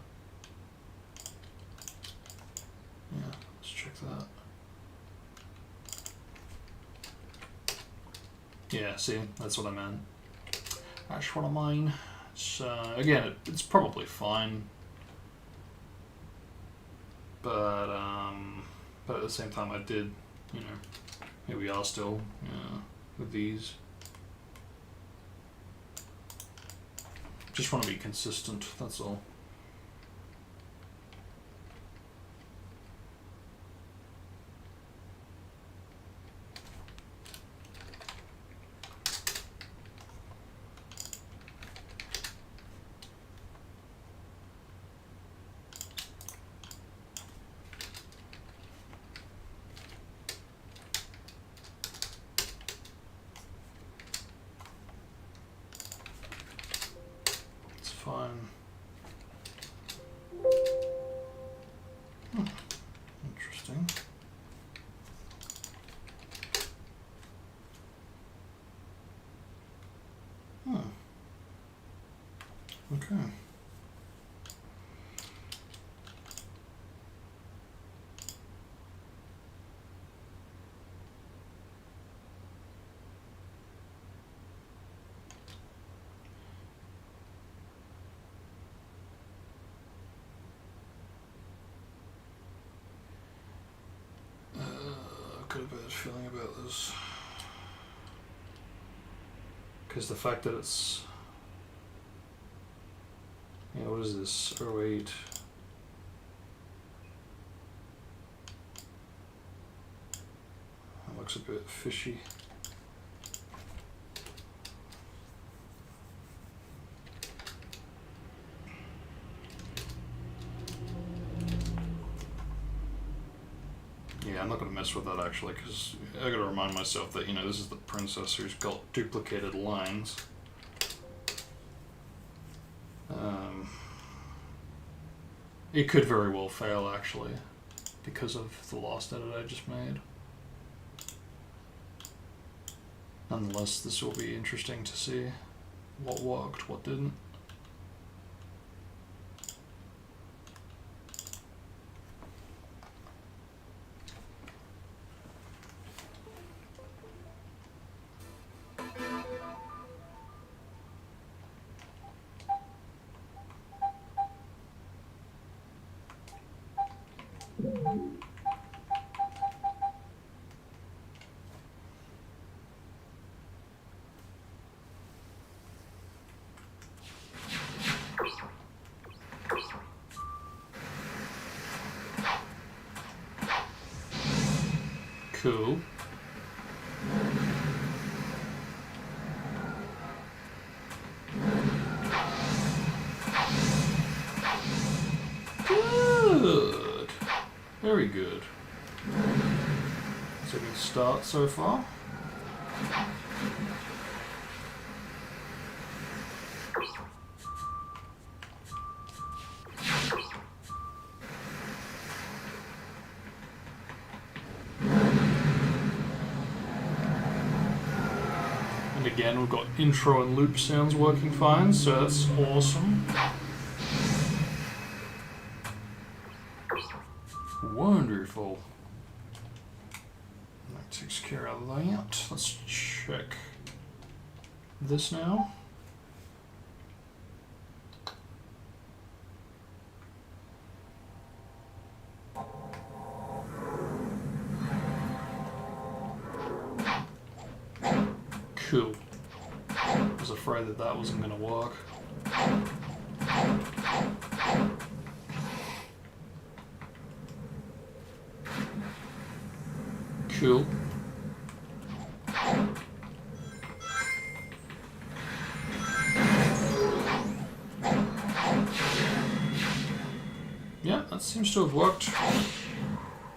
Yeah, let's check that. Yeah, see, that's what I meant. That's what I mean. It's, again, it's probably fine. But at the same time, I did, you know, here we are still, with these. Just want to be consistent, that's all. Fine. Interesting. Okay. I've got a bad feeling about this. Because the fact that it's... Yeah, what is this? 08. That looks a bit fishy. Yeah, I'm not going to mess with that actually, because I got to remind myself that, you know, this is the princess who's got duplicated lines. It could very well fail actually, because of the last edit I just made. Nonetheless, this will be interesting to see what worked, what didn't. Cool. Good. Very good. It's a good start so far. And again, we've got intro and loop sounds working fine, so that's awesome. Wonderful. That takes care of that. Let's check this now. Cool. I was afraid that that wasn't going to work. Cool. Yeah, that seems to have worked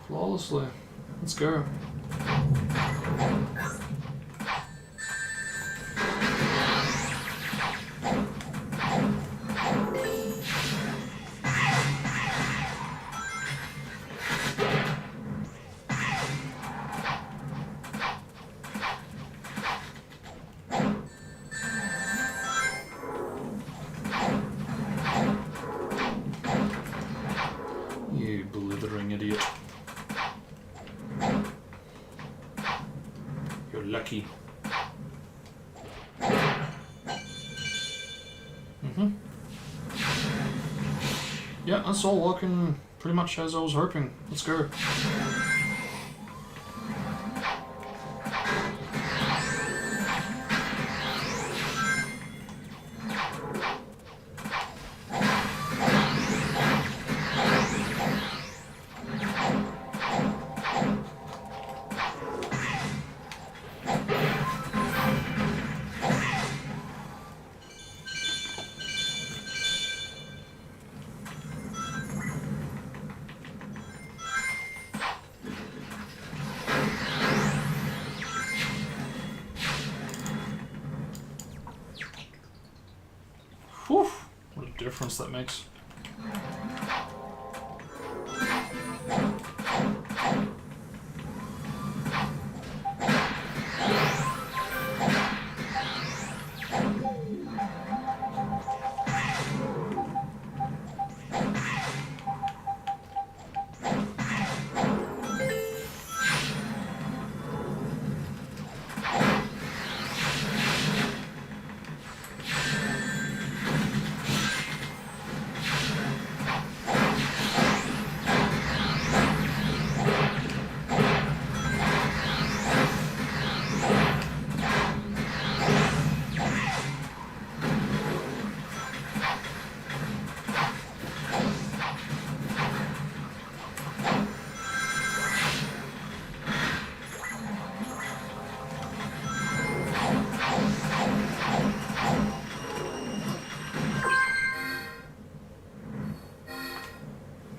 flawlessly. Let's go. lucky. Yeah, that's all working pretty much as I was hoping. Let's go. Whew, what a difference that makes.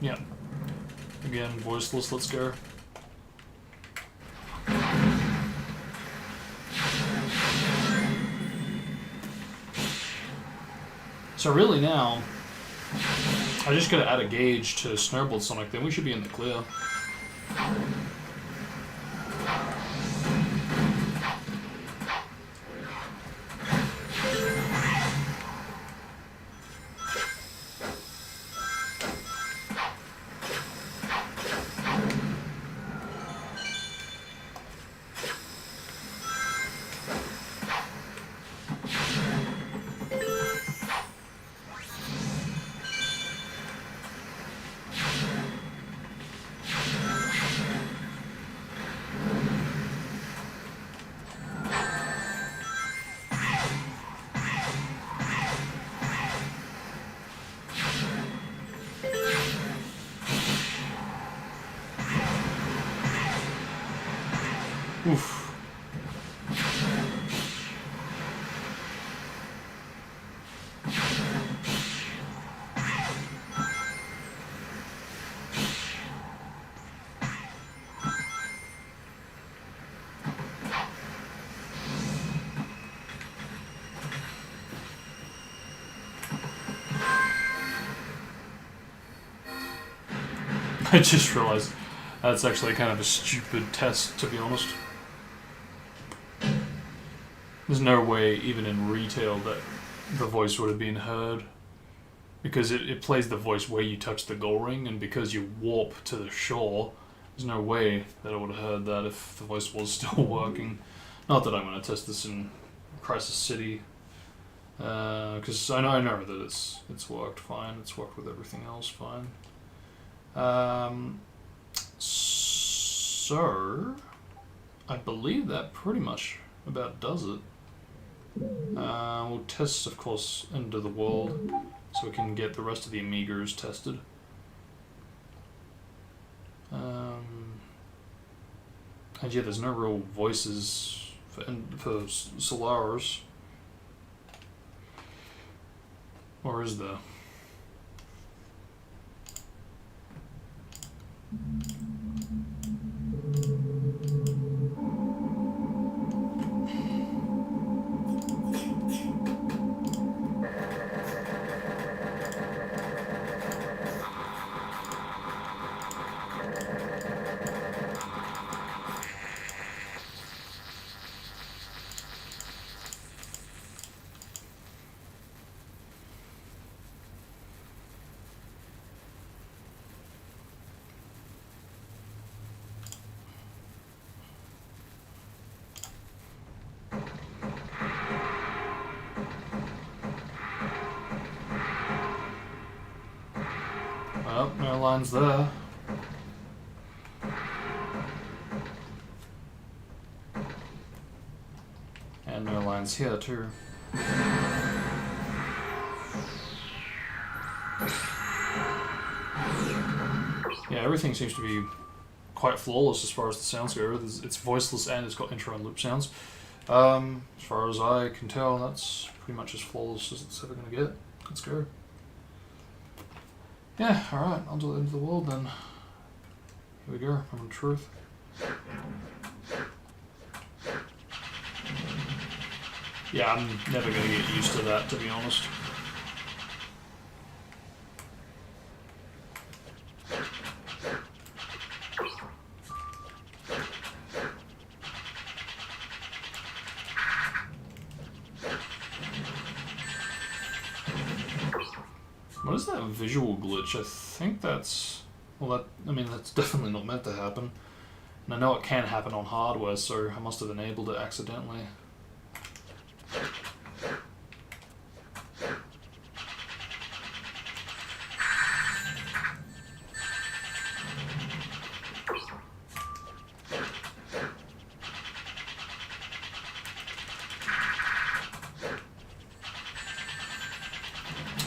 Yeah. Again, voiceless, let's go. So really now, I just gotta add a gauge to Snowball Sonic, then we should be in the clear. Oof. I just realized that's actually kind of a stupid test, to be honest. There's no way, even in retail, that the voice would have been heard. Because it plays the voice where you touch the goal ring, and because you warp to the shore, there's no way that I would have heard that if the voice was still working. Not that I'm going to test this in Crisis City, because I know that it's worked fine. It's worked with everything else fine. So I believe that pretty much about does it. We'll test, of course, End of the World, so we can get the rest of the Amigas tested. And yeah, there's no real voices for Solaris. Or is there? Nope, no lines there. And no lines here too. Yeah, everything seems to be quite flawless as far as the sounds go. It's voiceless and it's got intro and loop sounds. As far as I can tell, that's pretty much as flawless as it's ever going to get. Let's go. Yeah, alright, on to the end of the world then. Here we go, I'm in truth. Yeah, I'm never going to get used to that, to be honest. What is that visual glitch? I think that's... Well, that's definitely not meant to happen. And I know it can happen on hardware, so I must have enabled it accidentally.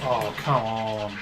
Oh, come on.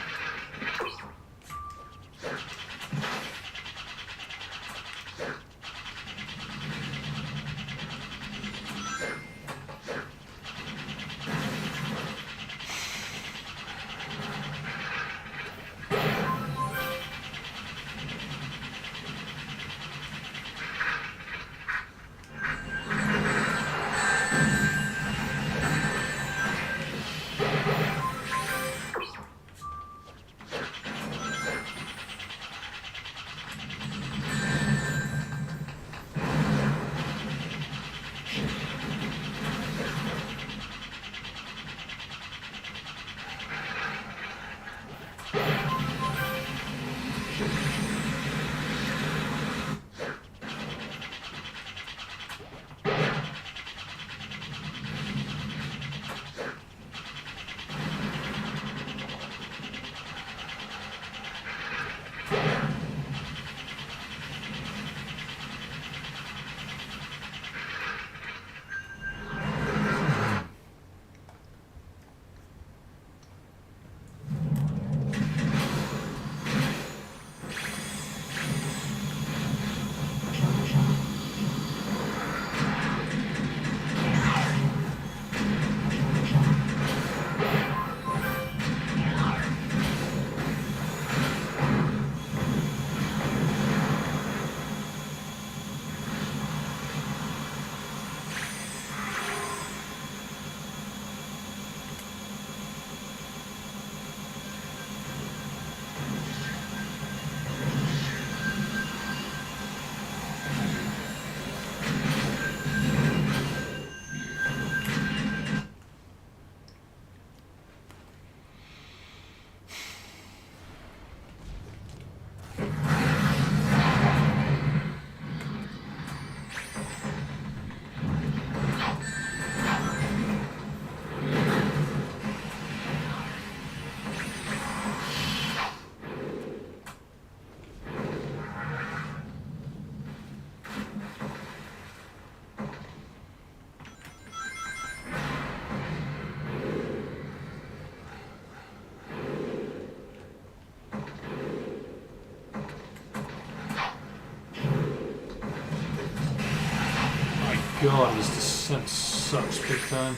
God, his descent sucks big time.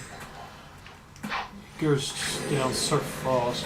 He goes down so fast.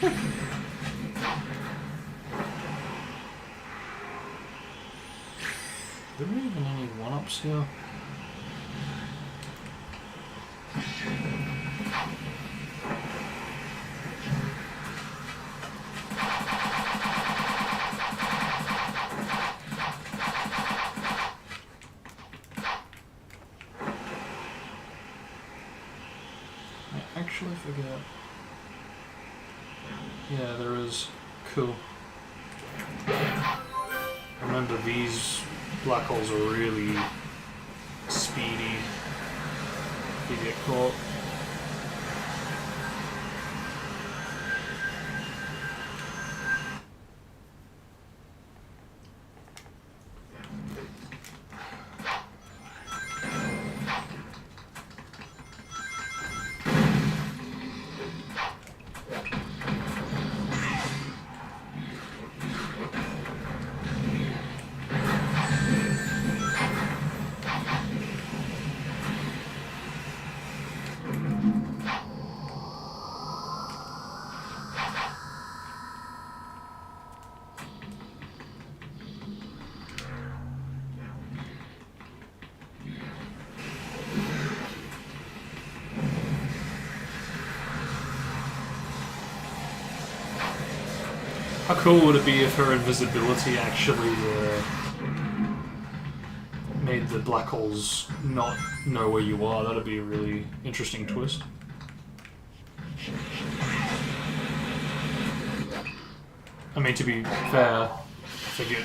Are there even any one-ups here? I actually forget. Yeah, there is. Cool. Remember, these black holes are really speedy if you get caught. How cool would it be if her invisibility actually made the black holes not know where you are? That'd be a really interesting twist. I mean, to be fair, I think it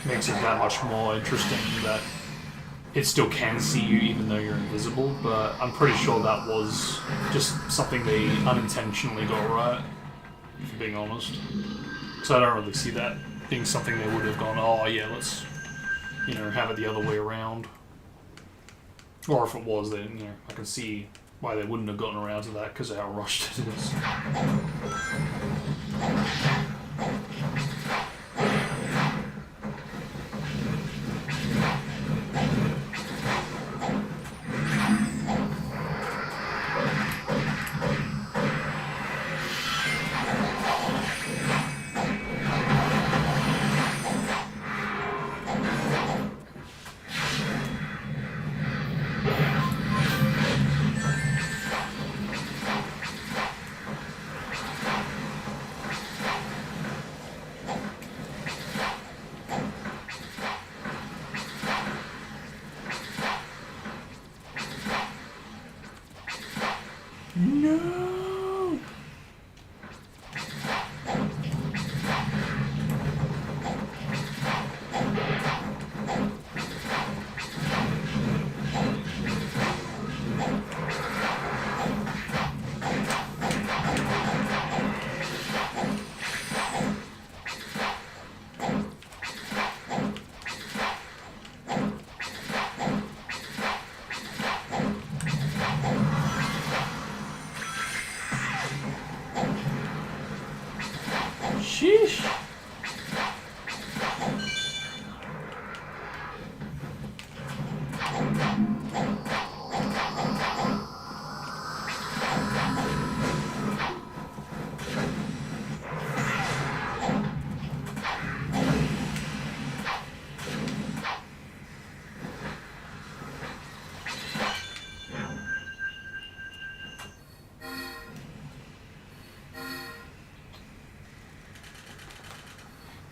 makes it that much more interesting that it still can see you even though you're invisible, but I'm pretty sure that was just something they unintentionally got right, if I'm being honest. So I don't really see that being something they would have gone, oh yeah, let's, you know, have it the other way around. Or if it was, then, you know, I can see why they wouldn't have gotten around to that because of how rushed it is. No! Sheesh.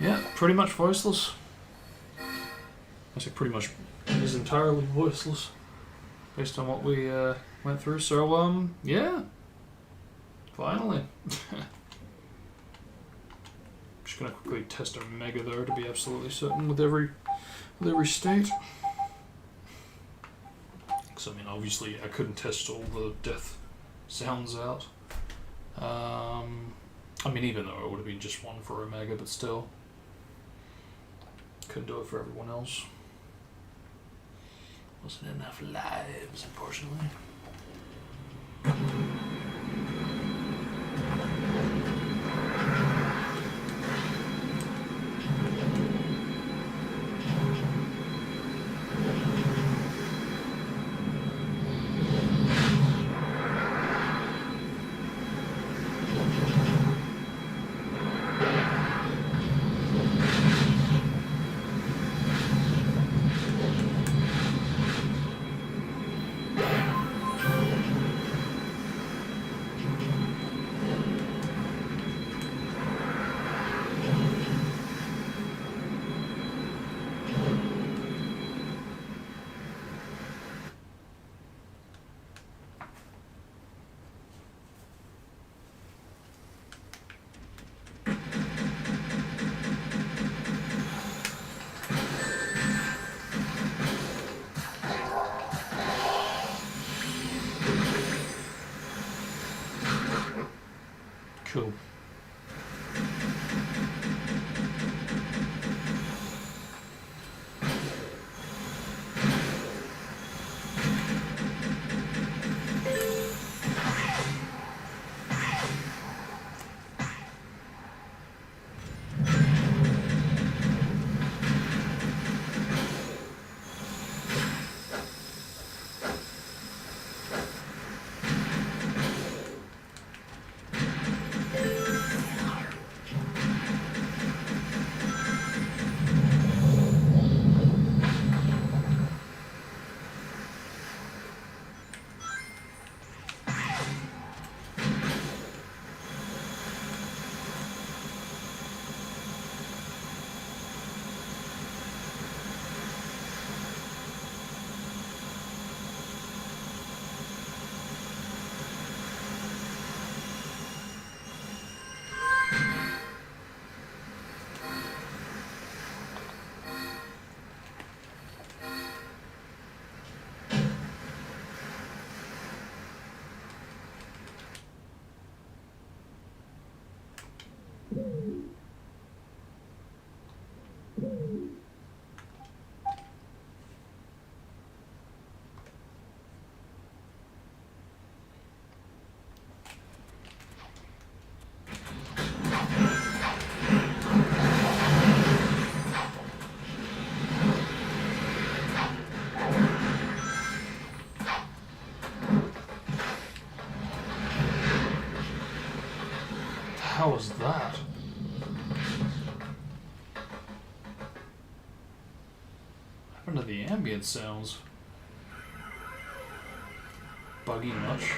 Yeah, pretty much voiceless. I say pretty much is entirely voiceless based on what we went through. So yeah, finally. Just gonna quickly test our mega though to be absolutely certain with every state. Because I mean, obviously I couldn't test all the death sounds out. I mean, even though it would have been just one for Omega, but still. Couldn't do it for everyone else. Wasn't enough lives, unfortunately. Cool. How was that? What happened to the ambient sounds? Buggy much?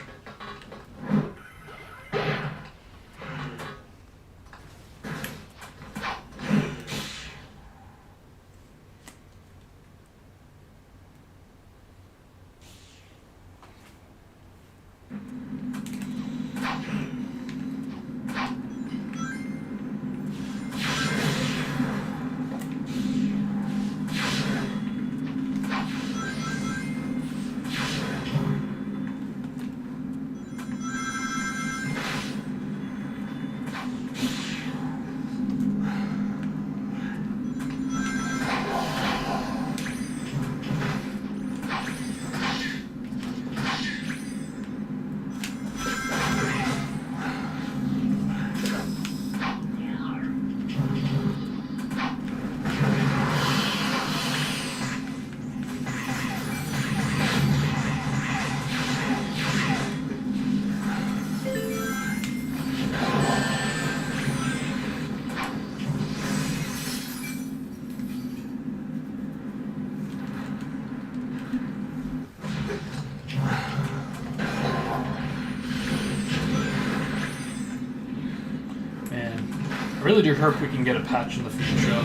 I really do hope we can get a patch in the future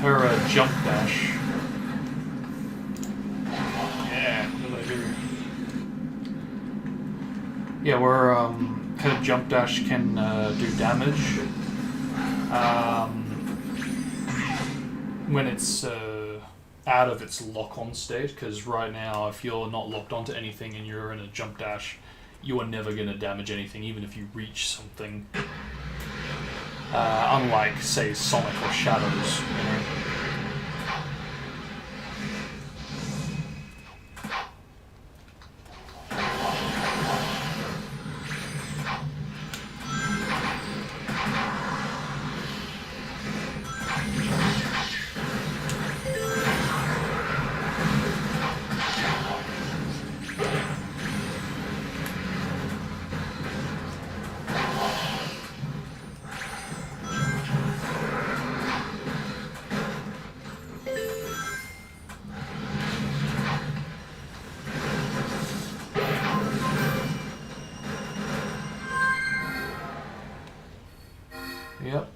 where her jump dash. Yeah, what did I do? Yeah, where her jump dash can do damage when it's out of its lock-on state. Because right now, if you're not locked onto anything and you're in a jump dash, you are never going to damage anything, even if you reach something. Unlike, say, Sonic or Shadows, you know? Yep,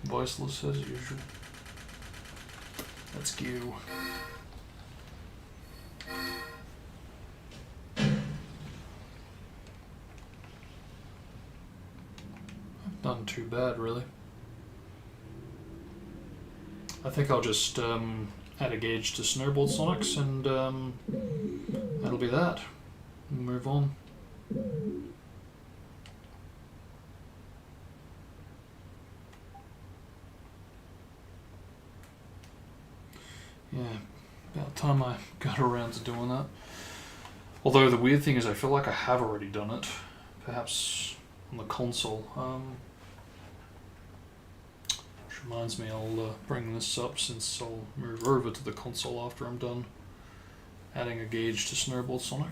voiceless as usual. Let's go. Not too bad, really. I think I'll just add a gauge to Snowball Sonics and that'll be that. Move on. time I got around to doing that. Although the weird thing is I feel like I have already done it. Perhaps on the console. Which reminds me, I'll bring this up since I'll move over to the console after I'm done adding a gauge to Snowball Sonic.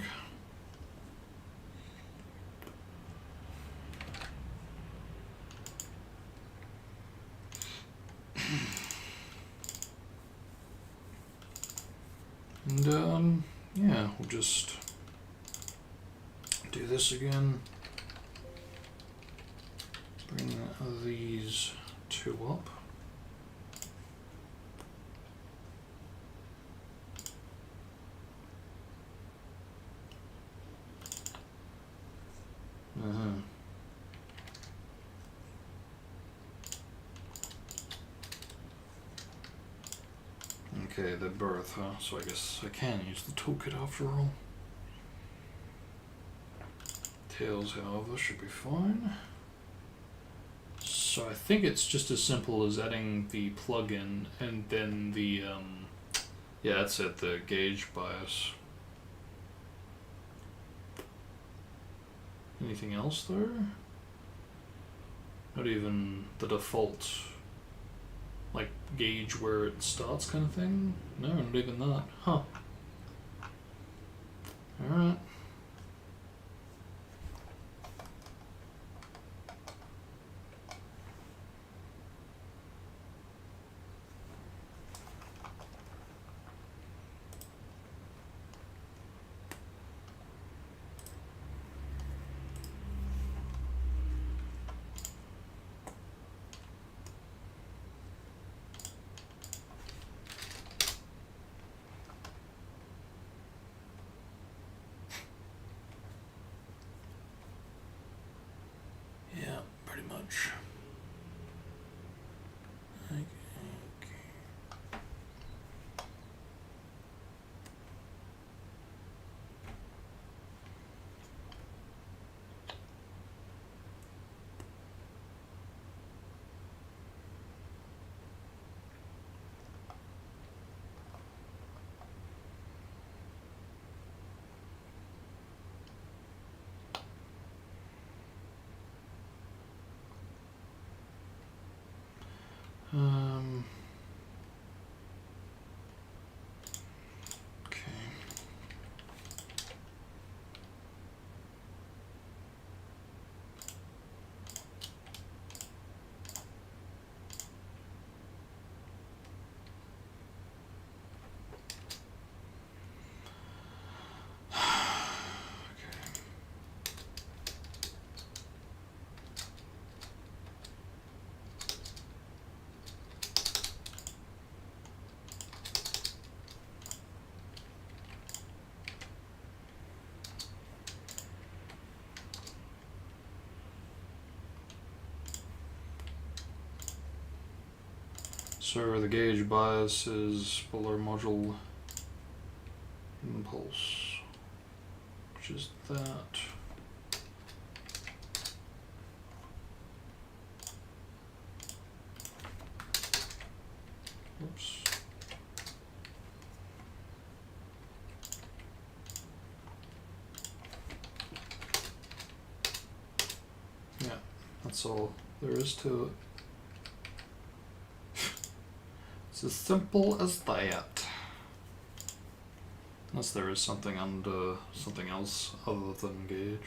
And yeah, we'll just do this again. Bring these two up. Okay, the birth, huh? So I guess I can use the toolkit after all. Tails, however, should be fine. So I think it's just as simple as adding the plugin and then the, yeah, that's it, the gauge bias. Anything else there? Not even the default, like, gauge where it starts kind of thing? No, not even that. Huh. Alright. Yeah, pretty much. Okay. Okay. So the gauge bias is below module impulse, which is that. Oops. Yeah, that's all there is to it. It's as simple as that. Unless there is something under something else other than gauge.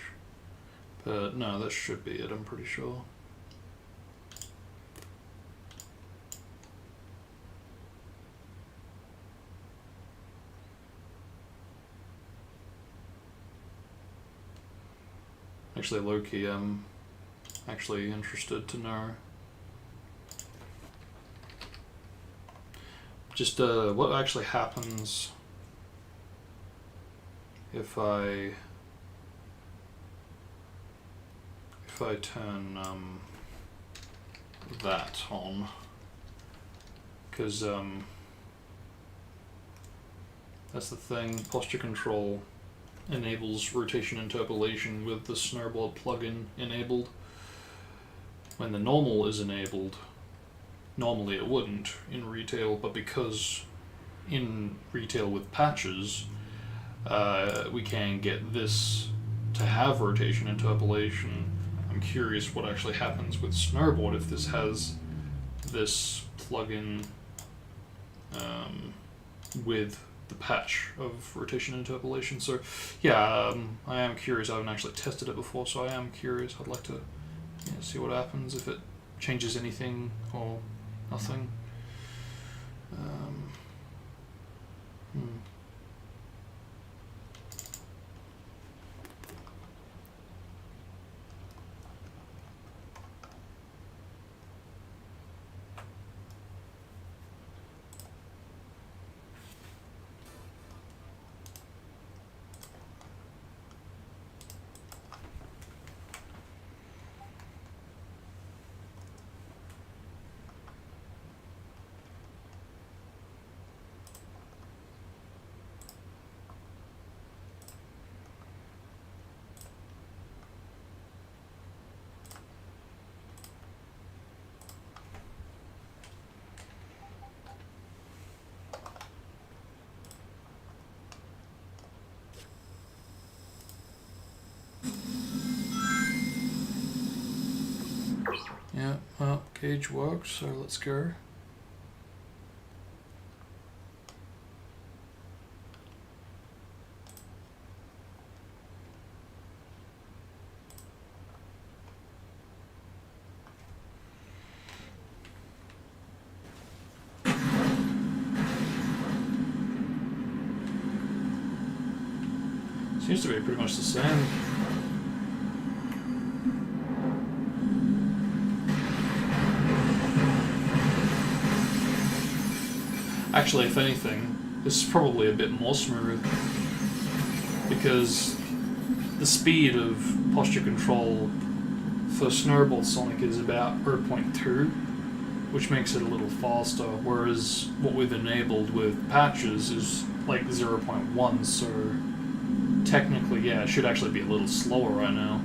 But no, that should be it, I'm pretty sure. Actually, low-key, I'm actually interested to know just what actually happens if I turn that on, because that's the thing, posture control enables rotation interpolation with the Snowboard plugin enabled. When the normal is enabled, normally it wouldn't in retail, but because in retail with patches, we can get this to have rotation interpolation. I'm curious what actually happens with Snowboard if this has this plugin with the patch of rotation interpolation. So yeah, I am curious. I haven't actually tested it before, so I am curious. I'd like to see what happens if it changes anything or nothing. Yeah, well, gauge works, so let's go. Seems to be pretty much the same. Actually, if anything, this is probably a bit more smooth because the speed of posture control for Snowball Sonic is about 0.2, which makes it a little faster, whereas what we've enabled with patches is like 0.1, so technically, yeah, it should actually be a little slower right now.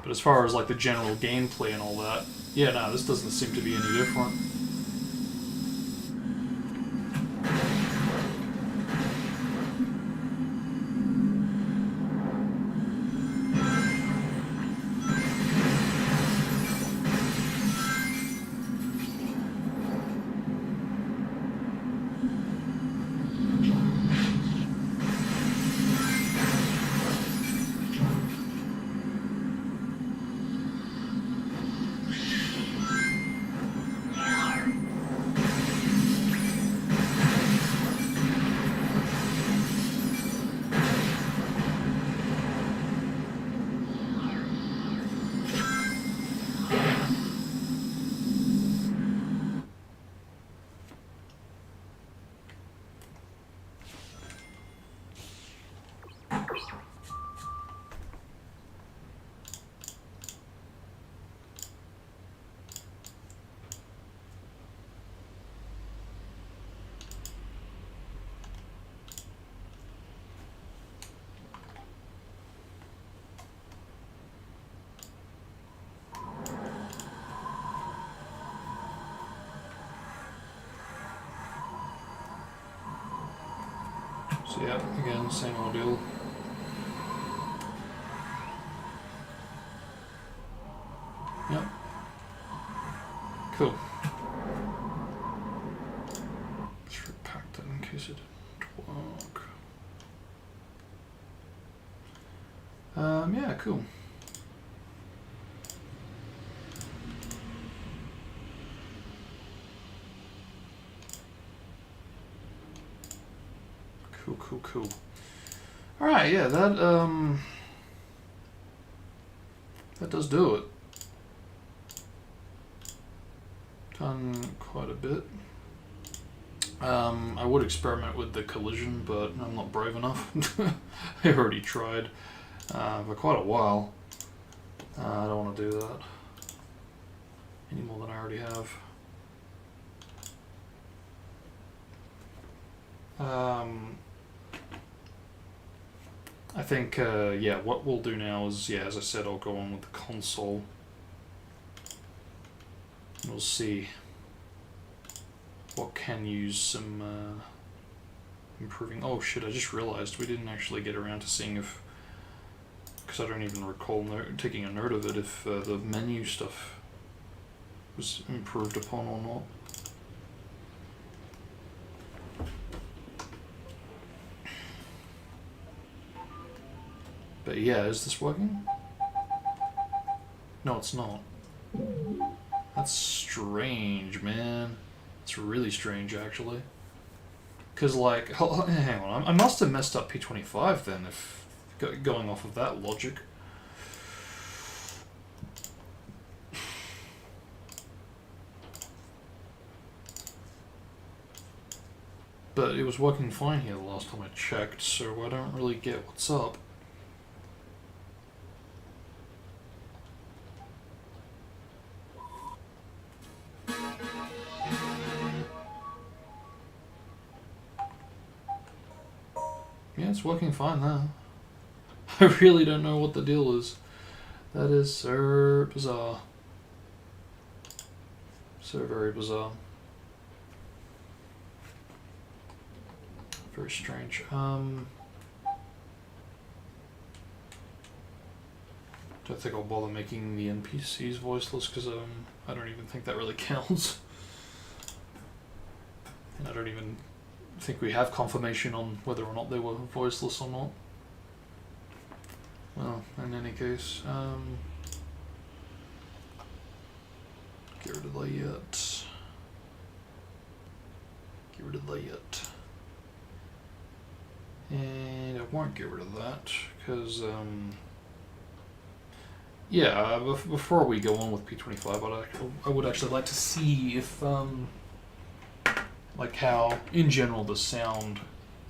But as far as like the general gameplay and all that, yeah, no, this doesn't seem to be any different. So yeah, again, same ordeal. Yep. Cool. Let's repack that in case it didn't work. Yeah, cool. Cool. Alright, yeah, that does do it. Done quite a bit. I would experiment with the collision, but I'm not brave enough. I already tried for quite a while. I don't want to do that any more than I already have. I think, yeah, what we'll do now is, yeah, as I said, I'll go on with the console. We'll see what can use some improving. Oh shit, I just realized we didn't actually get around to seeing if, because I don't even recall taking a note of it, if the menu stuff was improved upon or not. But yeah, is this working? No, it's not. That's strange, man. It's really strange, actually. Because, like, hang on, I must have messed up P25 then, if going off of that logic. But it was working fine here the last time I checked, so I don't really get what's up. Yeah, it's working fine now. I really don't know what the deal is. That is so bizarre. So very bizarre. Very strange. Don't think I'll bother making the NPCs voiceless because I don't even think that really counts. And I don't even think we have confirmation on whether or not they were voiceless or not. Well, in any case, get rid of the yet. Get rid of the yet. And I won't get rid of that because, yeah, before we go on with P25, I would actually like to see if, like how, in general, the sound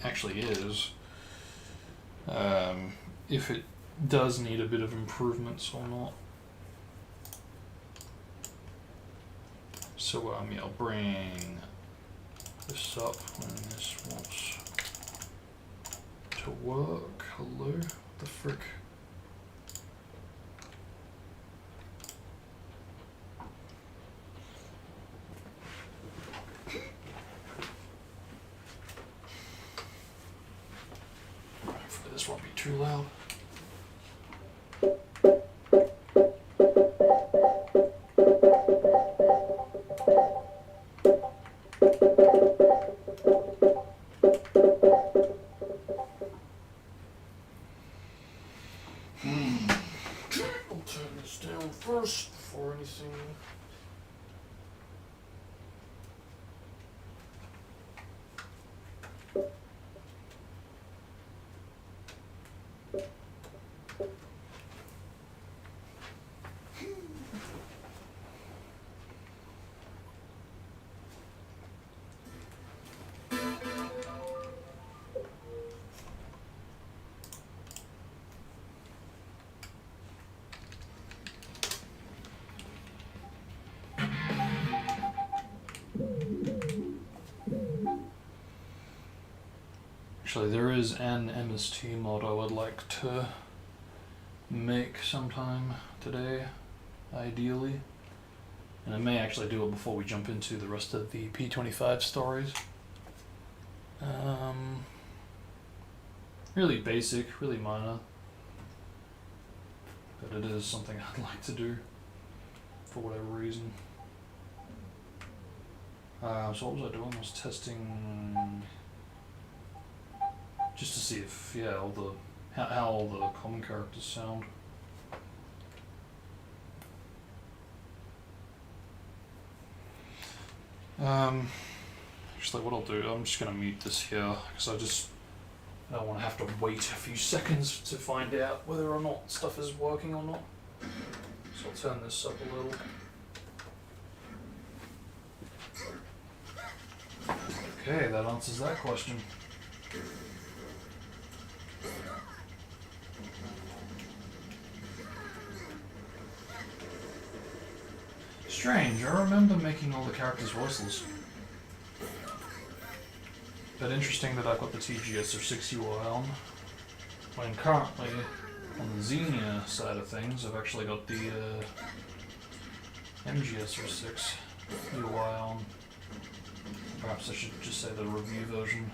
actually is. If it does need a bit of improvements or not. So, yeah, I'll bring this up when this wants to work. Hello? The frick? Hopefully this won't be too loud. I'll turn this down first before anything. Actually, there is an MST mod I would like to make sometime today, ideally. And I may actually do it before we jump into the rest of the P25 stories. Really basic, really minor. But it is something I'd like to do for whatever reason. So what was I doing? I was testing just to see if, yeah, how all the common characters sound. Actually, what I'll do, I'm just going to mute this here because I don't want to have to wait a few seconds to find out whether or not stuff is working or not. So I'll turn this up a little. Okay, that answers that question. Strange, I remember making all the characters voiceless. But interesting that I've got the TGS06 UI on, when currently on the Xenia side of things I've actually got the MGS06 UI on. Perhaps I should just say the review version.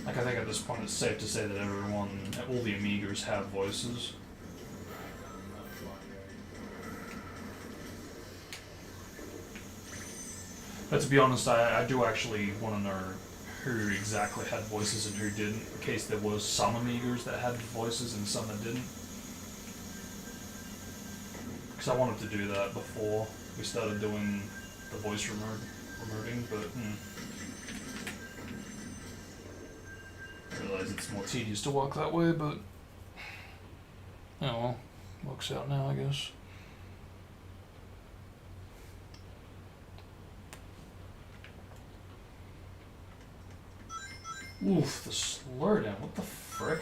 Like, I think at this point it's safe to say that all the Amigas have voices. But to be honest, I do actually want to know who exactly had voices and who didn't, in case there was some Amigas that had voices and some that didn't. Because I wanted to do that before we started doing the voice remoting, but I realize it's more tedious to work that way, but oh well, works out now, I guess. Oof, the slowdown, what the frick?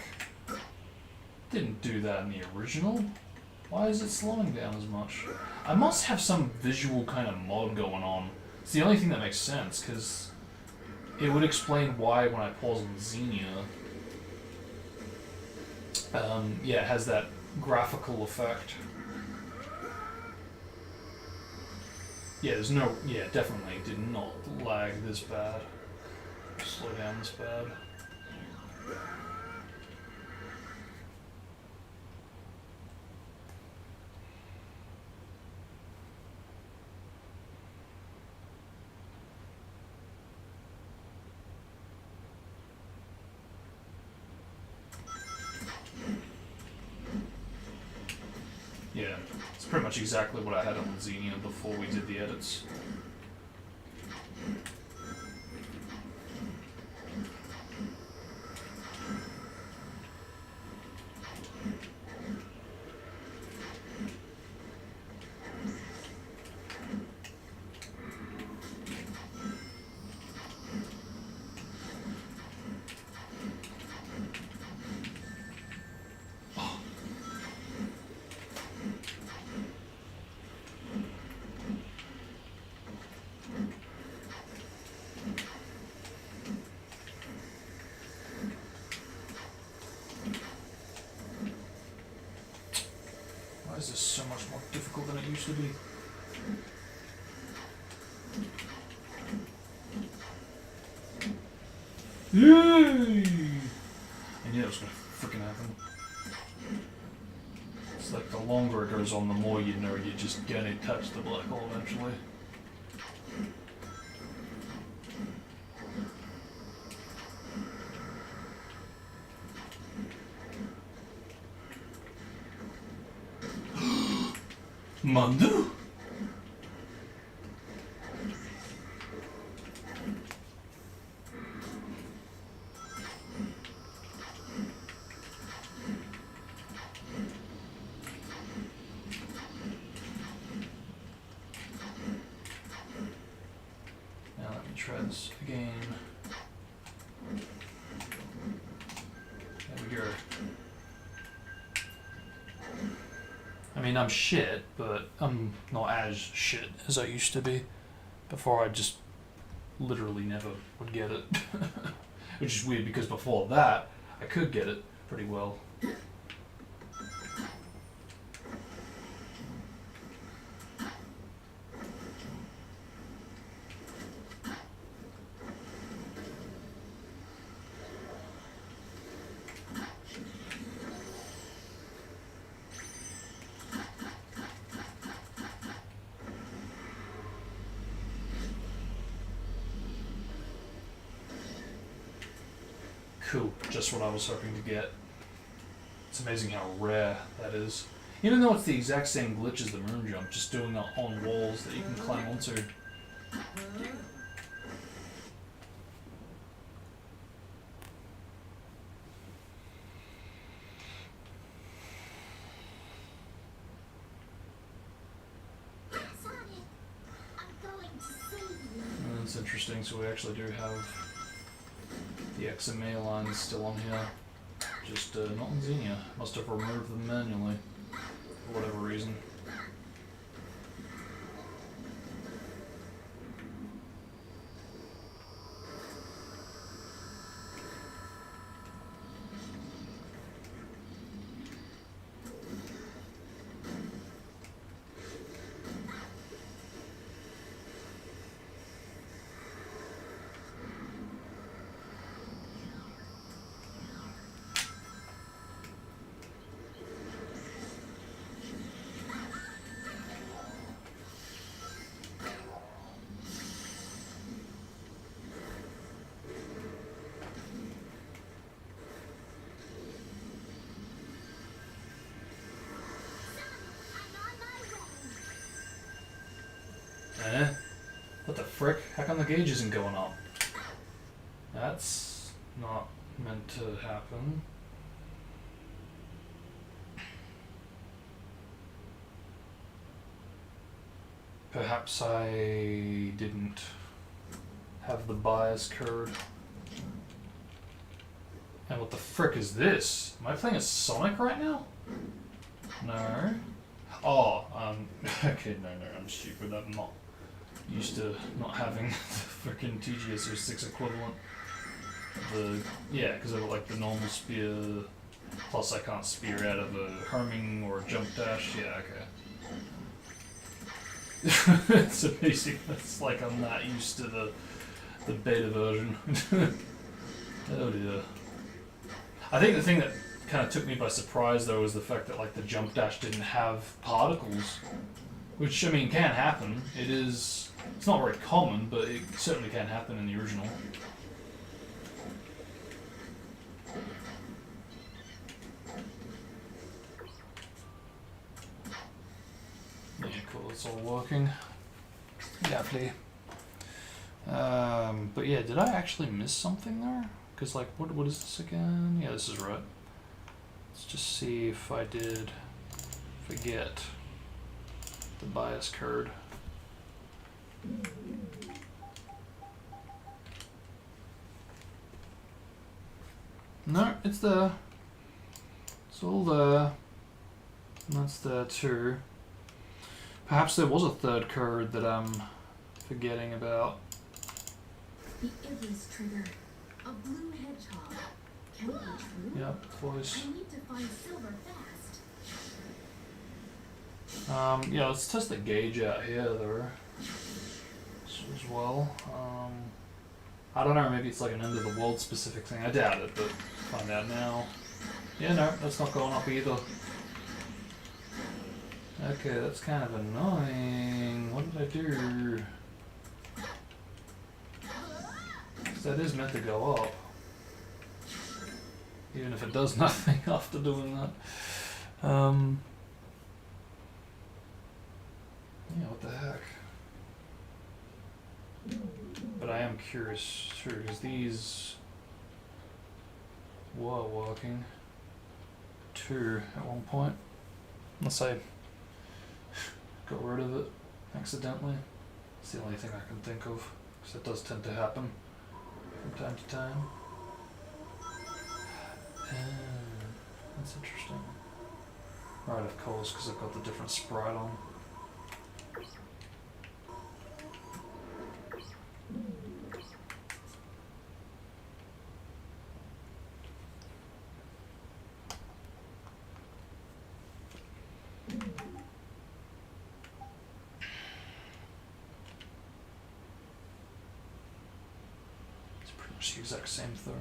Didn't do that in the original. Why is it slowing down as much? I must have some visual kind of mod going on. It's the only thing that makes sense, because it would explain why when I pause on Xenia, yeah, it has that graphical effect. Yeah, definitely did not lag this bad. Slow down this bad. Yeah, it's pretty much exactly what I had on Xenia before we did the edits. Why is this so much more difficult than it used to be? Yay! I knew that was gonna freaking happen. It's like the longer it goes on, the more you know you're just gonna touch the black hole eventually. Mandu? Now let me try this again. There we go. I mean, I'm shit, but I'm not as shit as I used to be. Before, I just literally never would get it. Which is weird, because before that, I could get it pretty well. Cool, just what I was hoping to get. It's amazing how rare that is. Even though it's the exact same glitch as the moon jump, just doing it on walls that you can climb onto. Sonic, I'm going interesting. So we actually do have the XMA lines still on here, just not in Xenia. Must have removed them manually for whatever reason. Eh? What the frick? How come the gauge isn't going up? That's not meant to happen. Perhaps I didn't have the bias code. And what the frick is this? Am I playing as Sonic right now? No. Oh, okay, no, I'm stupid. I'm not used to not having the freaking TGS06 equivalent. Yeah, because of like the normal spear, plus I can't spear out of a homing or a jump dash. Yeah, okay. So basically, it's like I'm not used to the beta version. Oh dear. I think the thing that kind of took me by surprise though was the fact that like the jump dash didn't have particles, which I mean can happen. It's not very common, but it certainly can happen in the original. Yeah, cool. It's all working. Lovely. But yeah, did I actually miss something there? Because like, what is this again? Yeah, this is right. Let's just see if I did forget the bias code. No, it's there. It's all there. And that's there too. Perhaps there was a third code that I'm forgetting about. The Iggy's trigger. A blue hedgehog. Can it be true? Yep, voice. I need to find silver fast. Yeah, let's test the gauge out here though. As well. I don't know, maybe it's like an end of the world specific thing. I doubt it, but find out now. Yeah, no, that's not going up either. Okay, that's kind of annoying. What did I do? 'Cause that is meant to go up. Even if it does nothing after doing that. Yeah, what the heck? But I am curious too, because these were working too at one point. Unless I got rid of it accidentally. It's the only thing I can think of, because it does tend to happen from time to time. That's interesting. Right, of course, because I've got the different sprite on. It's pretty much the exact same though.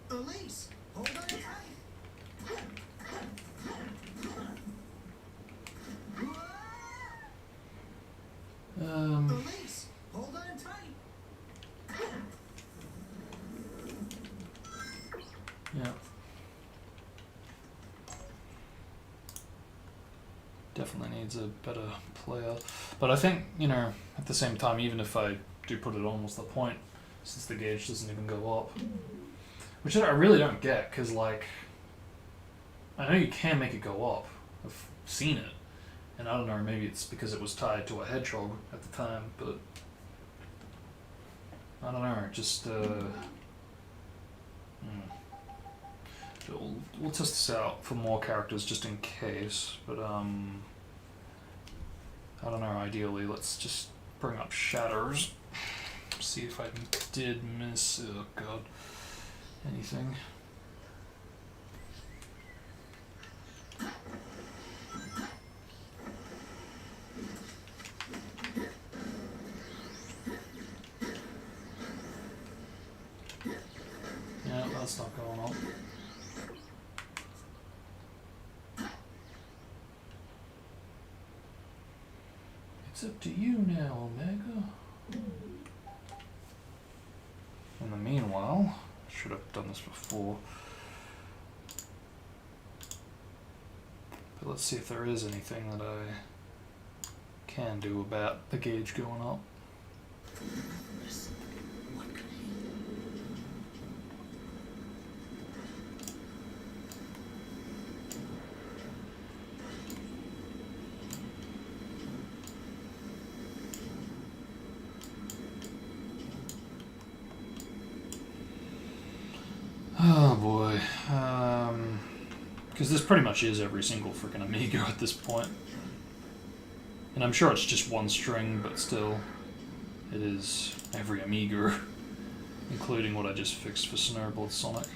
Elise, hold on tight. Yeah. Definitely needs a better player. But I think, you know, at the same time, even if I do put it on, what's the point? Since the gauge doesn't even go up. Which I really don't get, because, like, I know you can make it go up. I've seen it. And I don't know, maybe it's because it was tied to a hedgehog at the time, but I don't know, just we'll test this out for more characters just in case, but I don't know, ideally let's just bring up shatters, see if I did miss, oh god, anything. Yeah, that's not going on. It's up to you now, Omega. In the meanwhile, I should have done this before. But let's see if there is anything that I can do about the gauge going up. Oh boy, because this pretty much is every single freaking Amigo at this point. And I'm sure it's just one string, but still, it is every Amigo, including what I just fixed for Snowboard Sonic.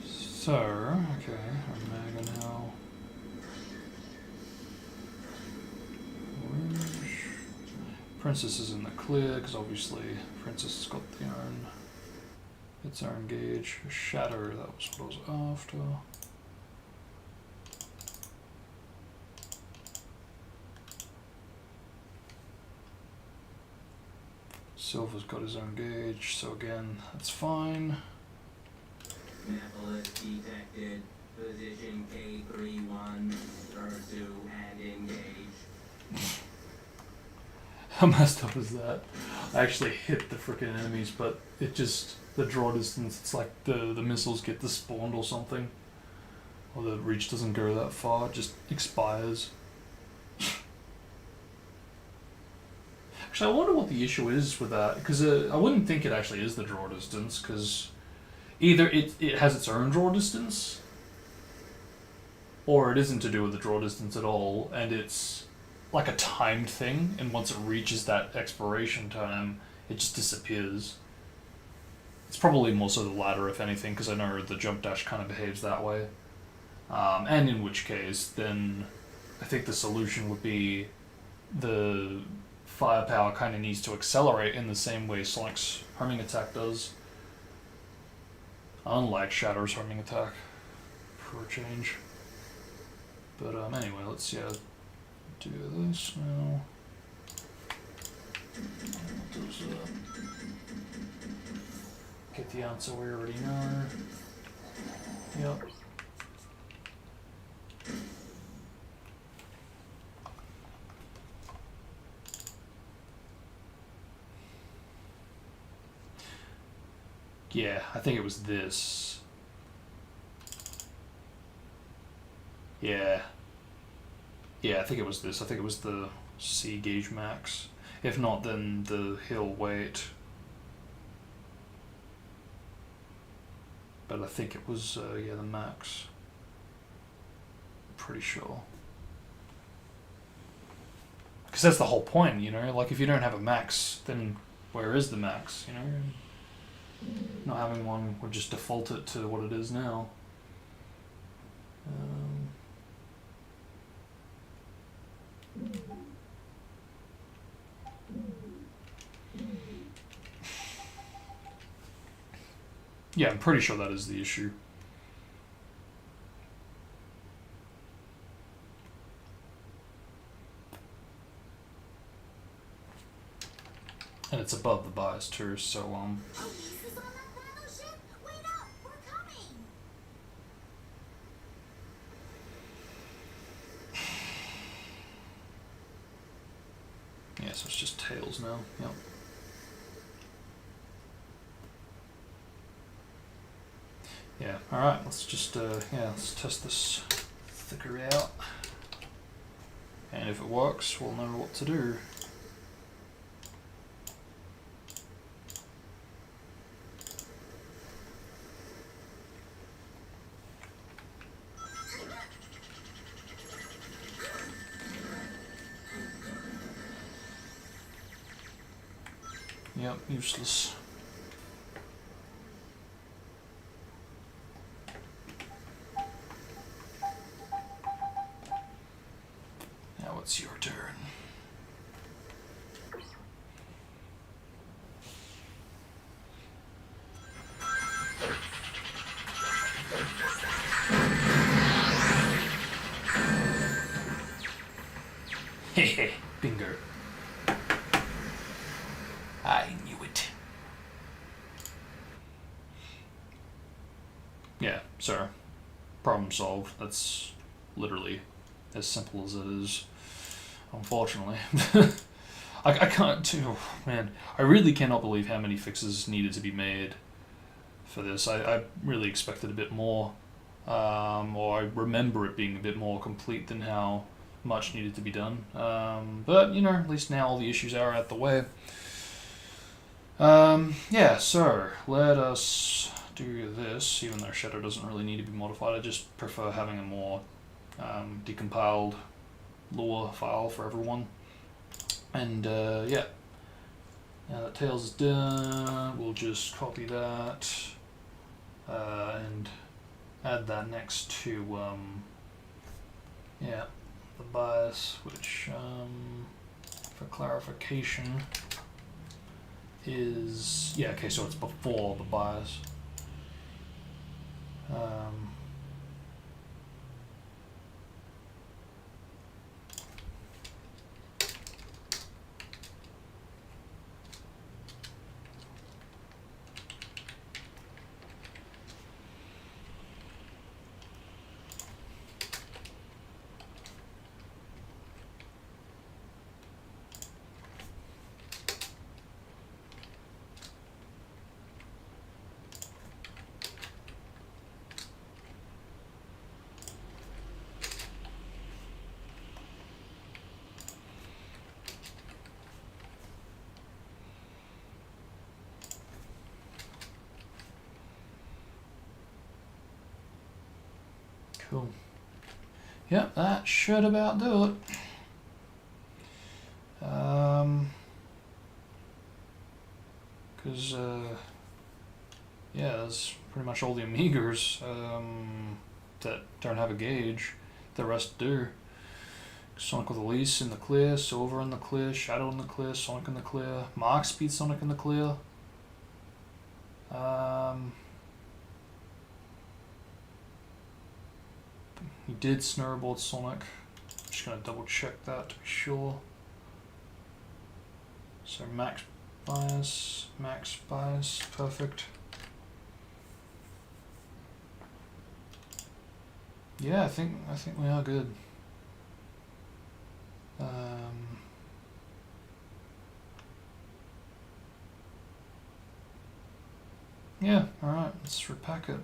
So, okay, Omega now. Princess is in the clear because obviously Princess has got its own gauge. Shatter, that was what I was after. Silver's got his own gauge, so again, that's fine. Nephilis detected. Position K31. Pursue and engage. How messed up is that? I actually hit the freaking enemies, but it just, the draw distance, it's like the missiles get despawned or something. Or the reach doesn't go that far, it just expires. Actually, I wonder what the issue is with that, because I wouldn't think it actually is the draw distance, because either it has its own draw distance, or it isn't to do with the draw distance at all, and it's like a timed thing, and once it reaches that expiration time, it just disappears. It's probably more so the latter, if anything, because I know the jump dash kind of behaves that way. And in which case, then I think the solution would be the firepower kind of needs to accelerate in the same way Sonic's homing attack does. Unlike Shatter's homing attack, for a change. But anyway, let's do this now. Get the answer we already know. Yep. Yeah, I think it was this. Yeah. Yeah, I think it was this. I think it was the C gauge max. If not, then the hill weight. But I think it was, yeah, the max. Pretty sure. Because that's the whole point, you know? Like, if you don't have a max, then where is the max, you know? Not having one would just default it to what it is now. Yeah, I'm pretty sure that is the issue. And it's above the bias too, so Oasis on that battleship? Wait up! We're coming! yeah, so it's just tails now. Yep. Yeah, alright, let's just let's test this thicker out. And if it works, we'll know what to do. Yep, useless. Now it's your turn. Hehe, bingo. I knew it. Yeah, so problem solved. That's literally as simple as it is, unfortunately. I can't do, oh, man, I really cannot believe how many fixes needed to be made for this. I really expected a bit more, or I remember it being a bit more complete than how much needed to be done. But, you know, at least now all the issues are out the way. Yeah, so let us do this, even though Shadow doesn't really need to be modified. I just prefer having a more decompiled lore file for everyone. And yeah, now that Tails is done, we'll just copy that and add that next to yeah, the bias, which for clarification is, yeah, okay, so it's before the bias. Cool. Yep, that should about do it. Because, yeah, that's pretty much all the Amigers that don't have a gauge. The rest do. Sonic with Elise in the clear, Silver in the clear, Shadow in the clear, Sonic in the clear, Mark Speed Sonic in the clear. He did snowboard Sonic. Just gonna double check that to be sure. So max bias, perfect. Yeah, I think we are good. Yeah, alright, let's repack it.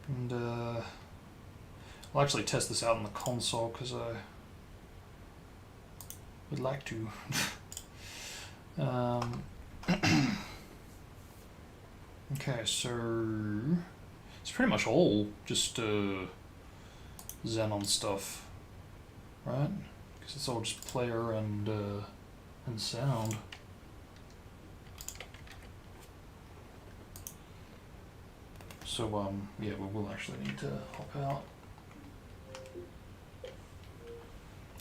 And I'll actually test this out on the console because I would like to. Okay, so it's pretty much all just Xenon stuff, right? Because it's all just player and sound. So yeah, we will actually need to hop out.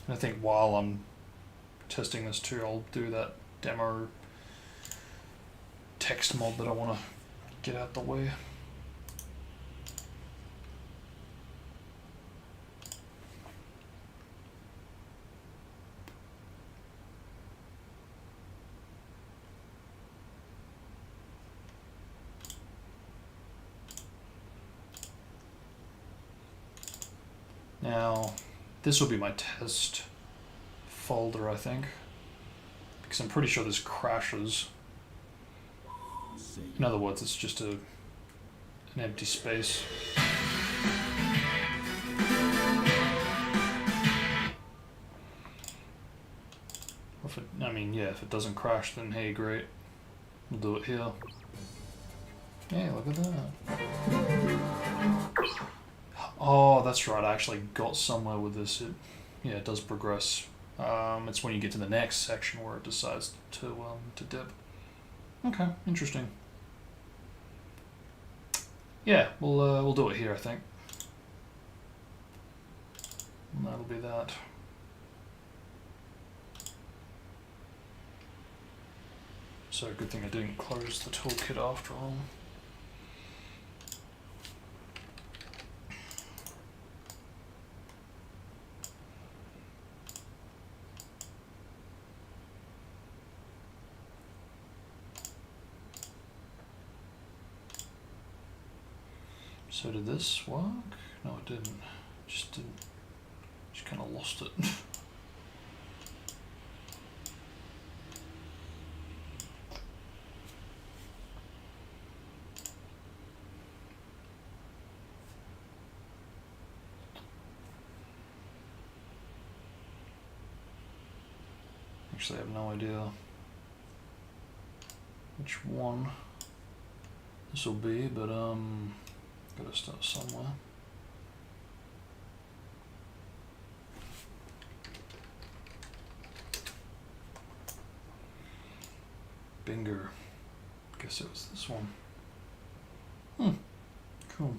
And I think while I'm testing this too, I'll do that demo text mod that I want to get out the way. Now, this will be my test folder, I think, because I'm pretty sure this crashes. In other words, it's just an empty space. If it doesn't crash, then hey, great. We'll do it here. Yeah, look at that. Oh, that's right, I actually got somewhere with this. It does progress. It's when you get to the next section where it decides to dip. Okay, interesting. Yeah, we'll do it here, I think. And that'll be that. So good thing I didn't close the toolkit after all. So did this work? No, it didn't. Just kind of lost it. Actually, I have no idea which one this will be, but gotta start somewhere. Binger. Guess it was this one. Cool.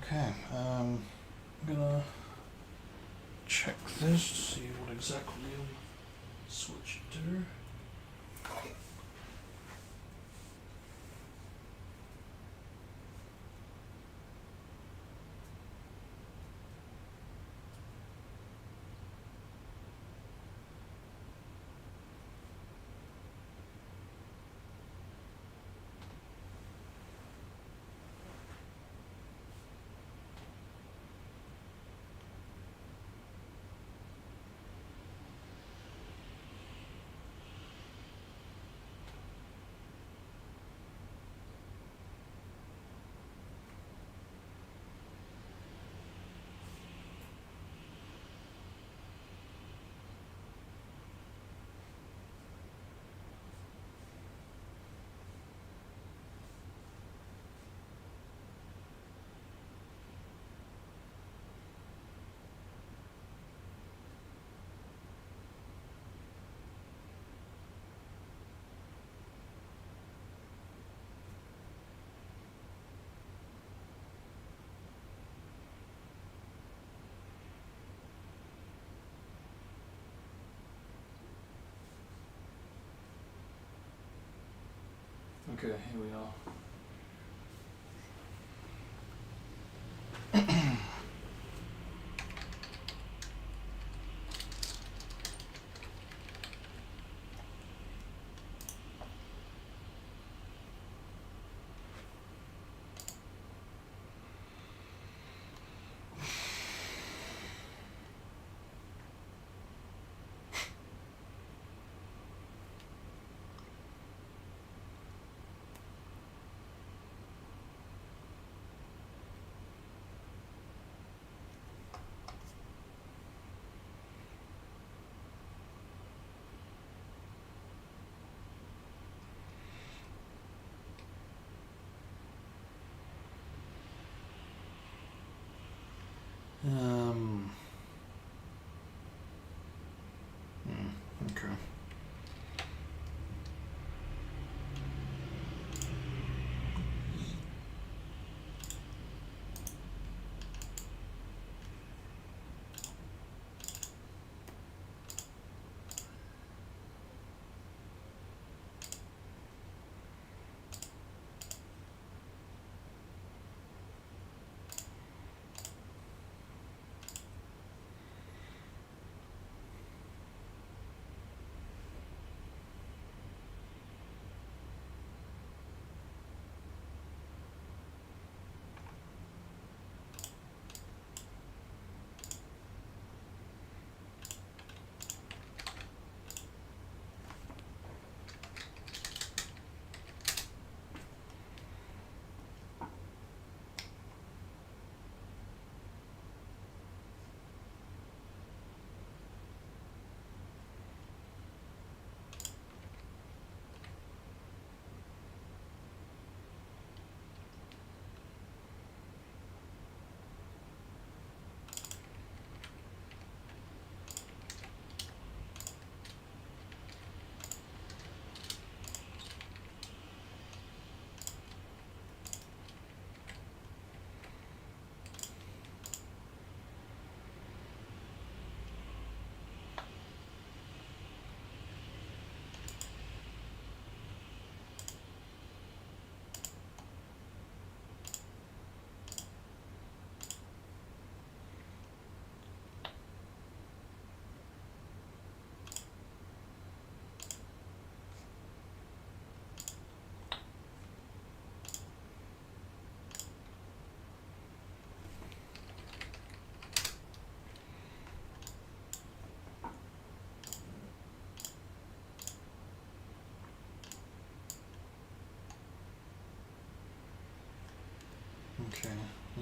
Okay, I'm gonna check this to see what exactly I'm switched to. Okay, here we are.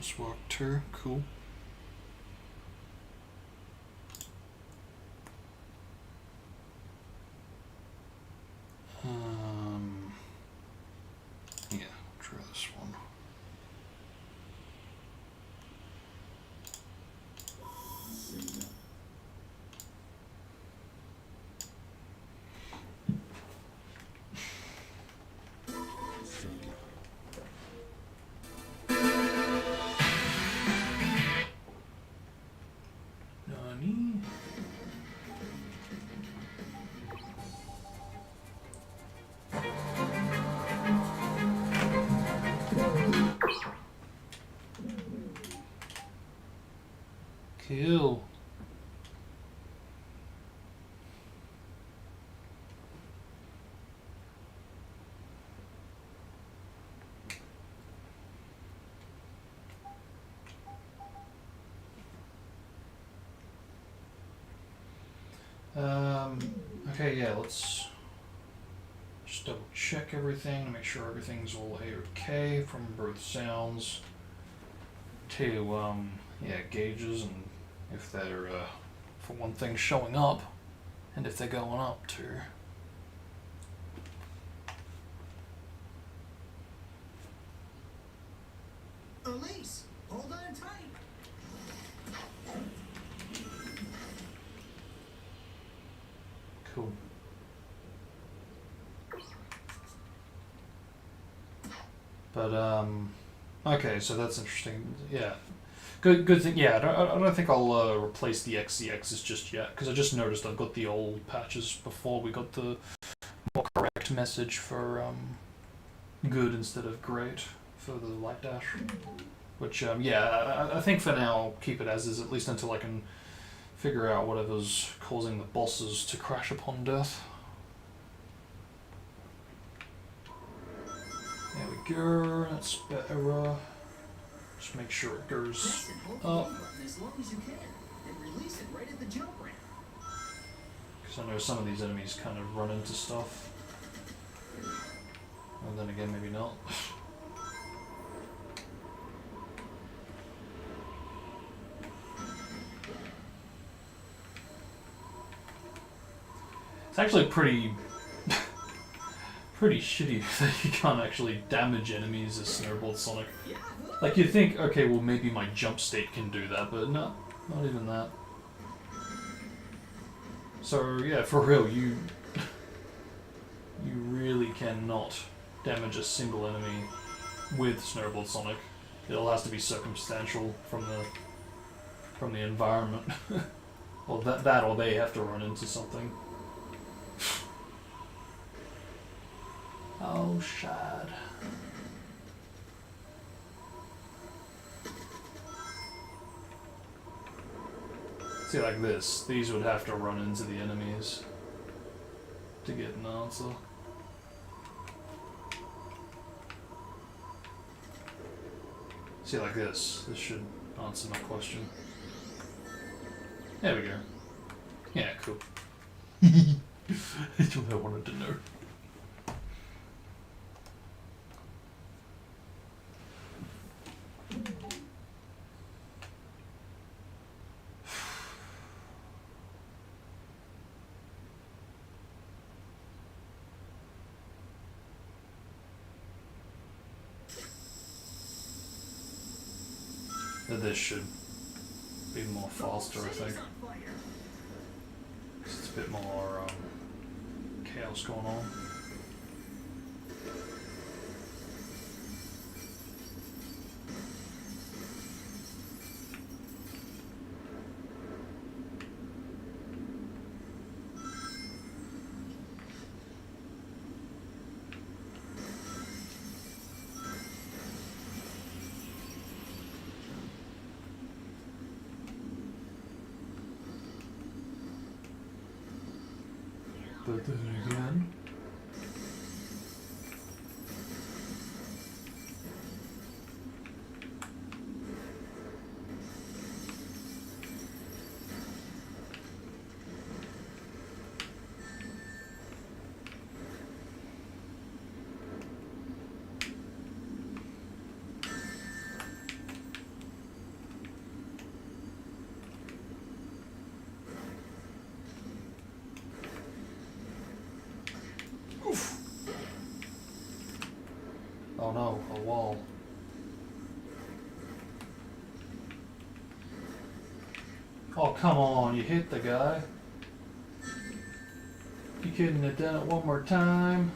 Those work too. Cool. Yeah, try this one. Nani? Cool. Okay, yeah, let's just double check everything to make sure everything's all A-OK from both sounds to, yeah, gauges and if they're, for one thing, showing up and if they're going up too. Elise, hold on tight. Cool. But okay, so that's interesting. Yeah, good thing. Yeah, I don't think I'll replace the XCXs just yet because I just noticed I've got the old patches before we got the more correct message for good instead of great for the light dash. Which yeah, I think for now I'll keep it as is at least until I can figure out whatever's causing the bosses to crash upon death. There we go, that's better. Just make sure it goes Press and hold the up. B button as long as you can, and release it right at the jump ramp. Because I know some of these enemies kind of run into stuff. And then again, maybe not. It's actually pretty shitty that you can't actually damage enemies as Snowball Sonic. Like you'd think, okay, well maybe my jump state can do that, but no, not even that. So yeah, for real, you really cannot damage a single enemy with Snowball Sonic. It all has to be circumstantial from the environment. Or that or they have to run into something. Oh, shad. See, like this. These would have to run into the enemies to get an answer. See, like this. This should answer my question. There we go. Yeah, cool. That's what I wanted to know. This should be more faster, I think. It's a bit more chaos going on. But then again... Oof. Oh no, a wall. Oh, come on, you hit the guy. You couldn't have done it one more time.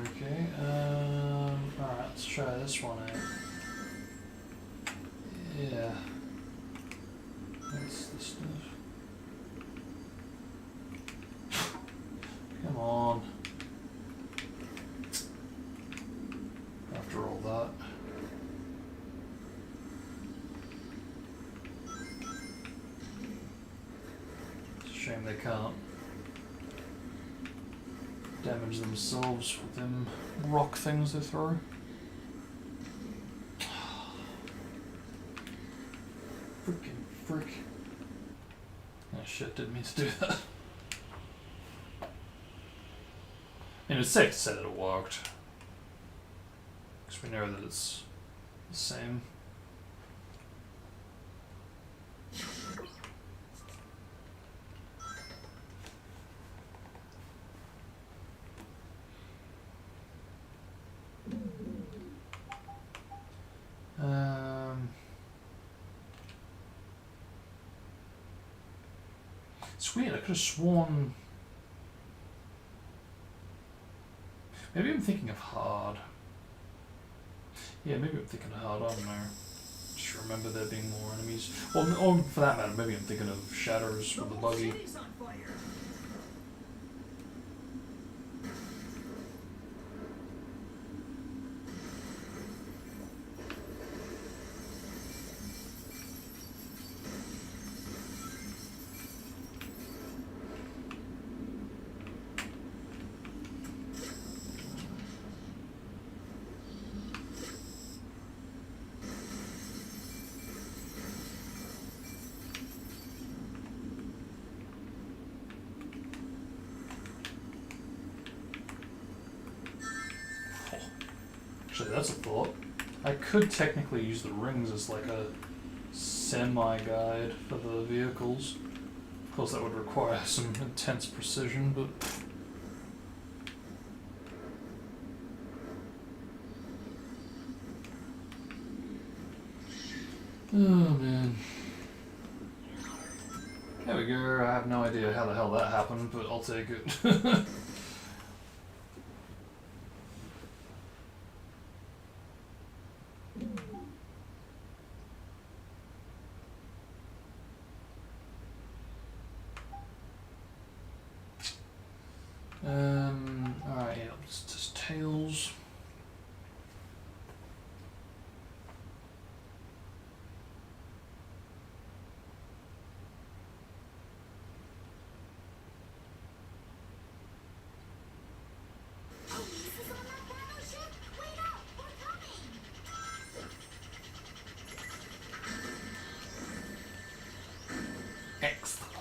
Okay, alright, let's try this one out. Yeah. That's the stuff. Come on. After all that. It's a shame they can't damage themselves with them rock things they throw. Freaking frick. Oh shit, didn't mean to do that. I mean, it's safe to say that it worked. Because we know that it's the same. It's weird, I could have sworn. Maybe I'm thinking of hard. Yeah, maybe I'm thinking of hard, I don't know. Just remember there being more enemies. Well, or for that matter, maybe I'm thinking of shatters with the buggy. City's on fire. Actually, that's a thought. I could technically use the rings as like a semi-guide for the vehicles. Of course, that would require some intense precision, but... Oh, man. There we go. I have no idea how the hell that happened, but I'll take it. Alright, yeah, it's just tails. Police is on that battleship? Wait up! We're coming! Excellent.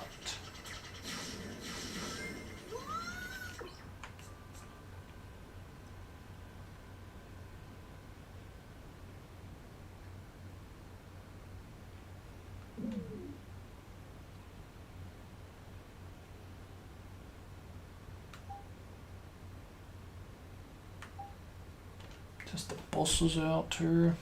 Test the bosses out too.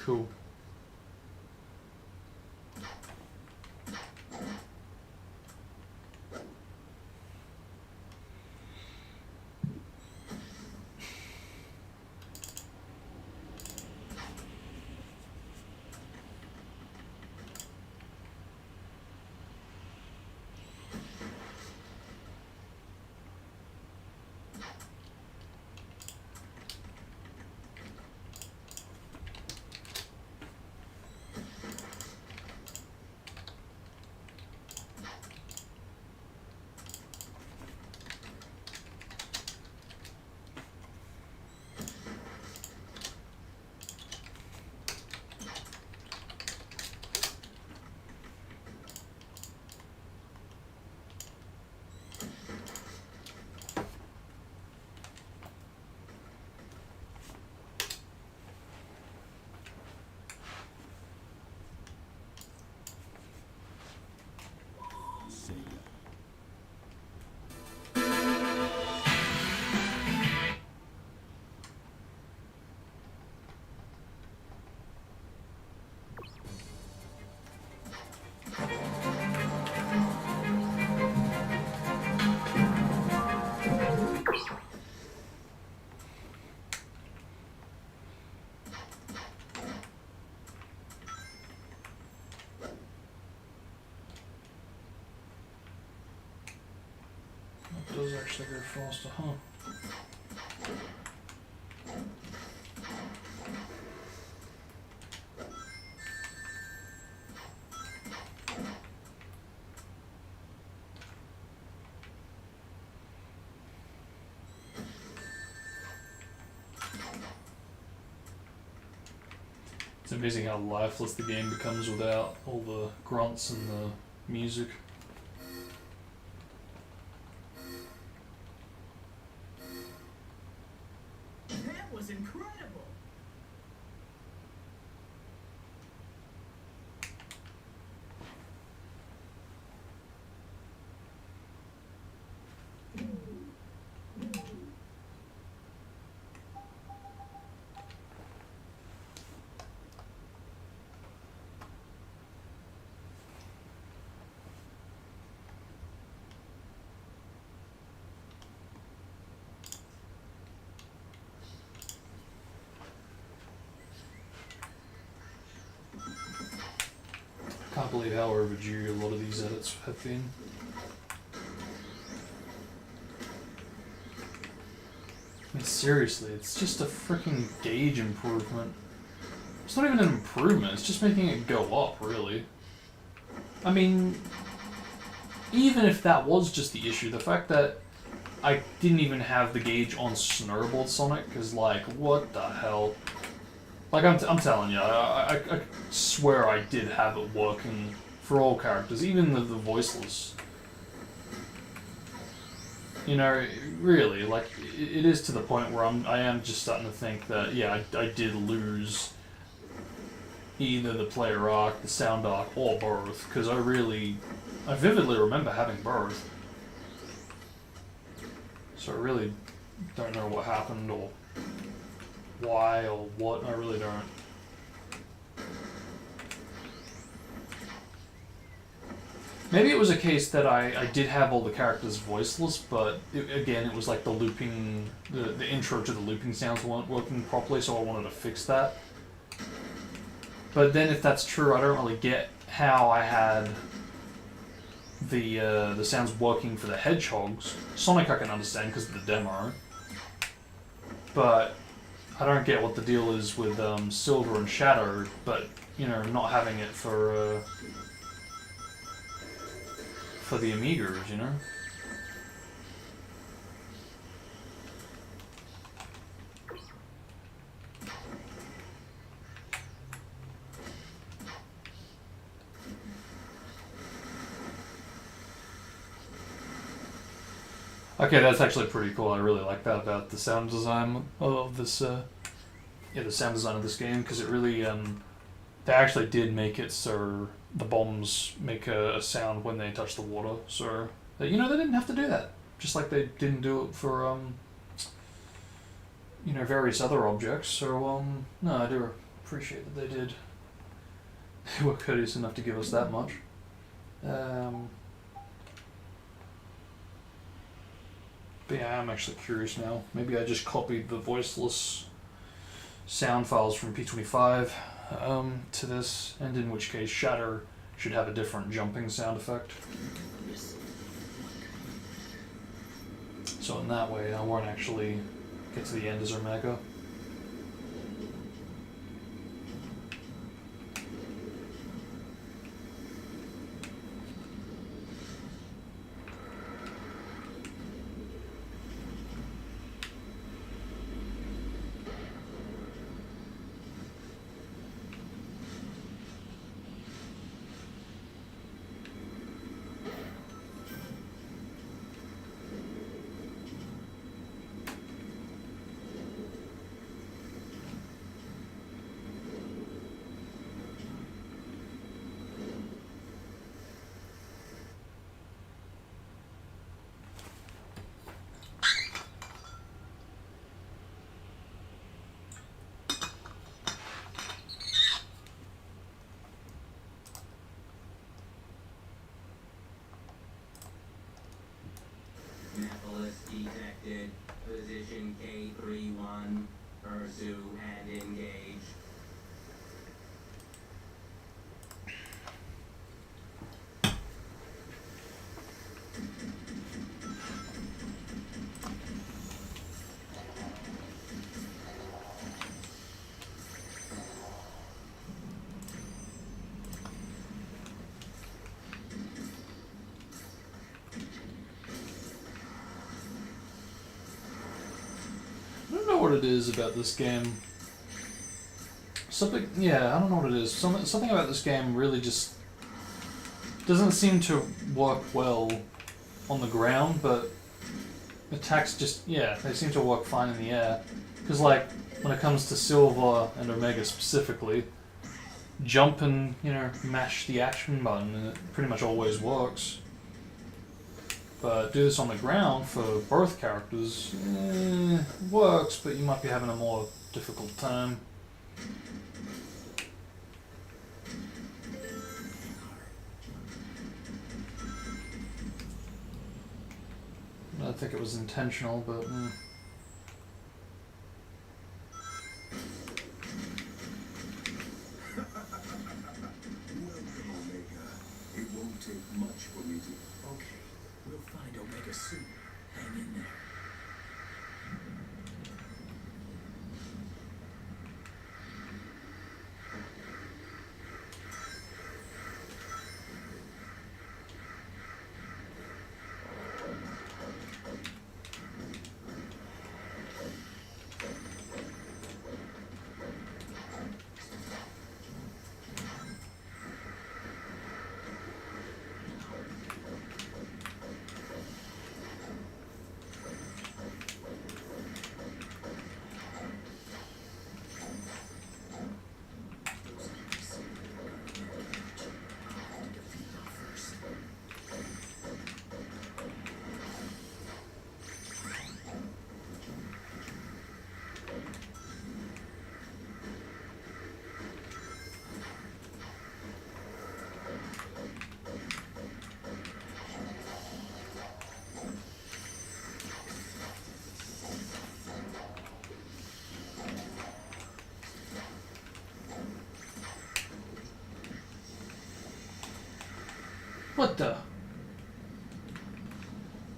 Cool. actually go faster, huh? It's amazing how lifeless the game becomes without all the grunts and the music. That was incredible. Can't believe how overdue a lot of these edits have been. I mean, seriously, it's just a freaking gauge improvement. It's not even an improvement, it's just making it go up, really. I mean, even if that was just the issue, the fact that I didn't even have the gauge on Snowball Sonic is like, what the hell? Like, I'm telling you, I swear I did have it working for all characters, even the voiceless. You know, really, like, it is to the point where I am just starting to think that, yeah, I did lose either the player arc, the sound arc, or both, because I vividly remember having both. So I really don't know what happened, or why, or what, I really don't. Maybe it was a case that I did have all the characters voiceless, but again, it was like the looping, the intro to the looping sounds weren't working properly, so I wanted to fix that. But then if that's true, I don't really get how I had the sounds working for the hedgehogs. Sonic I can understand because of the demo. But I don't get what the deal is with Silver and Shadow, but, you know, not having it for the Amigas, you know? Okay, that's actually pretty cool. I really like that about the sound design of this, the sound design of this game, because it really, they actually did make it so the bombs make a sound when they touch the water, so, you know, they didn't have to do that. Just like they didn't do it for, you know, various other objects, so, no, I do appreciate that they did. They were courteous enough to give us that much. But yeah, I'm actually curious now. Maybe I just copied the voiceless sound files from P25 to this, and in which case Shatter should have a different jumping sound effect. So in that way, I won't actually get to the end as Omega. it is about this game. Something, yeah, I don't know what it is. Something about this game really just doesn't seem to work well on the ground, but attacks just, yeah, they seem to work fine in the air. Because, like, when it comes to Silver and Omega specifically, jump and, you know, mash the action button, and it pretty much always works. But do this on the ground for both characters, works, but you might be having a more difficult time. I don't think it was intentional, but... Welcome, Omega. It won't take much for me to... Okay, we'll find Omega soon. Hang in there. What the?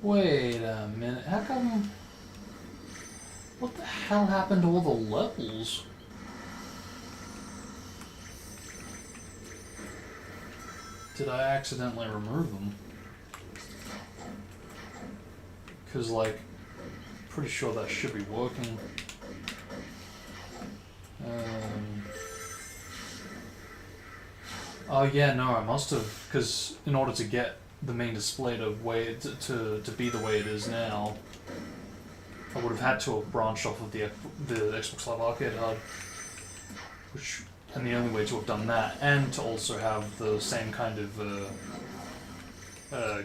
Wait a minute, how come... What the hell happened to all the levels? Did I accidentally remove them? Because, like, pretty sure that should be working. Oh yeah, no, I must have, because in order to get the main display to be the way it is now, I would have had to have branched off of the Xbox Live Arcade HUD, and the only way to have done that, and to also have the same kind of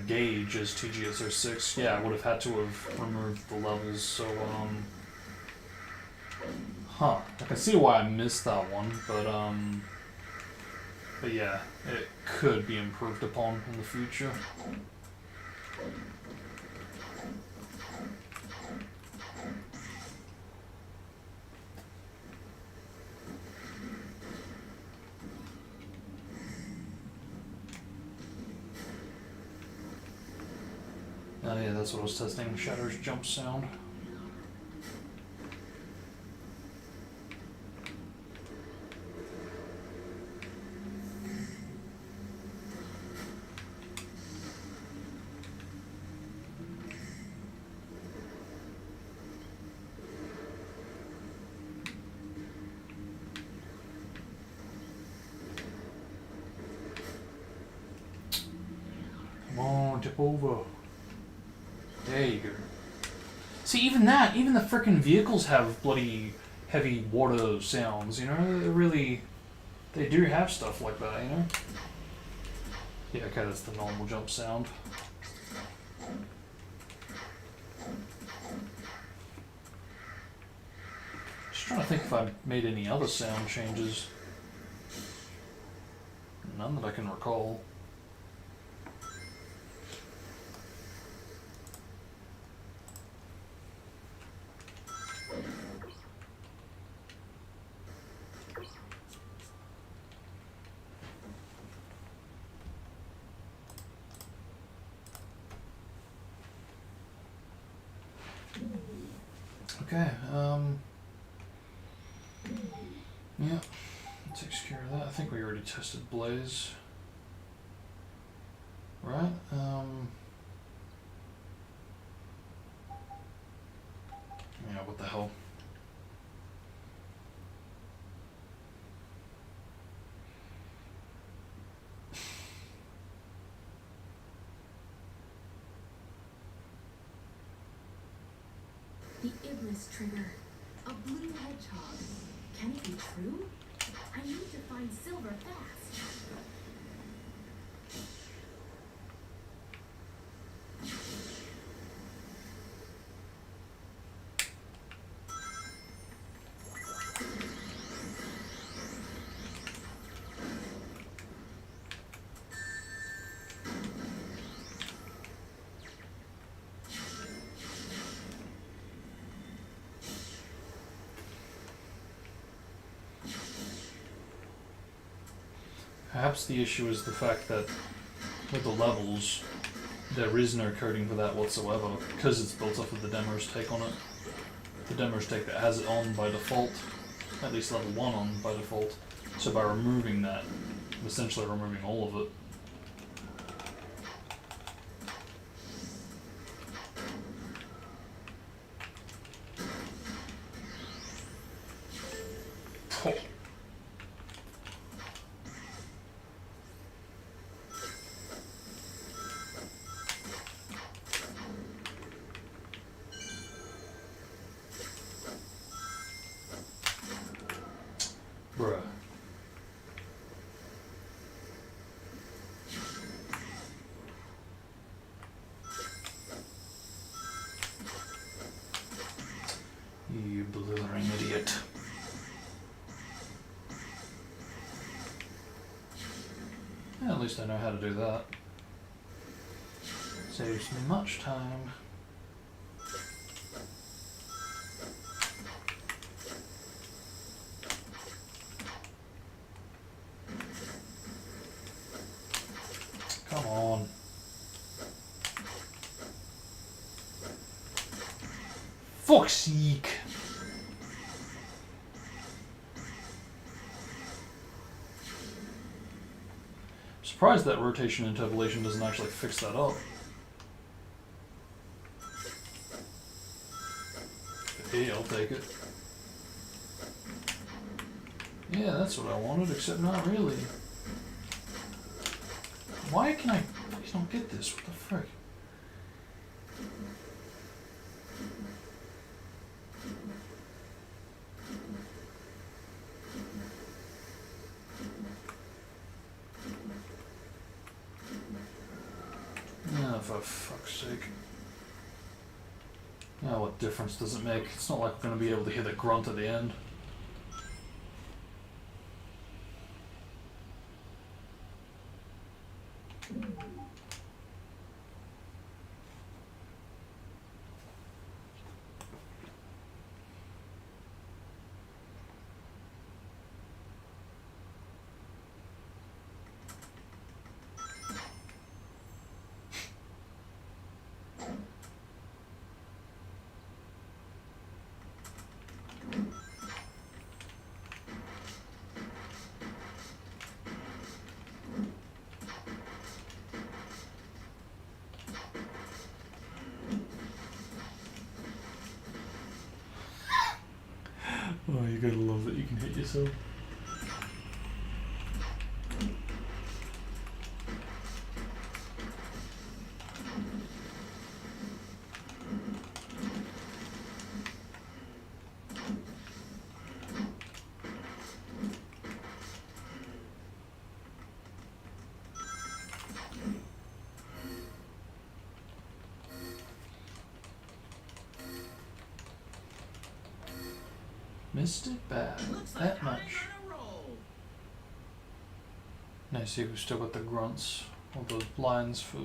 gauge as TGS06, yeah, I would have had to have removed the levels. So I can see why I missed that one, but yeah, it could be improved upon in the future. Oh yeah, that's what I was testing, Shadow's jump sound. Come on, tip over. There you go. See, even the frickin' vehicles have bloody heavy water sounds, you know? They do have stuff like that, you know? Yeah, okay, that's the normal jump sound. Just trying to think if I made any other sound changes. None that I can recall. Okay, yeah, that takes care of that. I think we already tested Blaze. Right, yeah, what the hell. this trigger. A blue hedgehog. Can it be true? I need to find silver fast. Perhaps the issue is the fact that with the levels, there is no coding for that whatsoever, because it's built off of the demo's take on it. The demo's take that has it on by default, at least level 1 on by default. So by removing that, I'm essentially removing all of it. Oh. Bruh. You blithering idiot. Yeah, at least I know how to do that. Saves me much time. Come on. Fuck's sake. Surprised that rotation interpolation doesn't actually fix that up. Hey, I'll take it. Yeah, that's what I wanted, except not really. Why can I please don't get this? What the frick? Oh, for fuck's sake. Oh, what difference does it make? It's not like we're going to be able to hear the grunt at the end. Oh, you gotta love that you can hit yourself. Missed it bad. Looks like That much. I'm on a roll. Now see, we've still got the grunts, all the lines for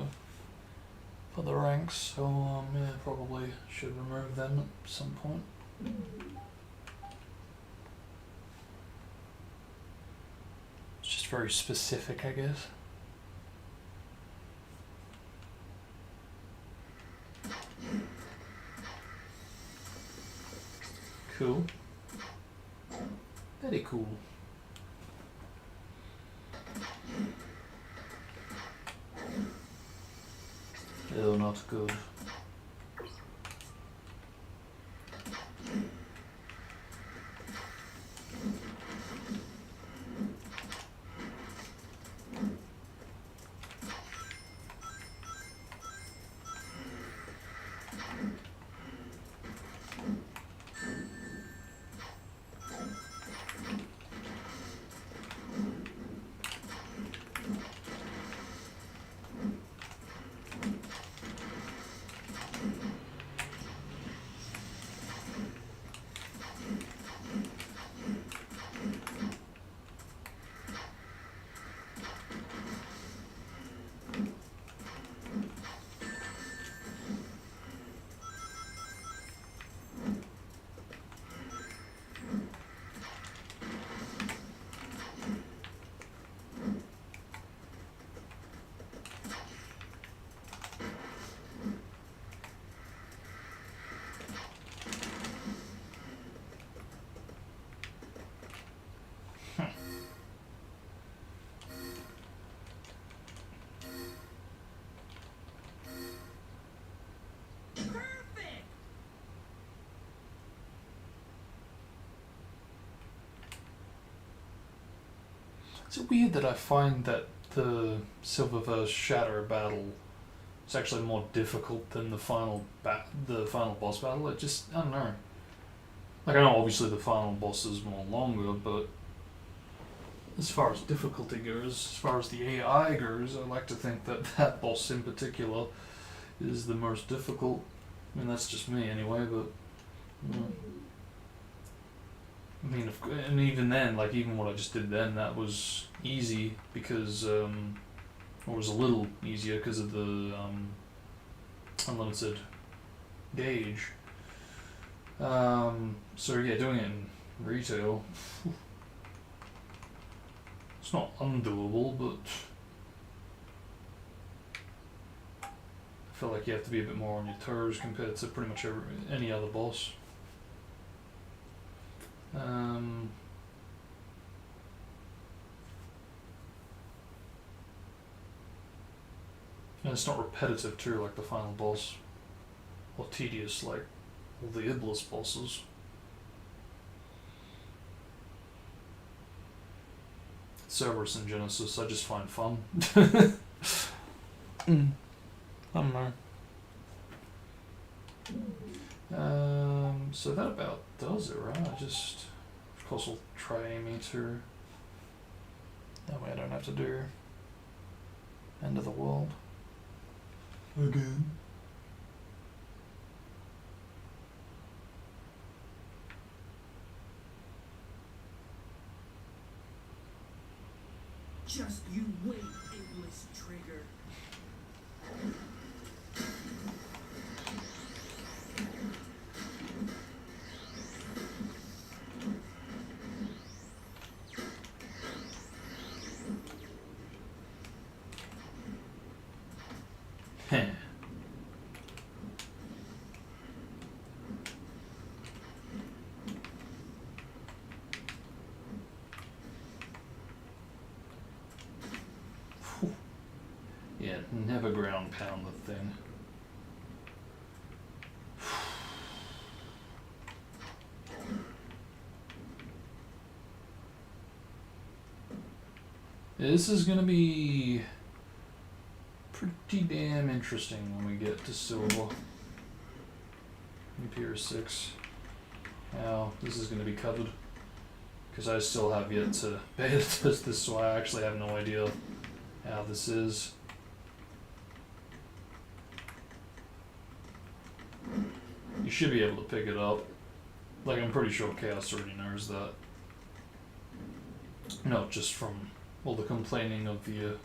the ranks, so yeah, probably should remove them at some point. It's just very specific, I guess. Cool. Very cool. Oh, not good. Is it weird that I find that the Silver vs. Shadow battle is actually more difficult than the final boss battle? It just, I don't know. Like, I know obviously the final boss is more longer, but as far as difficulty goes, as far as the AI goes, I like to think that that boss in particular is the most difficult. I mean, that's just me anyway, but... I mean, and even then, like, even what I just did then, that was easy because, or was a little easier because of the unlimited gauge. So yeah, doing it in retail, it's not undoable, but I feel like you have to be a bit more on your toes compared to pretty much any other boss. And it's not repetitive too, like the final boss, or tedious like all the Iblis bosses. Cerberus and Genesis, I just find fun. I don't know. So that about does it, right? I just, of course, we'll try Amy too. That way I don't have to do End of the World again. Just you wait, Iblis Trigger. Heh. Phew. Yeah, never ground pound the thing. This is gonna be pretty damn interesting when we get to silver. Imperial 6. Now, this is going to be covered. Because I still have yet to beta test this, so I actually have no idea how this is. You should be able to pick it up. Like, I'm pretty sure Chaos already knows that. No, just from all the complaining of the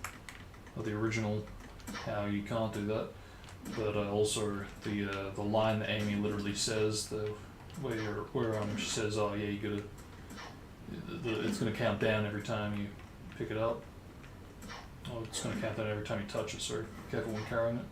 original, how you can't do that. But also the line that Amy literally says, where she says, "Oh yeah, you gotta, it's gonna count down every time you pick it up. Oh, it's gonna count down every time you touch it. So careful when carrying it."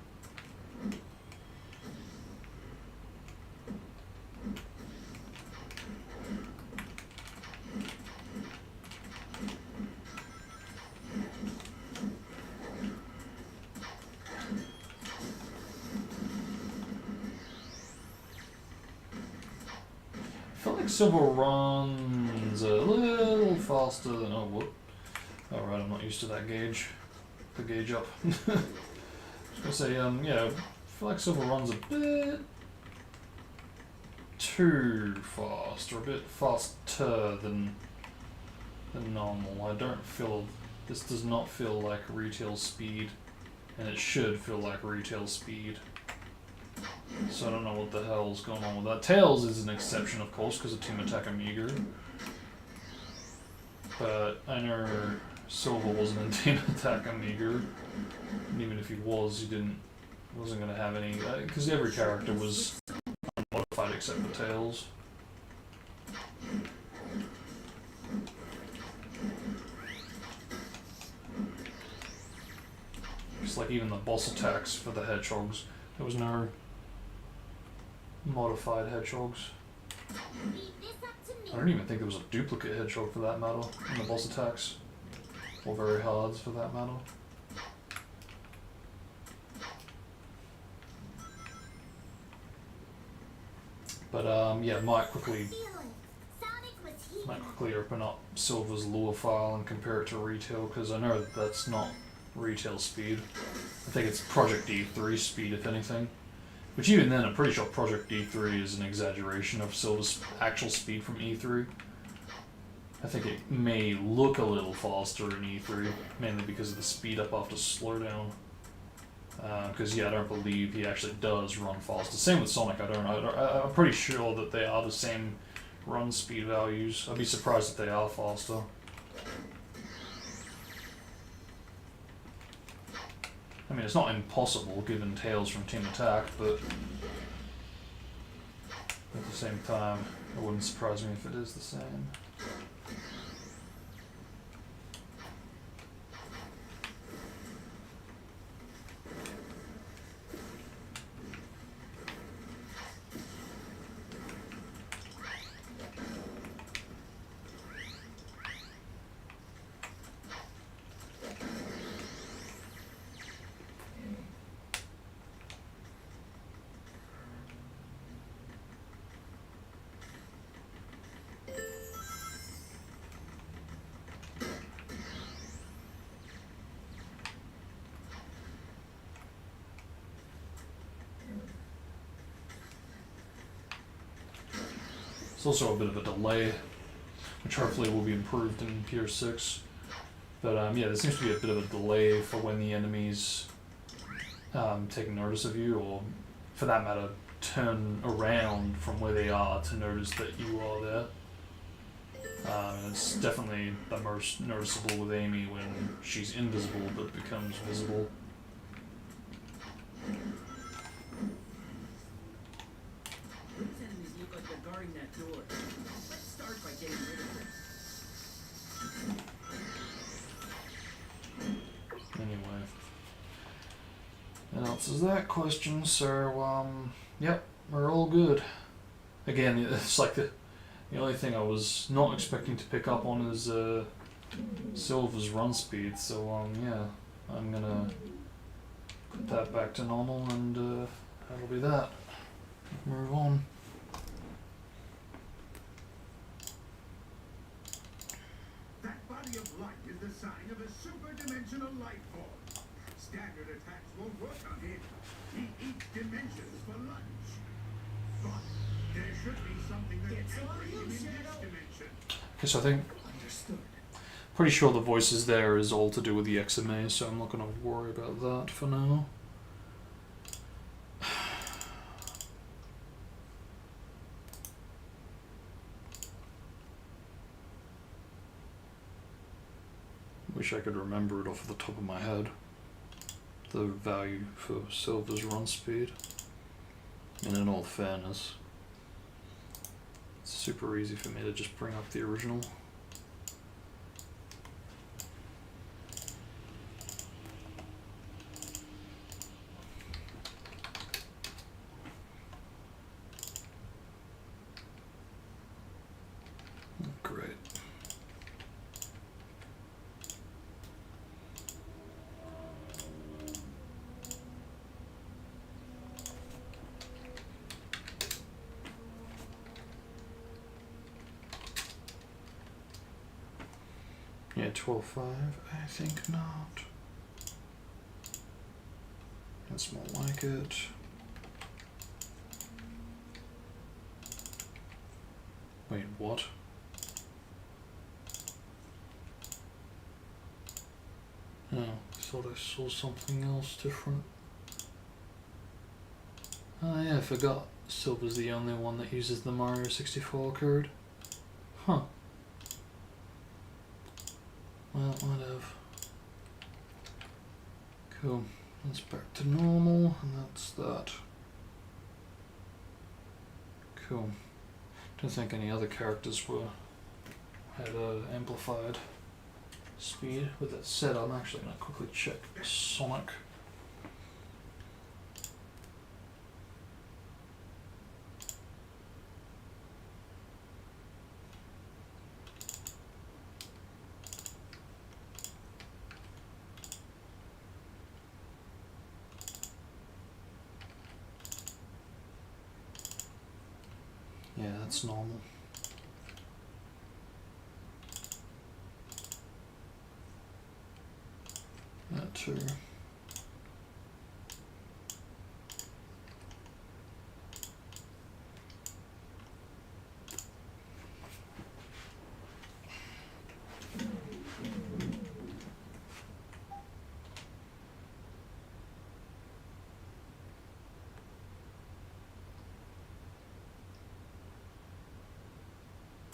I feel like Silver runs a little faster than, oh whoop. Alright, I'm not used to that gauge. The gauge up. I was gonna say, yeah, I feel like Silver runs a bit too fast, or a bit faster than normal. I don't feel, this does not feel like retail speed, and it should feel like retail speed. So I don't know what the hell's going on with that. Tails is an exception, of course, because of Team Attack Amiga. But I know Silver wasn't in Team Attack Amiga. And even if he was, he wasn't going to have any, because every character was unmodified except for Tails. Just like even the boss attacks for the hedgehogs, there was no modified hedgehogs. I don't even think there was a duplicate hedgehog for that matter in the boss attacks, or very hards for that matter. But yeah, might quickly Sonic was might quickly open up Silver's lure file and compare it to retail, because I know that that's not retail speed. I think it's Project D3 speed, if anything. Which even then, I'm pretty sure Project D3 is an exaggeration of Silver's actual speed from E3. I think it may look a little faster in E3, mainly because of the speed up after slowdown. Because yeah, I don't believe he actually does run faster. Same with Sonic. I'm pretty sure that they are the same run speed values. I'd be surprised if they are faster. I mean, it's not impossible given Tails from Team Attack, but at the same time, it wouldn't surprise me if it is the same. It's also a bit of a delay, which hopefully will be improved in Pier 6. But yeah, there seems to be a bit of a delay for when the enemies take notice of you, or for that matter, turn around from where they are to notice that you are there. And it's definitely the most noticeable with Amy when she's invisible but becomes visible. These enemies look like they're guarding that door. Let's start by getting rid of them. Anyway, that answers that question. So, yep, we're all good. Again, it's like the only thing I was not expecting to pick up on is Silver's run speed. So, yeah, I'm gonna put that back to normal, and that'll be that. Move on. That body of light is the sign of a superdimensional life form. Standard attacks won't work on him. He eats dimensions for lunch. But there should be something that It's can all bring you, him in this Shadow. dimension. Okay, so I think Understood. pretty sure the voices there is all to do with the XMA, so I'm not gonna worry about that for now. Wish I could remember it off the top of my head. The value for Silver's run speed. And in all fairness, it's super easy for me to just bring up the original. Great. Yeah, 12.5, I think not. That's more like it. Wait, what? Oh, I thought I saw something else different. Oh yeah, I forgot. Silver's the only one that uses the Mario 64 code. Huh. Well, whatever. Cool. That's back to normal, and that's that. Cool. Don't think any other characters had amplified speed. With that said, I'm actually going to quickly check Sonic. Yeah, that's normal. That too.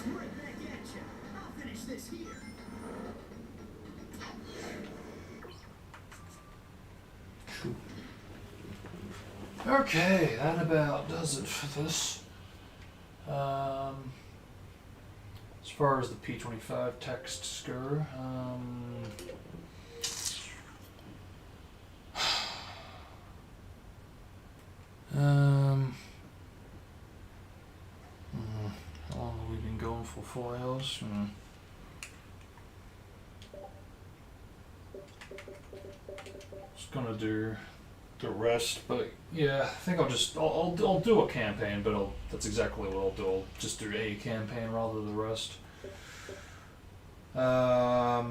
Right back at ya. I'll finish this here. Okay, that about does it for this. As far as the P25 texts go, how long have we been going for? 4 hours? Just gonna do the rest, but yeah, I think I'll do a campaign, but that's exactly what I'll do. I'll just do a campaign rather than the rest. Yeah,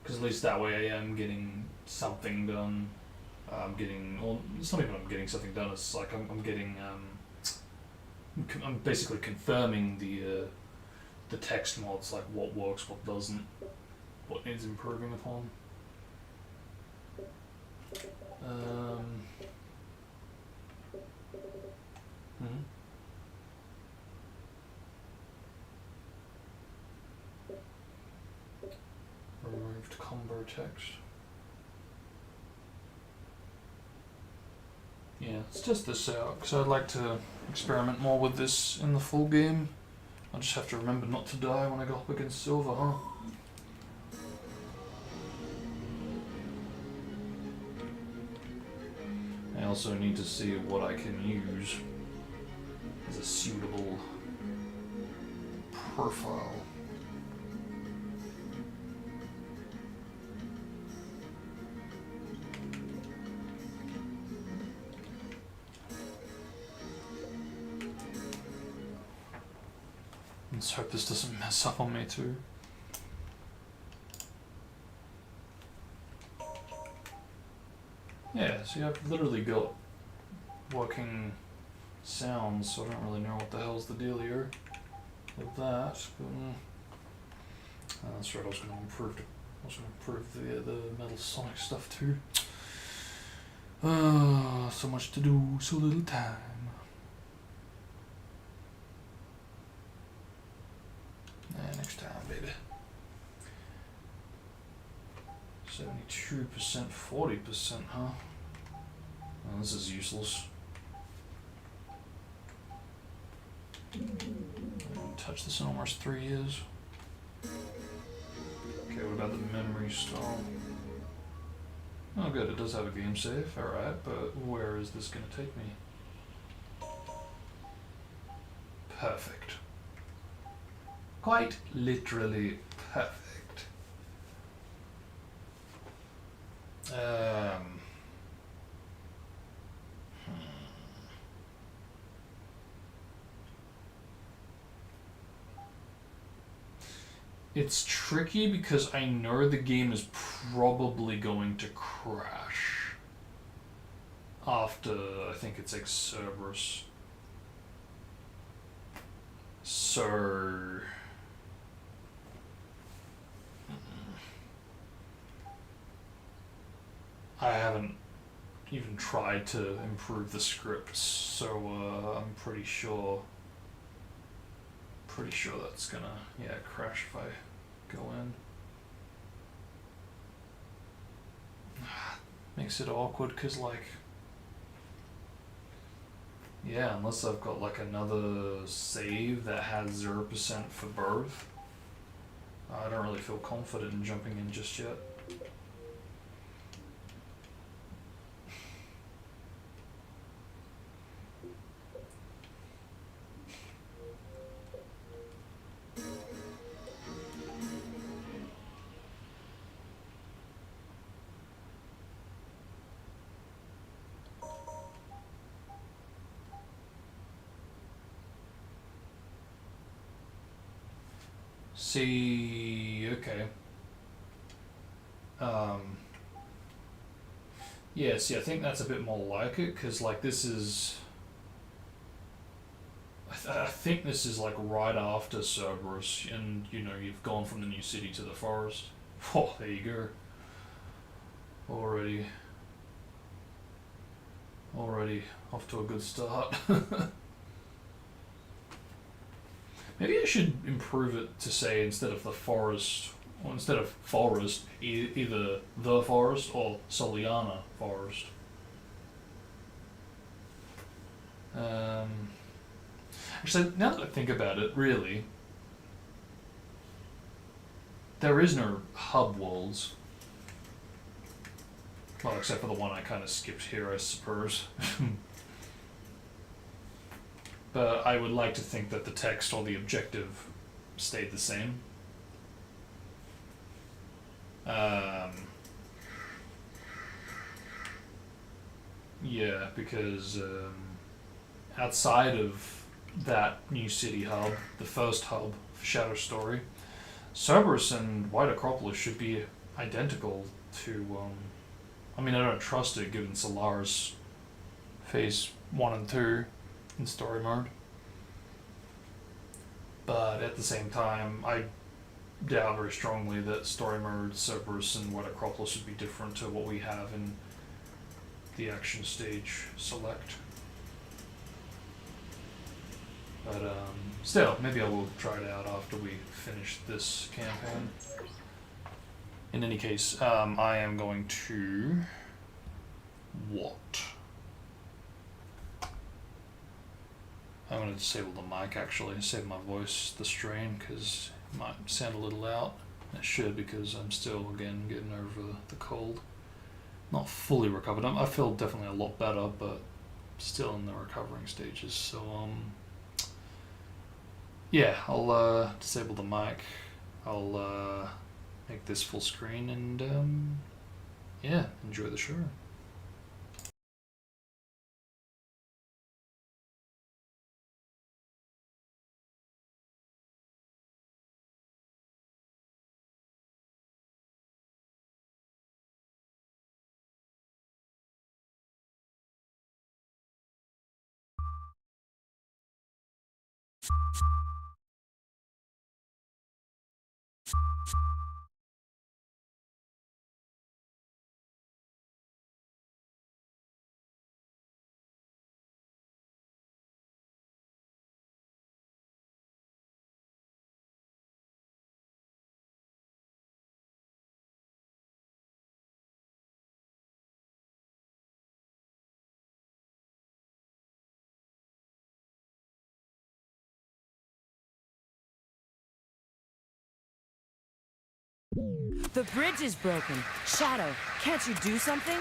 because at least that way I am getting something done. Well, it's not even I'm getting something done. It's like I'm getting I'm basically confirming the text mods, like what works, what doesn't, what needs improving upon. Removed combo text. Yeah, let's test this out, because I'd like to experiment more with this in the full game. I just have to remember not to die when I go up against Silver, huh? I also need to see what I can use as a suitable profile. Let's hope this doesn't mess up on me too. Yeah, see, I've literally got working sounds, so I don't really know what the hell's the deal here with that. But that's right. I was going to improve the Metal Sonic stuff too. So much to do, so little time. Next time, baby. 72%, 40%, huh? Oh, this is useless. I haven't touched this in almost 3 years. Okay, what about the memory stall? Oh good, it does have a game save, alright, but where is this gonna take me? Perfect. Quite literally perfect. It's tricky because I know the game is probably going to crash after, I think it's like Cerberus. So I haven't even tried to improve the script, so I'm pretty sure that's gonna crash if I go in. Makes it awkward because unless I've got like another save that has 0% for both, I don't really feel confident in jumping in just yet. See, okay. Yeah, see, I think that's a bit more like it, because, like, this is... I think this is, like, right after Cerberus, and, you know, you've gone from the new city to the forest. Oh, there you go. Already off to a good start. Maybe I should improve it to say, instead of the forest, or instead of forest, either the forest or Soliana forest. Actually, now that I think about it, really, there is no hub worlds. Well, except for the one I kind of skipped here, I suppose. But I would like to think that the text or the objective stayed the same. Yeah, because outside of that new city hub, the first hub for Shadow Story, Cerberus and White Acropolis should be identical to. I mean, I don't trust it given Solaris Phase 1 and 2 in story mode. But at the same time, I doubt very strongly that story mode Cerberus and White Acropolis would be different to what we have in the action stage select. But still, maybe I will try it out after we finish this campaign. In any case, I am going to... what? I'm going to disable the mic actually, save my voice, the strain, because it might sound a little out. It should, because I'm still, again, getting over the cold. Not fully recovered. I feel definitely a lot better, but still in the recovering stages. So, yeah, I'll disable the mic. I'll make this full screen and, yeah, enjoy the show. The bridge is broken. Shadow, can't you do something?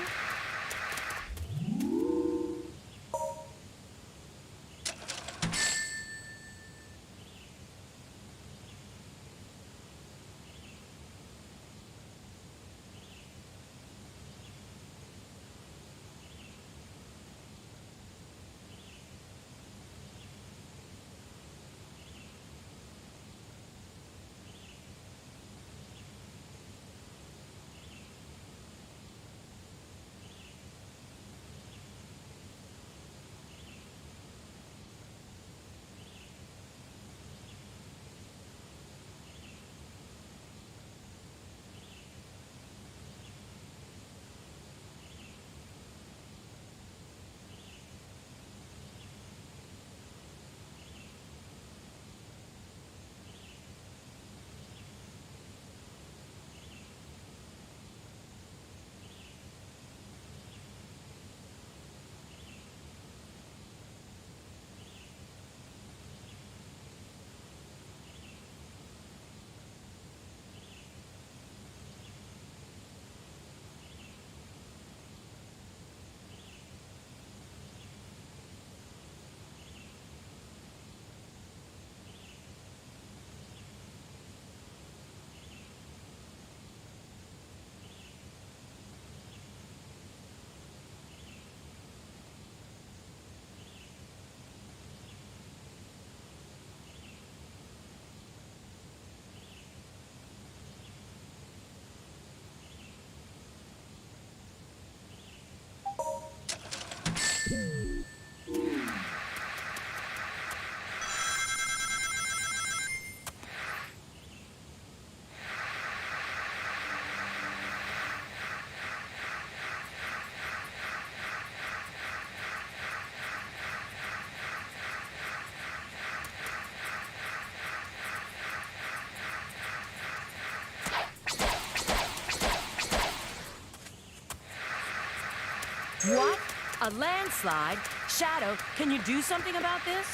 a landslide? Shadow, can you do something about this?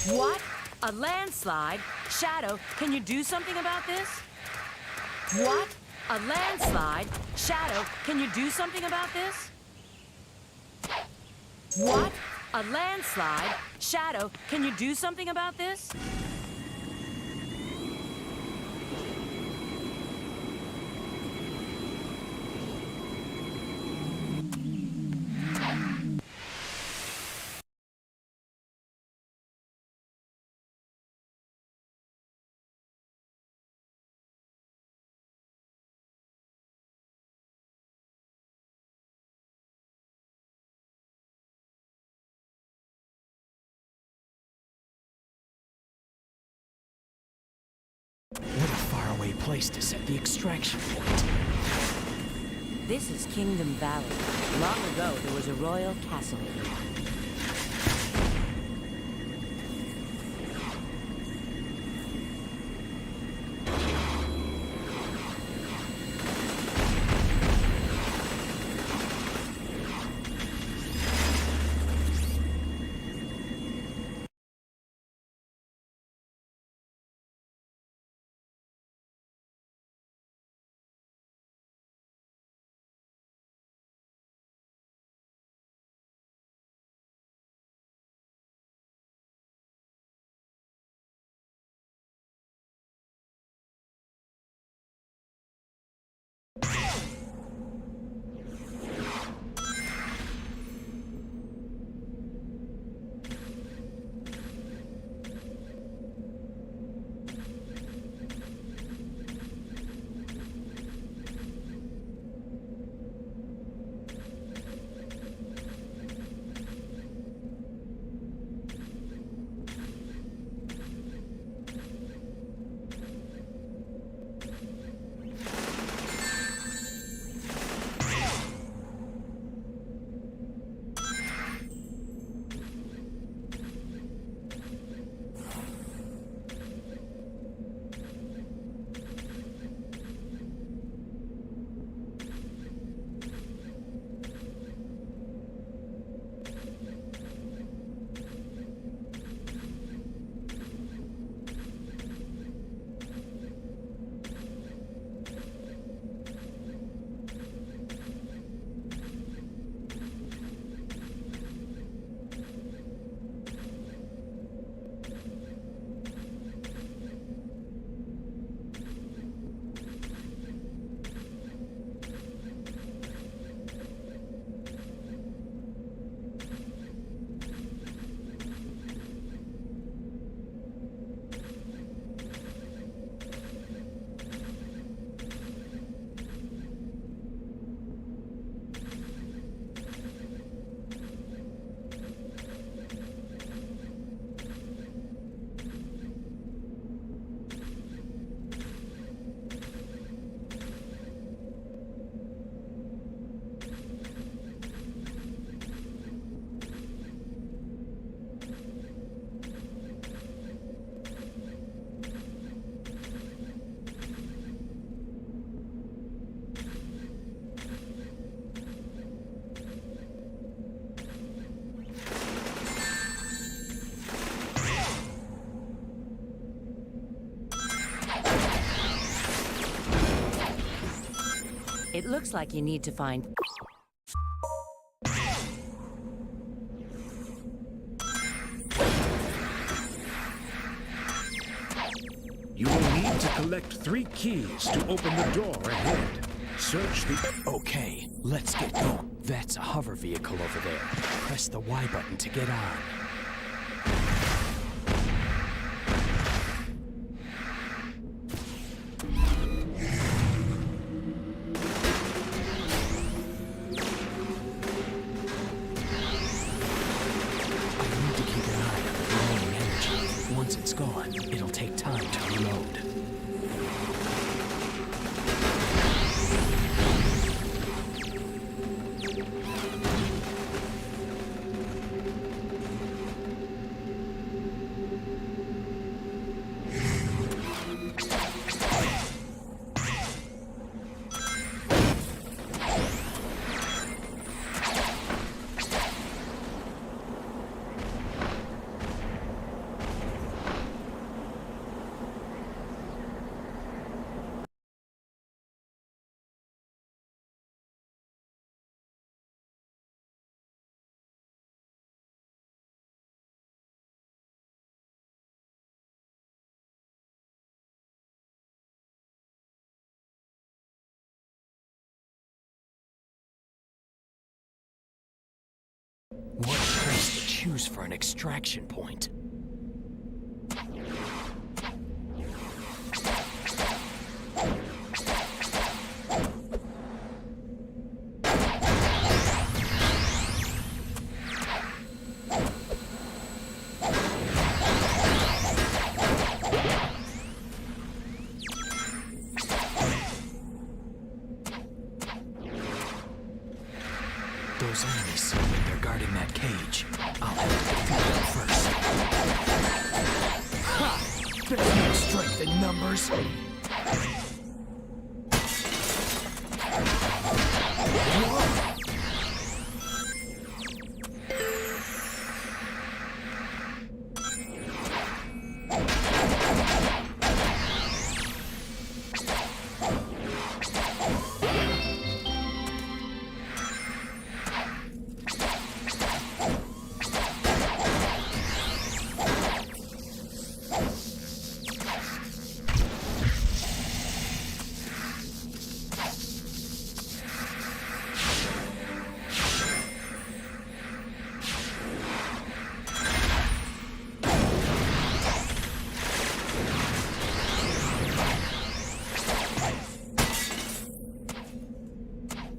What? A landslide? Shadow, can you do something about this? What? A landslide? Shadow, can you do something about this? What? A landslide? Shadow, can you do something about this? What a faraway place to set the extraction point. This is Kingdom Valley. Long ago, there was a royal castle here. It looks like you need to find... You will need to collect 3 keys to open the door ahead. Search the... Okay, let's get going. That's a hover vehicle over there. Press the Y button to get on. Once it's gone, it'll take time to reload. What a place to choose for an extraction point. Those enemies seem like they're guarding that cage. I'll have to defeat them first. Ha! There's no strength in numbers. Whoa!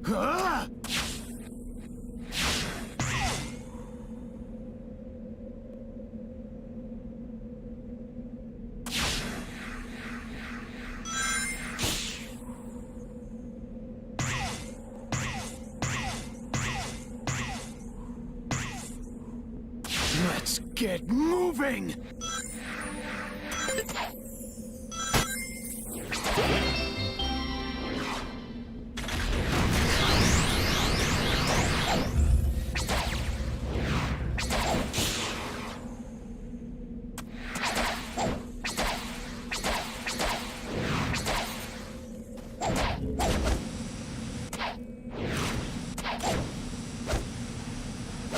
Huh? Let's get moving!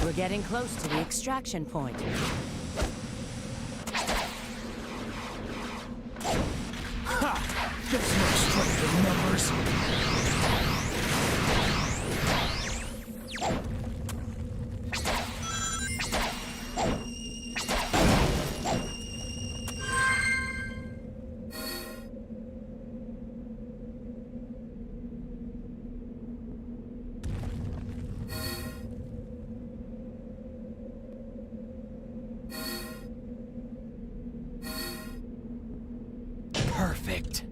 We're getting close to the extraction point. Ha! There's no strength in numbers. Perfect.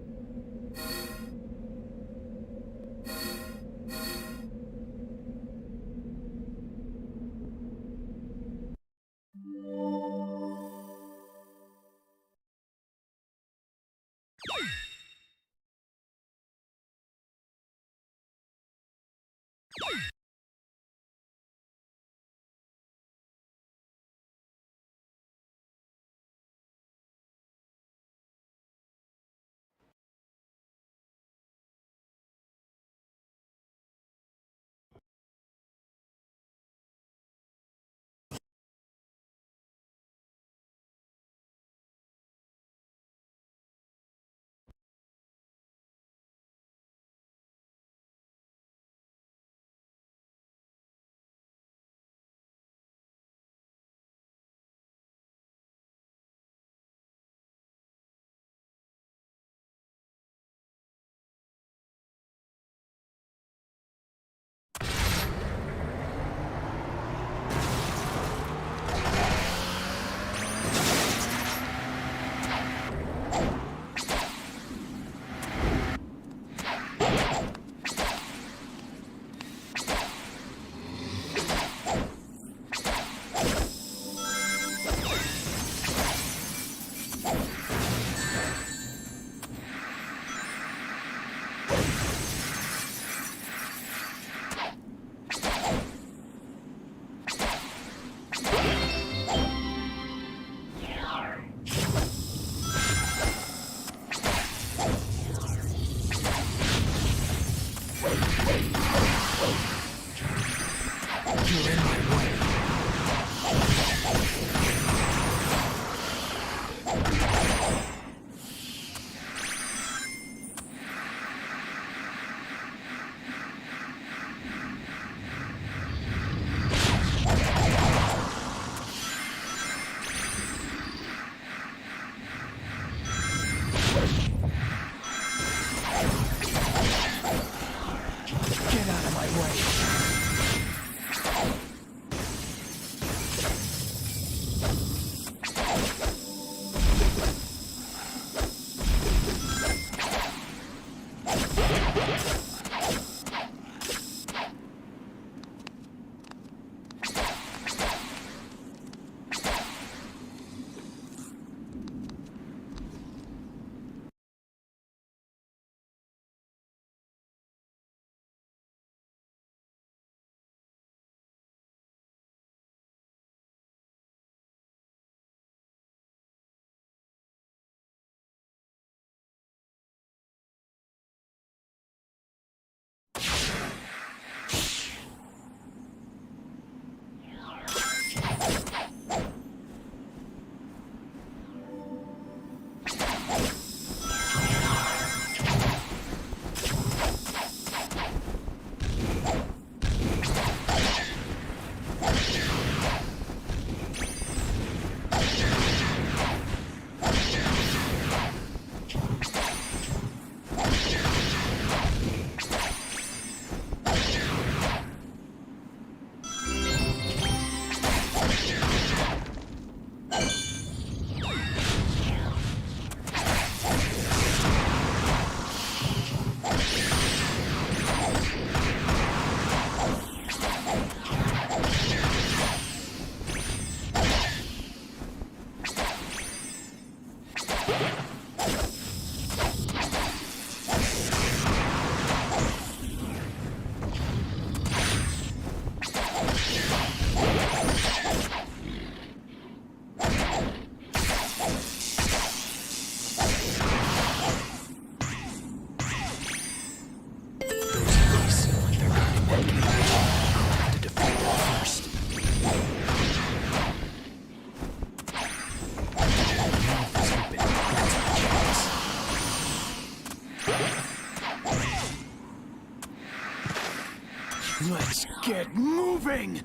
Let's get moving!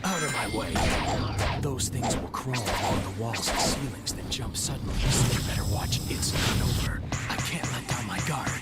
Out of my way. Those things will crawl along the walls and ceilings, then jump suddenly, so you better watch. It's not over. I can't let down my guard.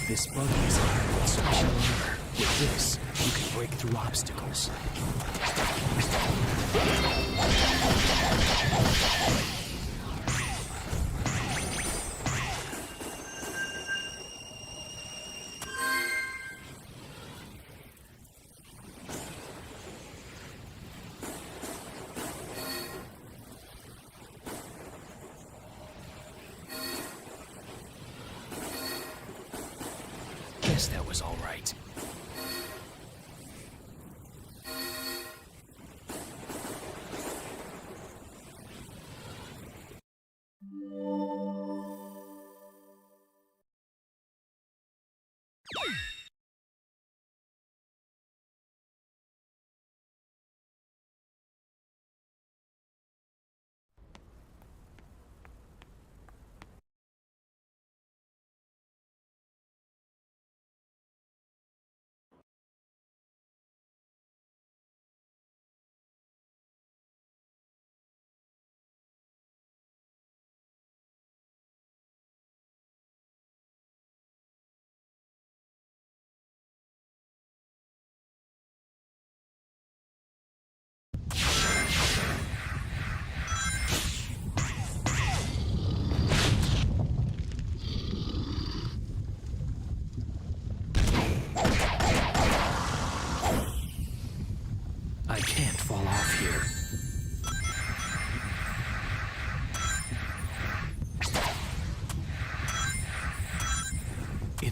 This buggy is armed with special armor. With this, you can break through obstacles.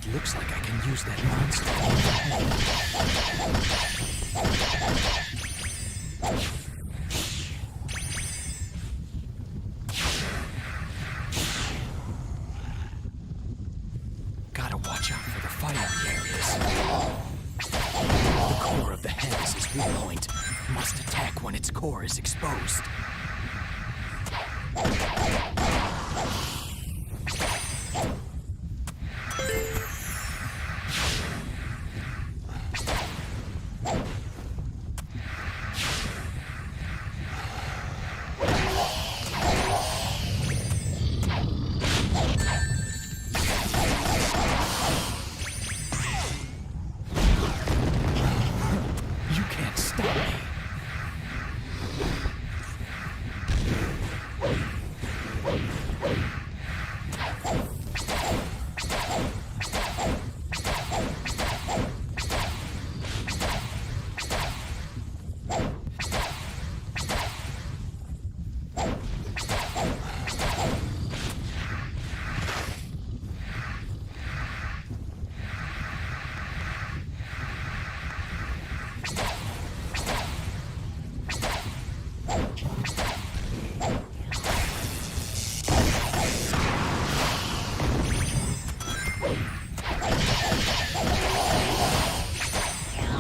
It looks like I can use that monster overhead. Gotta watch out for the fiery areas. The core of the head is his weak point. Must attack when its core is exposed. You can't stop me.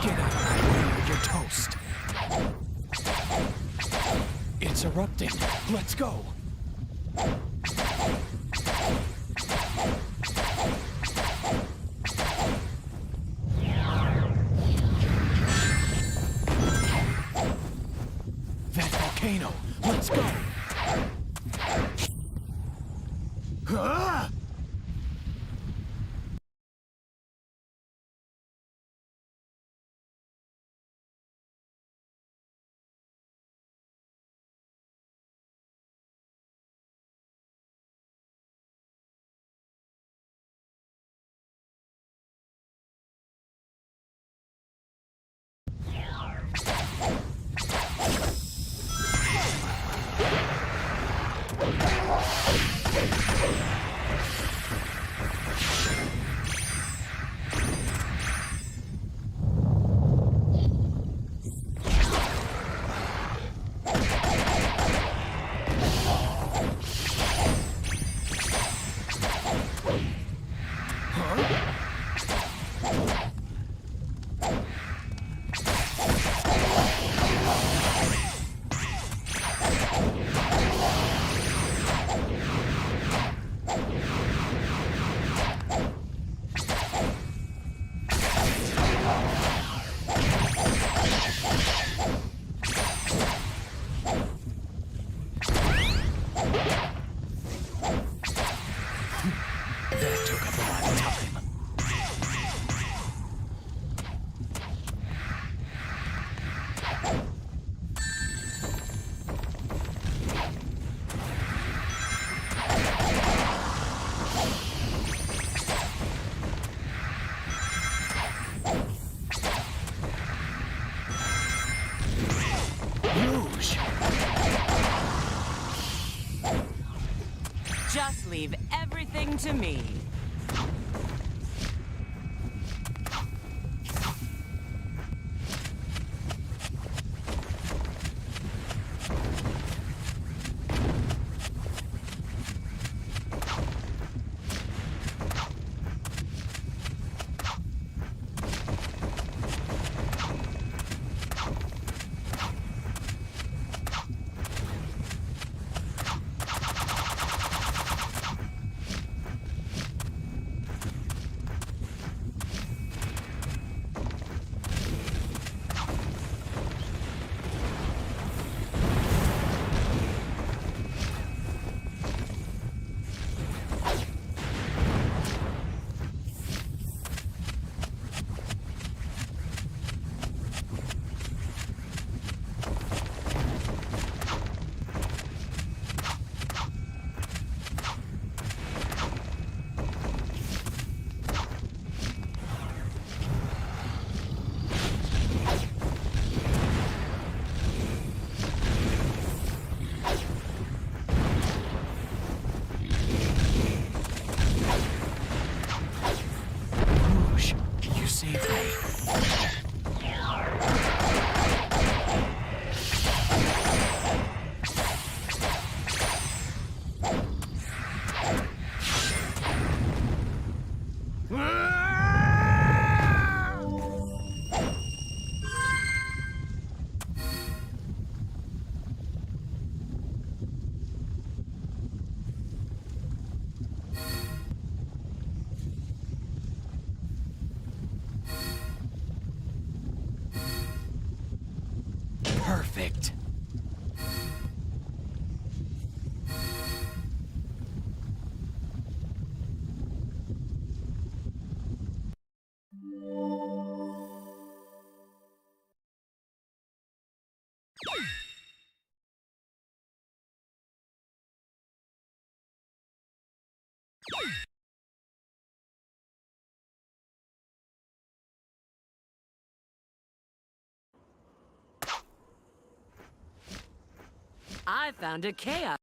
Get out of my way or you're toast. It's erupting. Let's go. That volcano. Let's go. Ah! That took up a lot of time. Rouge! Just leave everything to me. I found a chaos.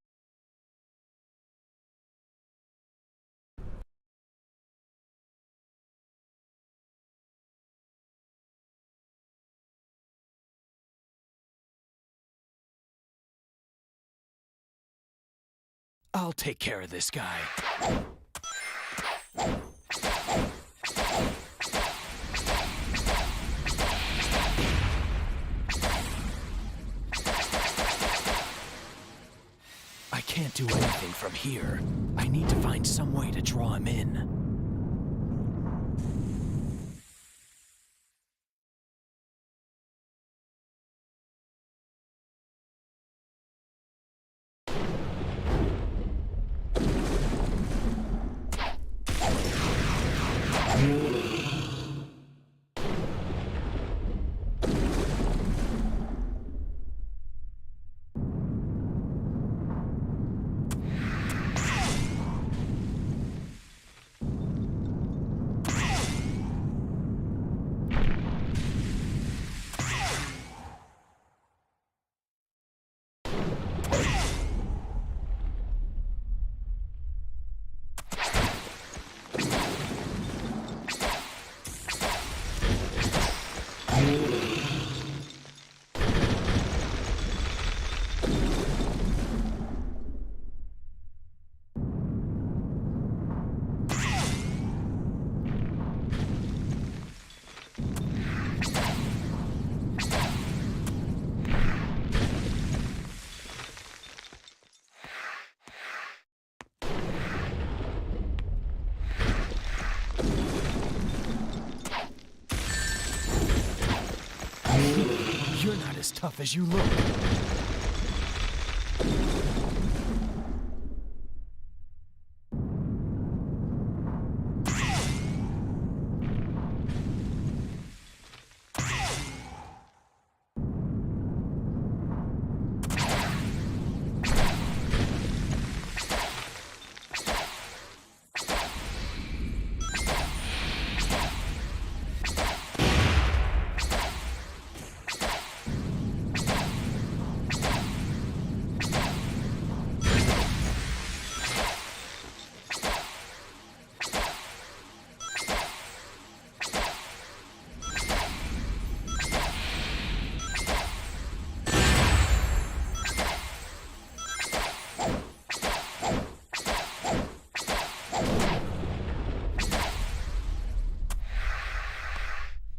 I'll take care of this guy. I can't do anything from here. I need to find some way to draw him in. You're not as tough as you look.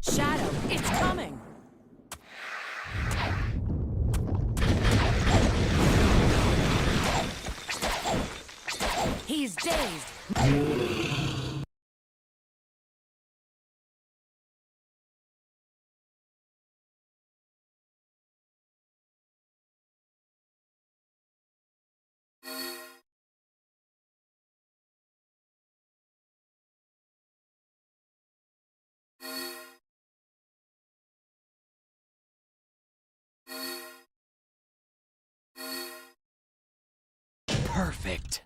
Shadow, it's coming! He's dazed. Perfect.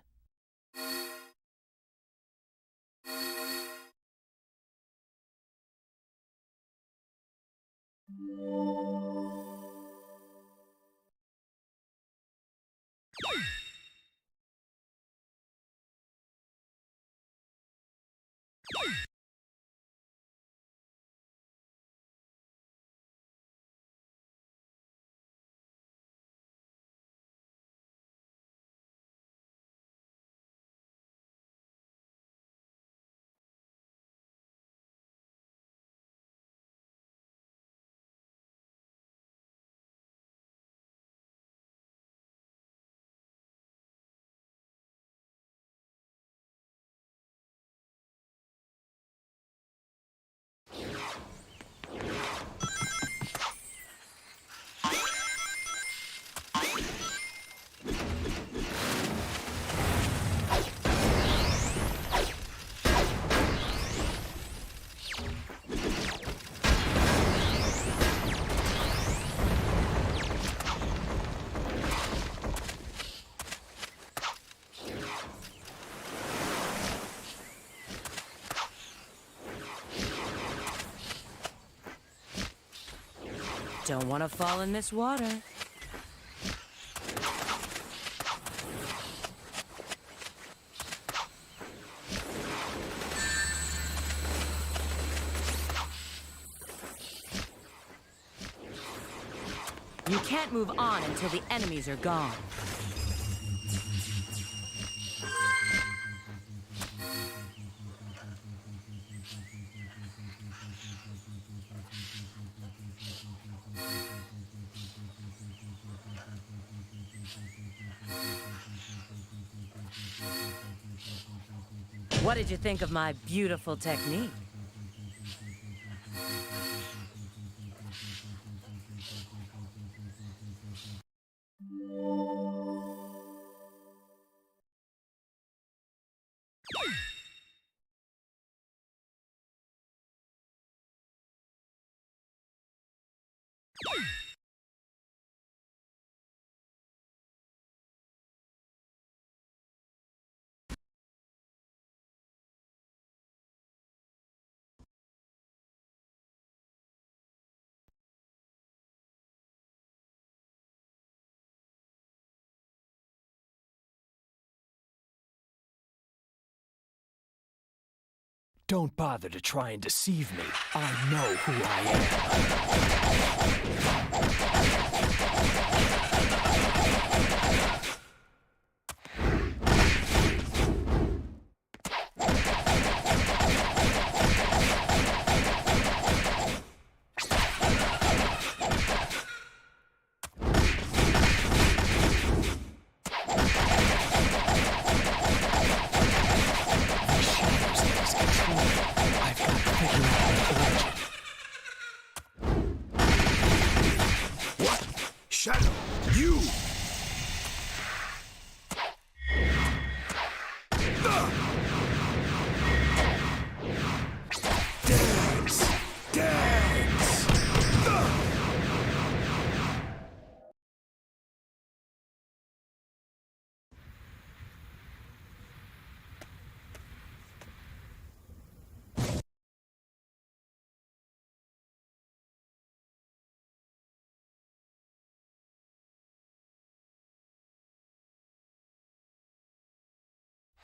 Don't want to fall in this water. can't move on until the enemies are gone. What did you think of my beautiful technique? Don't bother to try and deceive me. I know who I am. Shadow, you! Dance! Dance!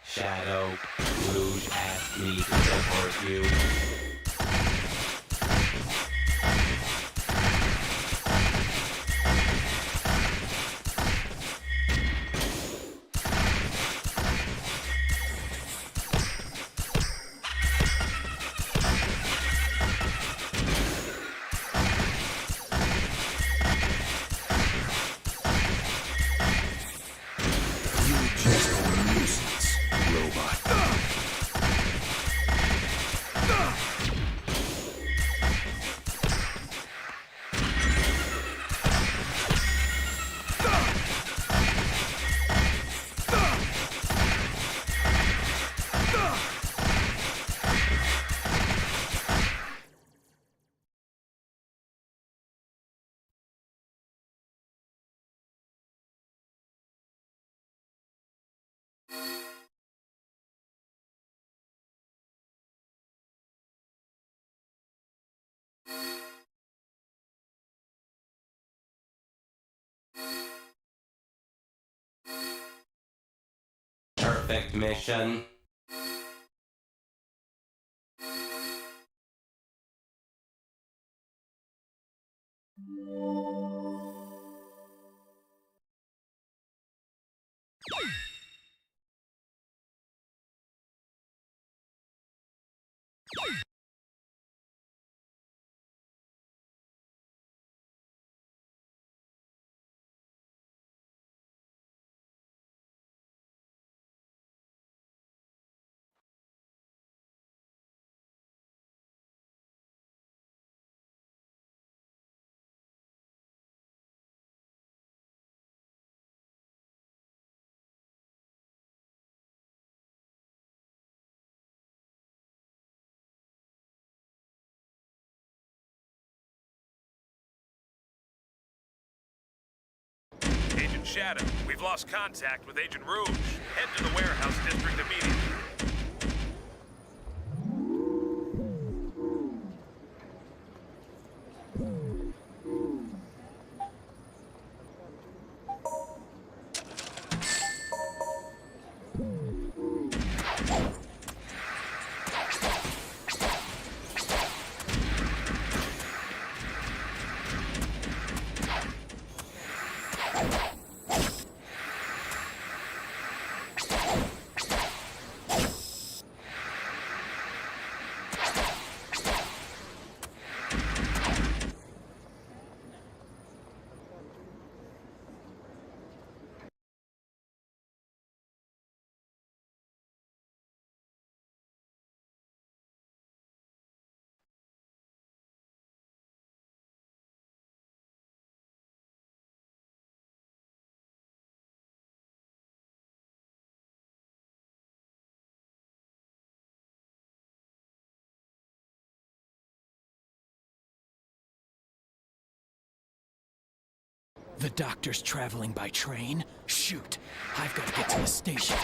Shadow, Rouge asked me to support you. You're just a nuisance, robot. Perfect mission. Agent Shadow, we've lost contact with Agent Rouge. Head to the warehouse district immediately. The doctor's traveling by train? Shoot! I've got to get to the station.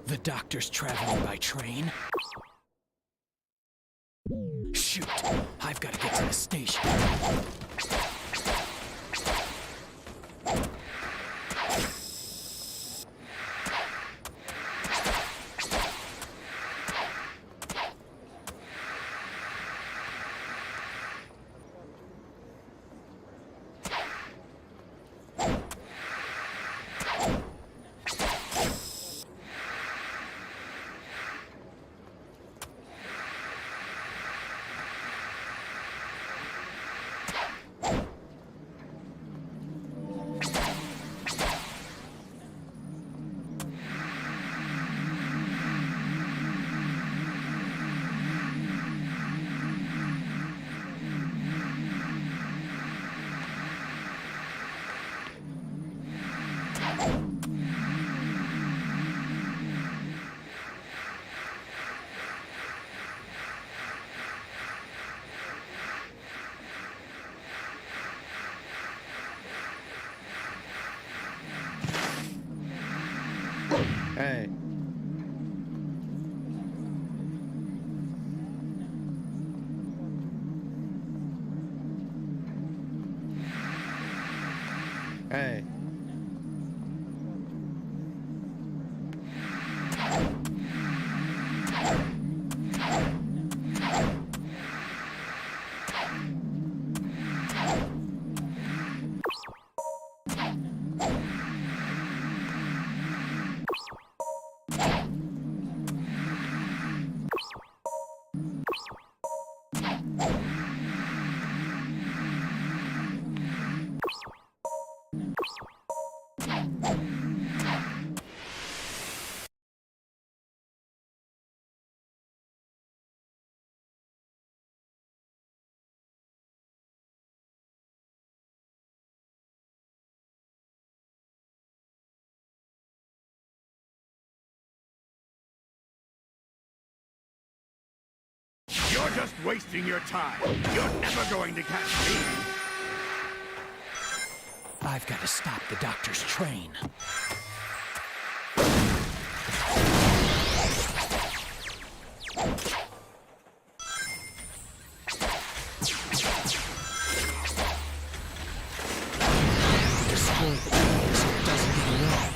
The doctor's traveling by train? Shoot! I've got to get to the station. Hey. Hey. You're just wasting your time. You're never going to catch me. I've got to stop the doctor's train. Destroy the train so it doesn't get away.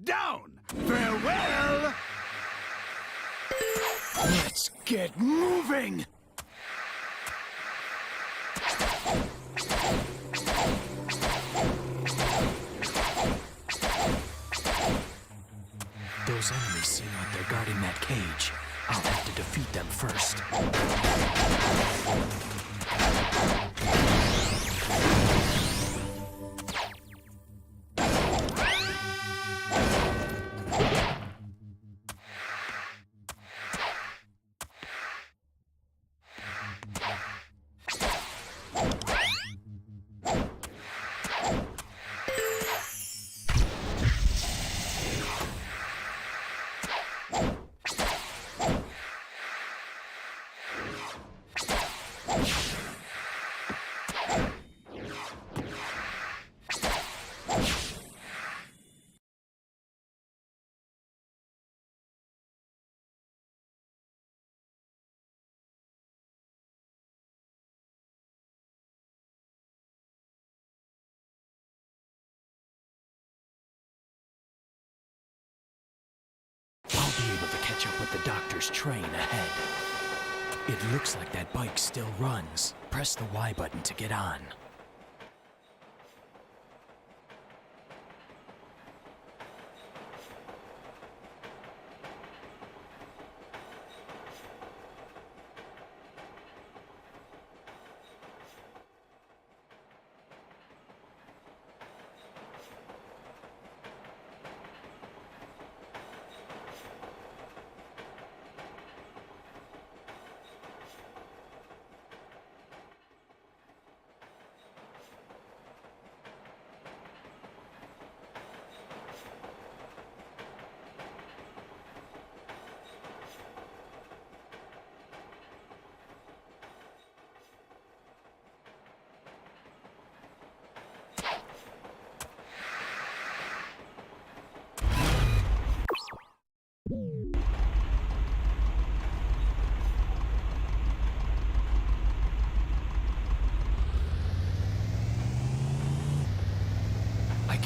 Down! Farewell! Let's get moving! Those enemies seem like they're guarding that cage. I'll have to defeat them first. I'll be able to catch up with the doctor's train ahead. It looks like that bike still runs. Press the Y button to get on.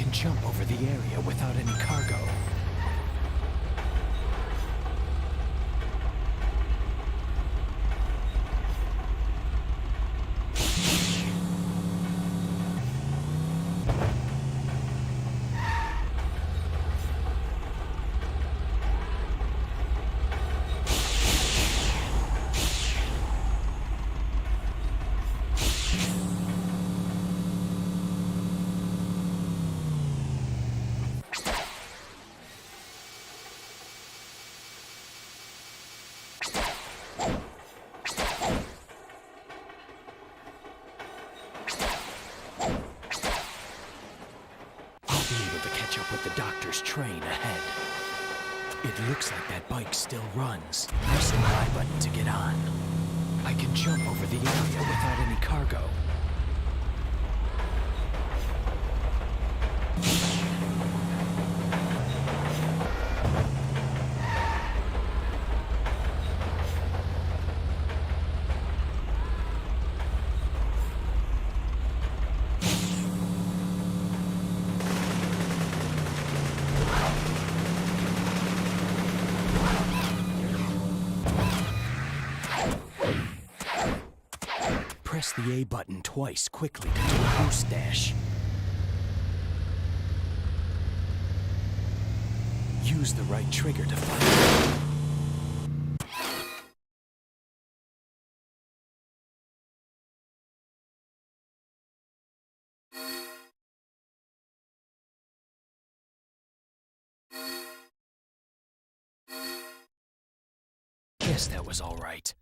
can jump over the area without any cargo. With the doctor's train ahead. It looks like that bike still runs. Press the Y button to get on. I can jump over the area without any cargo. Press the A button twice quickly to do a boost dash. Use the right trigger to fire. Guess that was all right.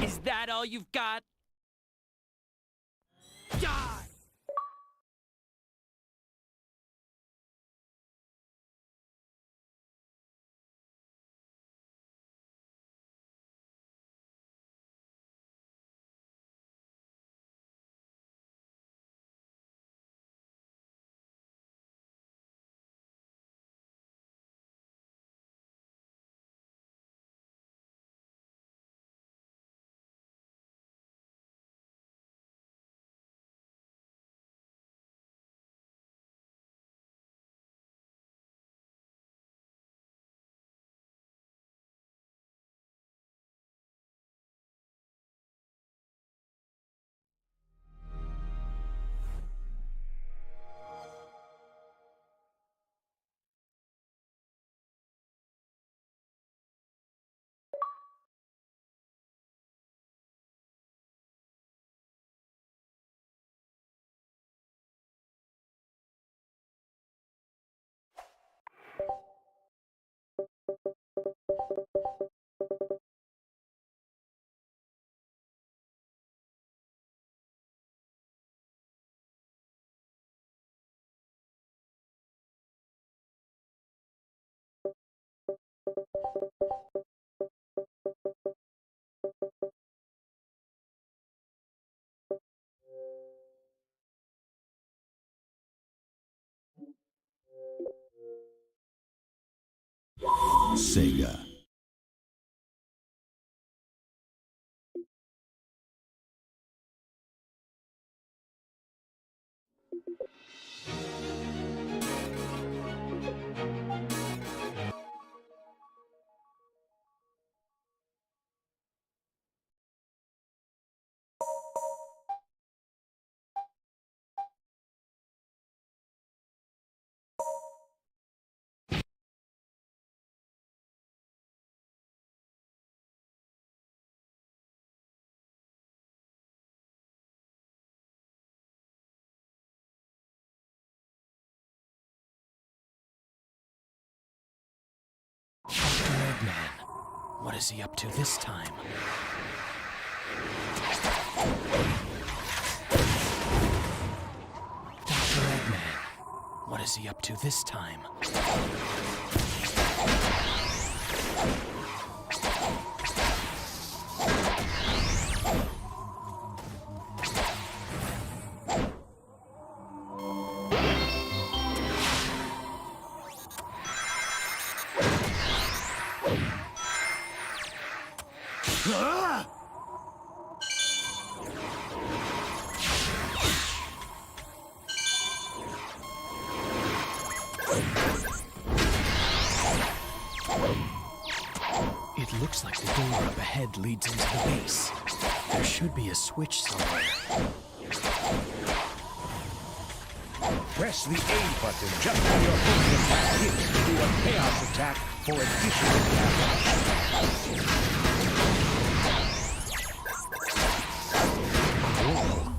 Is that all you've got? Die! Sega. Eggman. What is he up to this time? Dr. Eggman. What is he up to this time? It looks like the door up ahead leads into the base. There should be a switch somewhere. Press the A button just when your opponent attack hits to do a chaos attack for additional damage. Whoa.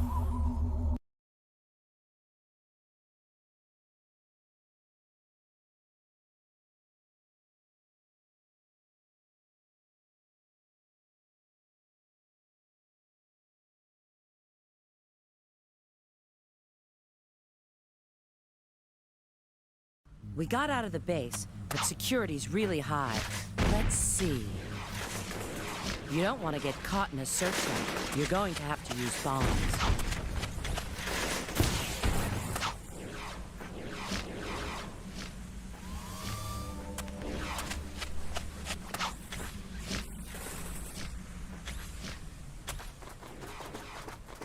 We got out of the base, but security's really high. Let's see. You don't want to get caught in a searchlight. You're going to have to use bombs.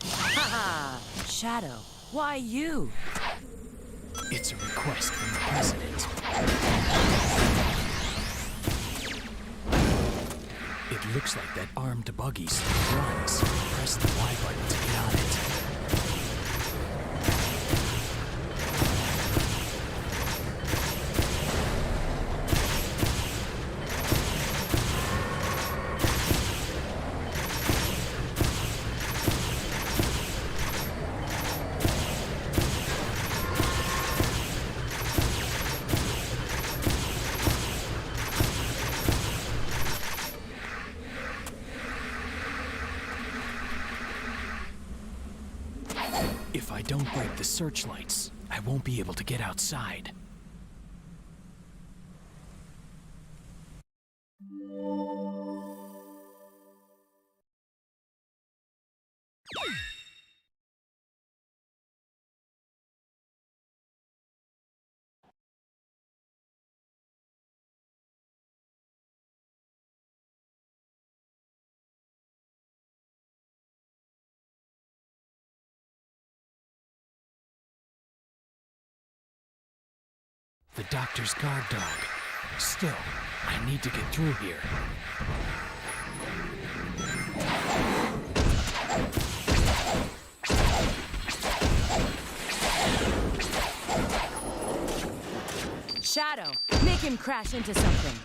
Haha! Shadow, why you? It's a request from the president. It looks like that armed buggy still runs. Press the Y button to get on it. If I don't break the searchlights, I won't be able to get outside. The doctor's guard dog. Still, I need to get through here. Shadow, make him crash into something.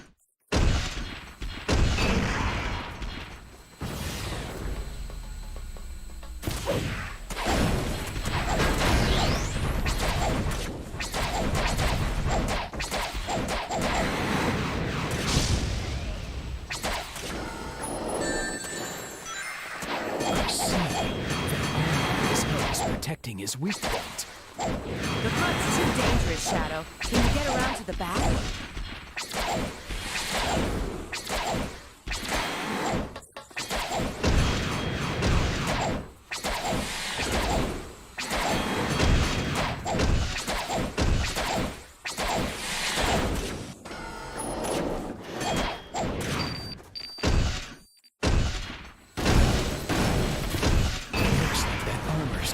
Protecting his weak point. The front's too dangerous, Shadow. Can you get around to the back?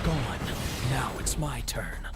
Gone. Now it's my turn.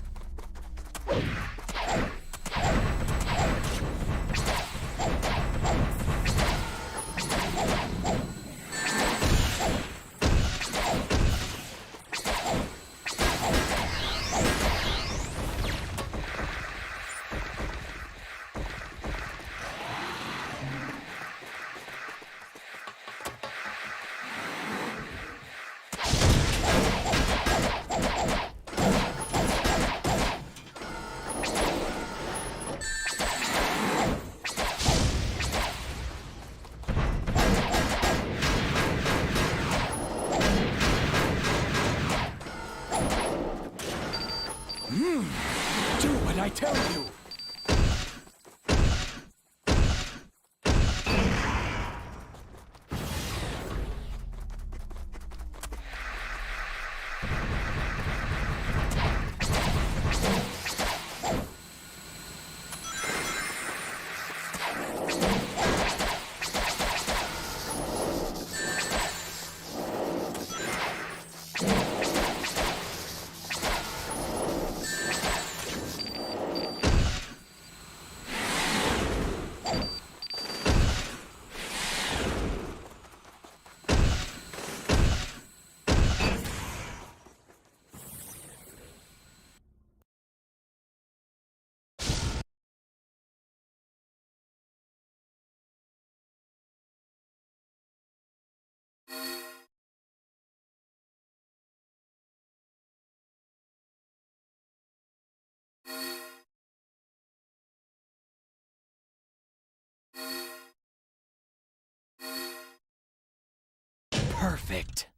tell you! Perfect.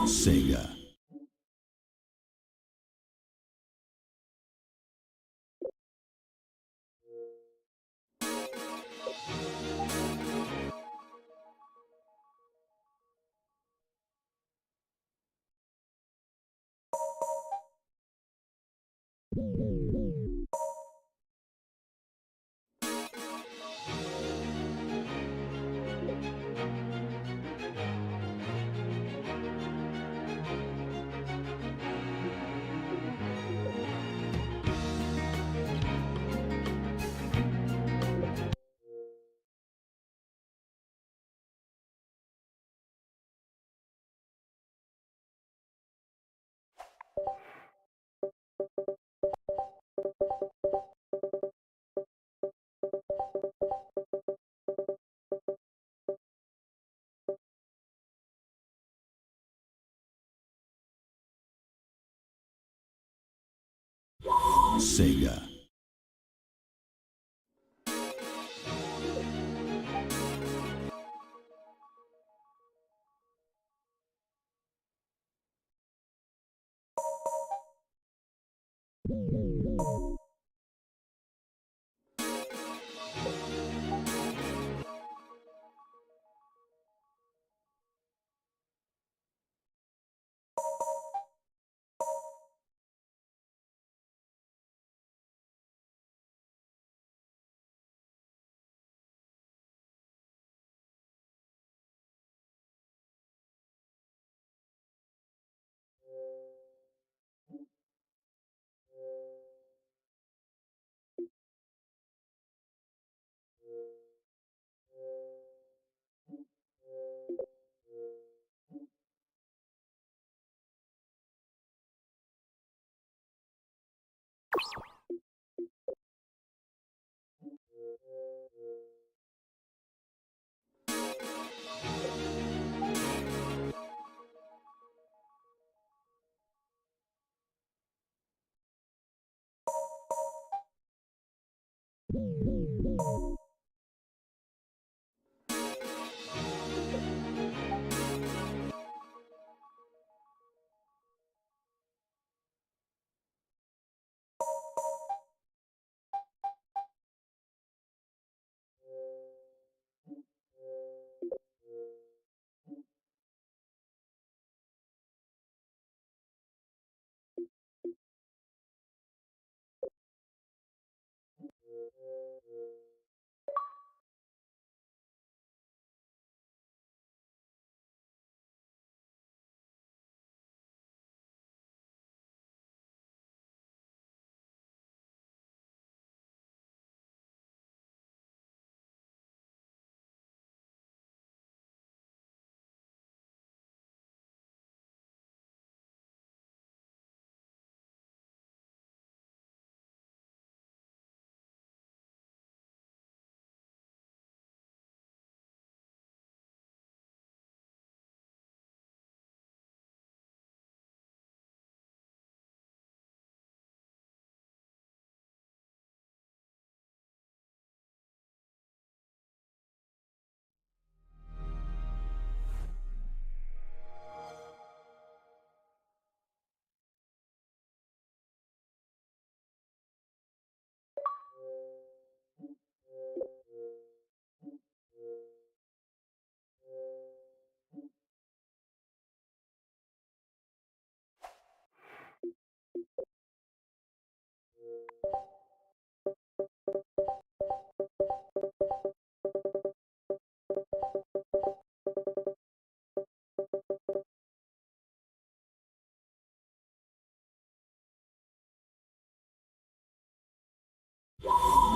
Sega. Sega.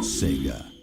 Sega.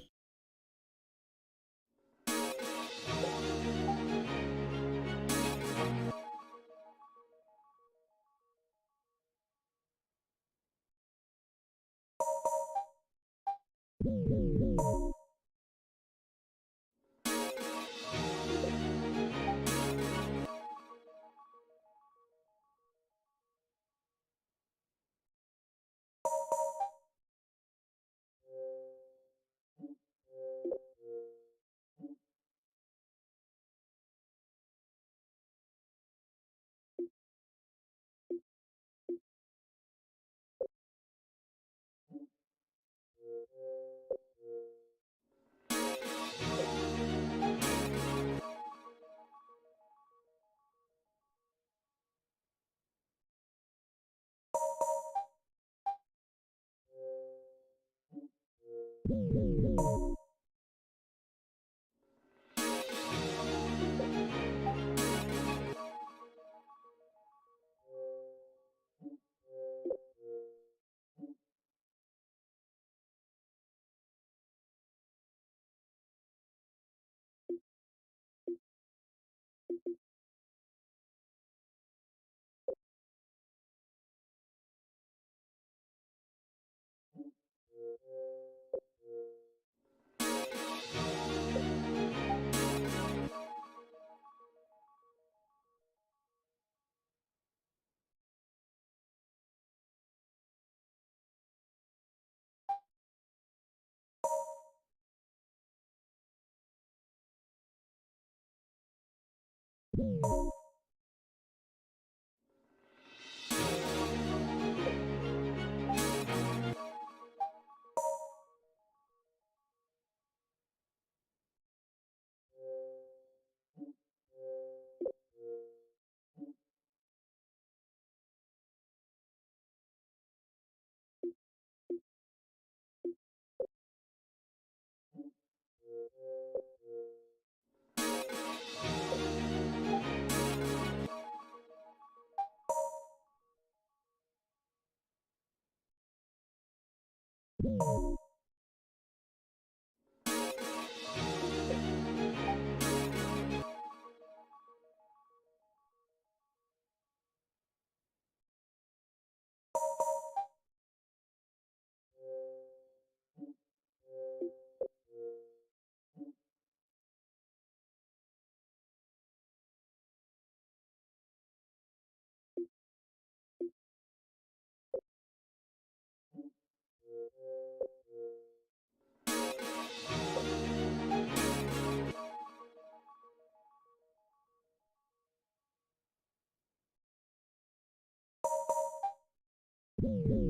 Sega.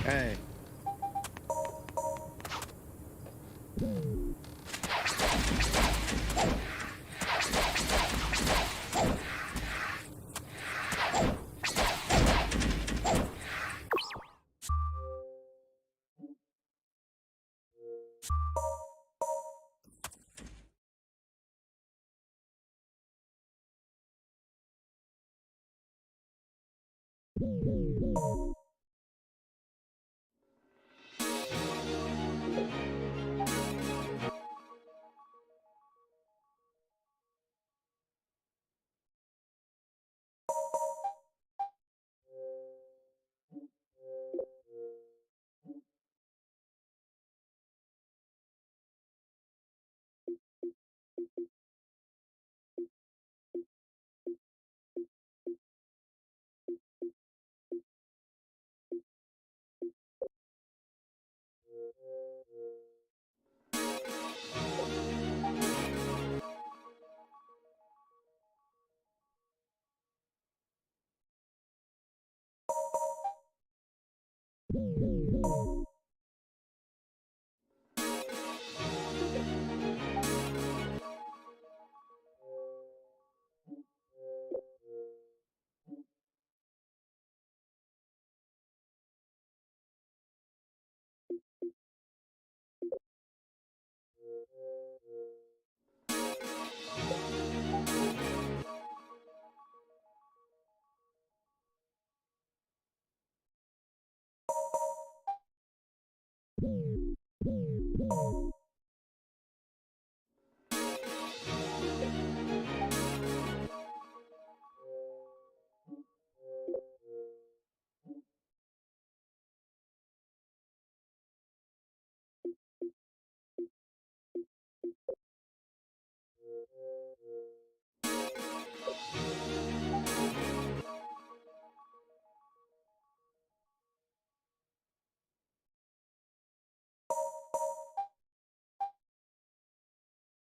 Hey.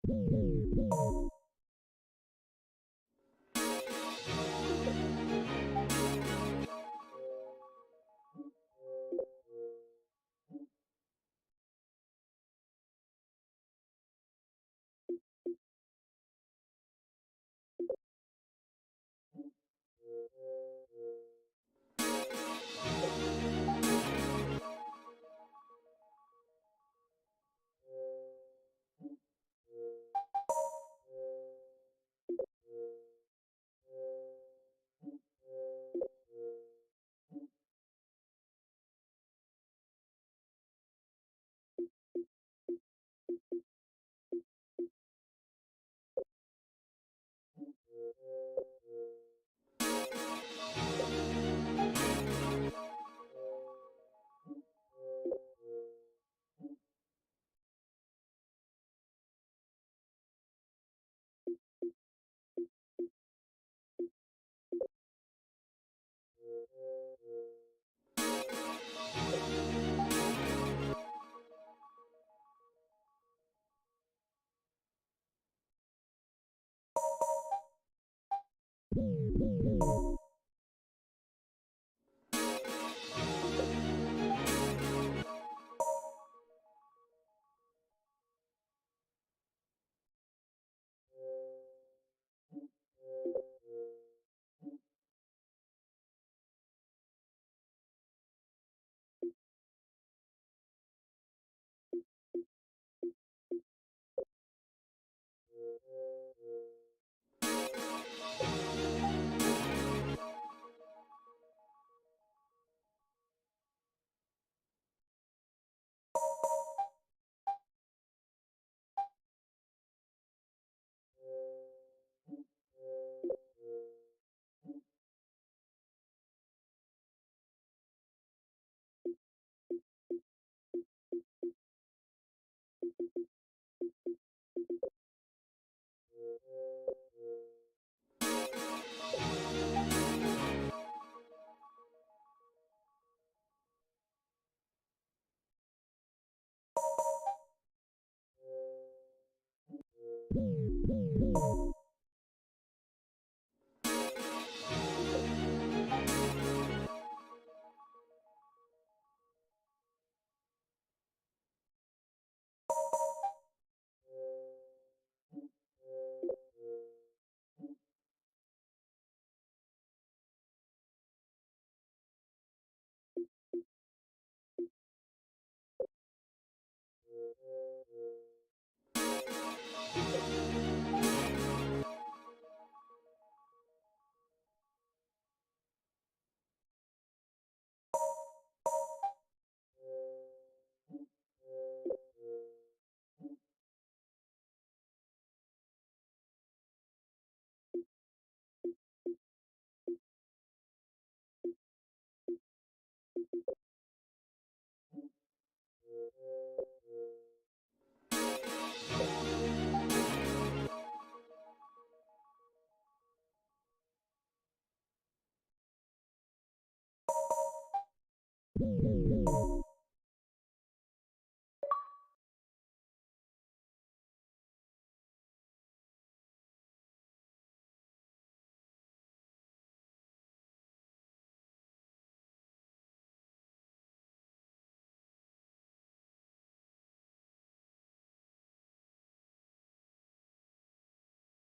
you